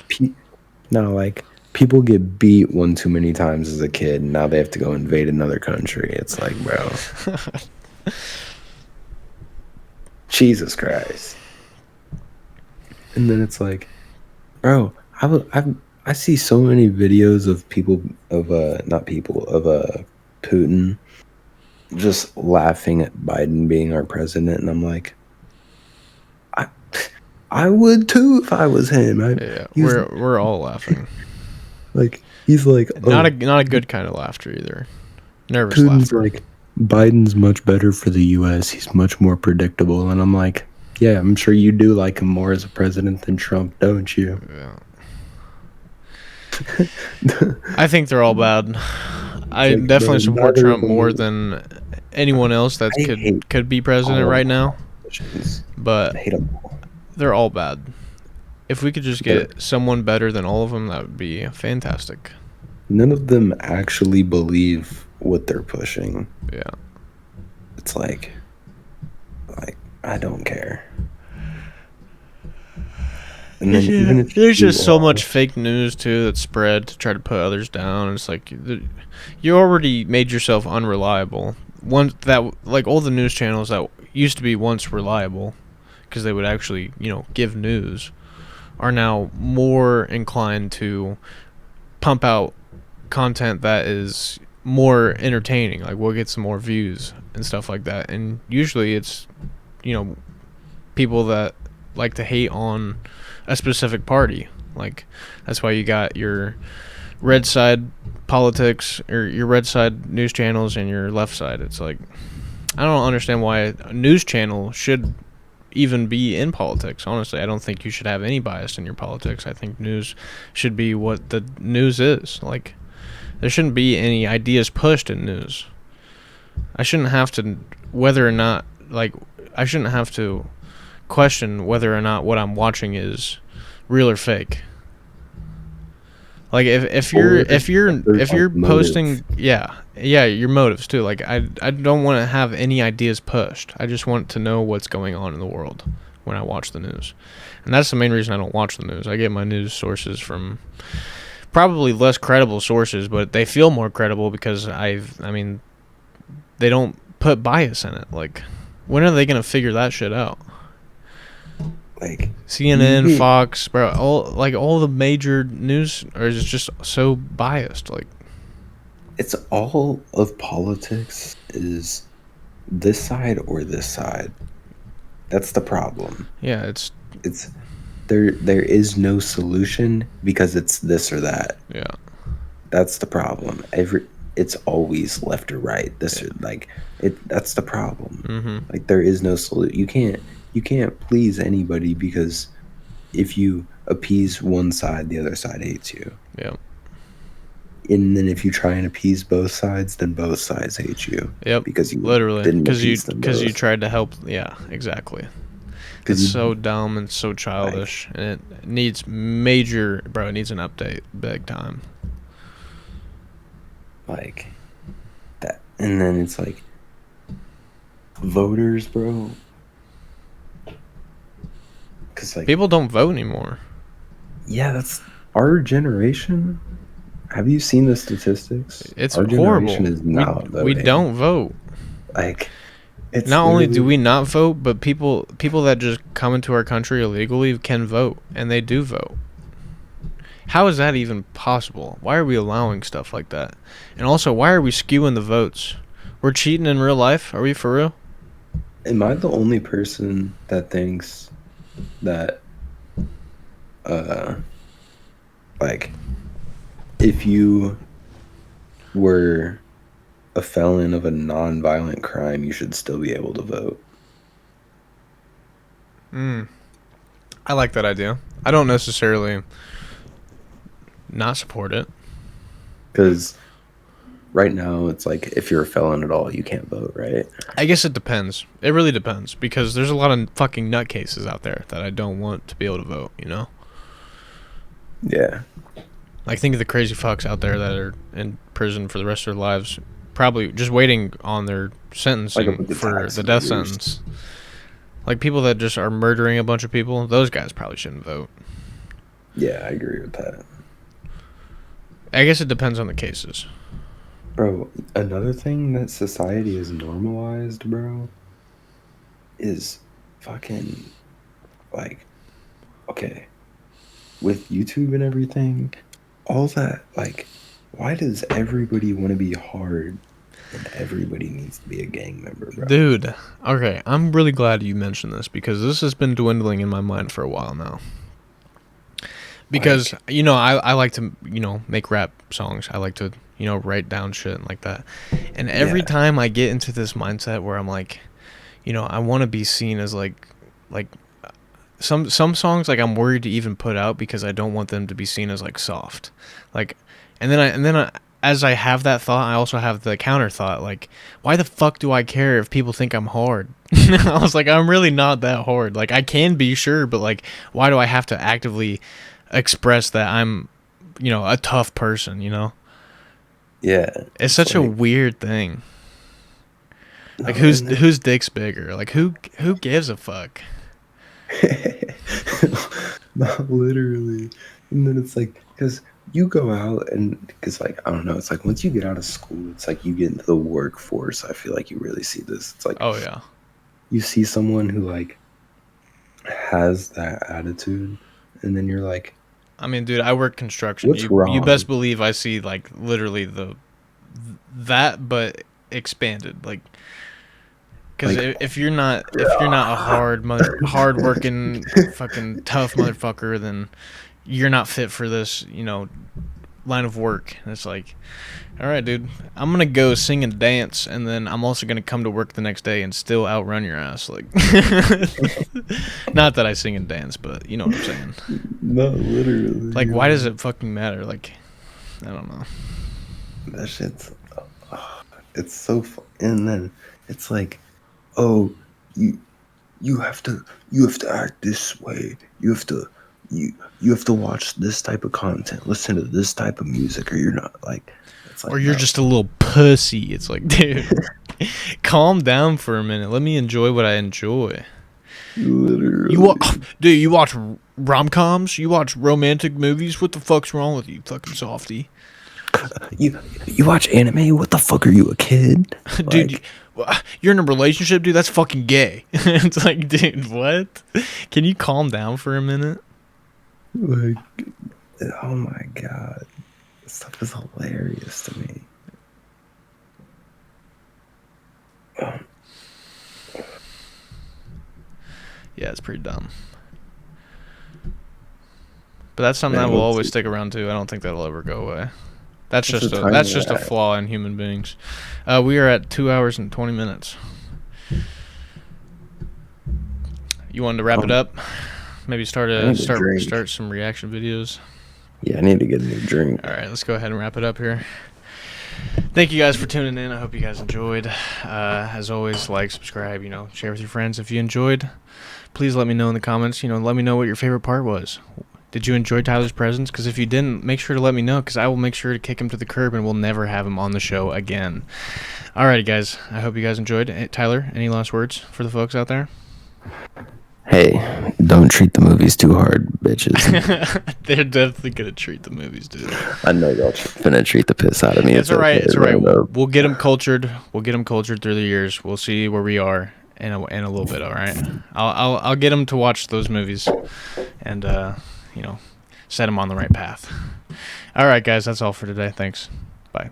no, like, people get beat one too many times as a kid, and now they have to go invade another country. It's like, bro. Jesus Christ. And then it's like, bro, I see so many videos of Putin just laughing at Biden being our president, and I'm like, I would too if I was him. We're all laughing. Like, he's like, not a good kind of laughter either. Nervous Putin's laughter. like, Biden's much better for the U.S. He's much more predictable, and I'm like, yeah, I'm sure you do like him more as a president than Trump, don't you? Yeah. I think they're all bad. I like, definitely bro, support neither Trump of them more are- than anyone else that could be president all right now. politicians. But I hate 'em all. they're all bad. If we could just get someone better than all of them, that would be fantastic. None of them actually believe what they're pushing. Yeah. It's like I don't care. And then even if There's you just so are- much fake news too that's spread to try to put others down. It's like you already made yourself unreliable. One that like all the news channels that used to be once reliable, because they would actually give news, are now more inclined to pump out content that is more entertaining, like what gets more views and stuff like that. And usually it's people that like to hate on a specific party. Like that's why you got your red side politics or your red side news channels and your left side. It's like I don't understand why a news channel should even be in politics. Honestly, I don't think you should have any bias in your politics. I think news should be what the news is. Like there shouldn't be any ideas pushed in news. I shouldn't have to I shouldn't have to question whether or not what I'm watching is real or fake. Like if you're posting your motives too. Like I don't want to have any ideas pushed. I just want to know what's going on in the world when I watch the news. And that's the main reason I don't watch the news. I get my news sources from probably less credible sources, but they feel more credible because they don't put bias in it. Like when are they going to figure that shit out? Like CNN, Fox, bro, all the major news are just so biased. Like it's all of politics is this side or this side. That's the problem. Yeah, it's there is no solution because it's this or that. Yeah. That's the problem. It's always left or right. That's the problem. Mm-hmm. Like there is no solution. You can't please anybody because if you appease one side, the other side hates you. Yeah. And then if you try and appease both sides, then both sides hate you. Yep. Because you literally didn't because you both. tried to help. Yeah, exactly. It's so dumb and so childish, and it needs it needs an update, big time. Like that, and then it's like voters, bro. Because like people don't vote anymore. Yeah, that's our generation. Have you seen the statistics? It's our horrible. Generation is not we voting. don't vote. Like, it's not only do we not vote, but people that just come into our country illegally can vote, and they do vote. How is that even possible? Why are we allowing stuff like that? And also, why are we skewing the votes? We're cheating in real life? Are we for real? Am I the only person that thinks that, like, if you were a felon of a non-violent crime, you should still be able to vote? I like that idea. I don't necessarily not support it. Because right now, it's like, if you're a felon at all, you can't vote, right? I guess it depends. It really depends, because there's a lot of fucking nutcases out there that I don't want to be able to vote, you know? Yeah. Like, think of the crazy fucks out there that are in prison for the rest of their lives probably just waiting on their sentencing Like a for tax the death years. sentence. Like people that just are murdering a bunch of people, those guys probably shouldn't vote. Yeah, I agree with that. I guess it depends on the cases. Bro, another thing that society has normalized, bro, is fucking, like, okay, with YouTube and everything, all that, like, why does everybody want to be hard and everybody needs to be a gang member, bro? Dude, okay, I'm really glad you mentioned this because this has been dwindling in my mind for a while now. Because, you know, I like to, you know, make rap songs. I like to, you know, write down shit and like that. And every time I get into this mindset where I'm like, you know, I want to be seen as like some songs like I'm worried to even put out because I don't want them to be seen as like soft. Like and then I as I have that thought, I also have the counter thought like, why the fuck do I care if people think I'm hard? I was like, I'm really not that hard. Like I can be, sure, but like why do I have to actively express that I'm, you know, a tough person, you know? Yeah. It's such a weird thing. Like whose dick's bigger? Like who gives a fuck? Not literally. And then it's like, because you go out and, because like, I don't know, it's like once you get out of school, it's like you get into the workforce. I feel like you really see this. It's like, oh yeah, you see someone who like has that attitude, and then you're like, I mean, dude, I work construction. What's You wrong? best believe I see like literally that, but expanded. Like, because Like- if you're not a hard working fucking tough motherfucker, then you're not fit for this, you know, line of work. And it's like, all right, dude, I'm gonna go sing and dance, and then I'm also gonna come to work the next day and still outrun your ass. Like, not that I sing and dance, but you know what I'm saying. no, literally. Like, why does it fucking matter? Like, I don't know. That shit's, it's so fun. And then it's like, oh, you have to act this way. You have to watch this type of content, listen to this type of music, or you're not like, it's like, Or you're just a little pussy. It's like, dude, calm down for a minute. Let me enjoy what I enjoy. literally. You watch rom-coms? You watch romantic movies? What the fuck's wrong with you, fucking softy? You watch anime? What the fuck, are you, a kid? Dude, you're in a relationship, dude? That's fucking gay. It's like, dude, what? Can you calm down for a minute? Like, oh my god, this stuff is hilarious to me. Yeah, it's pretty dumb. But that's something Man, that will let's always see. stick around too. I don't think that'll ever go away. That's What's just the a time that's we're just a at? flaw in human beings. We are at 2 hours and 20 minutes. You wanted to wrap it up? Maybe I need a drink. start some reaction videos. Yeah, I need to get a new drink. All right, let's go ahead and wrap it up here. Thank you guys for tuning in. I hope you guys enjoyed. As always, like, subscribe, you know, share with your friends if you enjoyed. Please let me know in the comments. You know, let me know what your favorite part was. Did you enjoy Tyler's presence? Because if you didn't, make sure to let me know, because I will make sure to kick him to the curb and we'll never have him on the show again. Alrighty, guys. I hope you guys enjoyed. Tyler, any last words for the folks out there? Hey, don't treat the movies too hard, bitches. They're definitely going to treat the movies, dude. I know y'all finna treat the piss out of me. It's all right. okay, It's all right. round up. We'll get them cultured. We'll get them cultured through the years. We'll see where we are in a little bit. All right. I'll get them to watch those movies, and you know, set them on the right path. All right, guys. That's all for today. Thanks. Bye.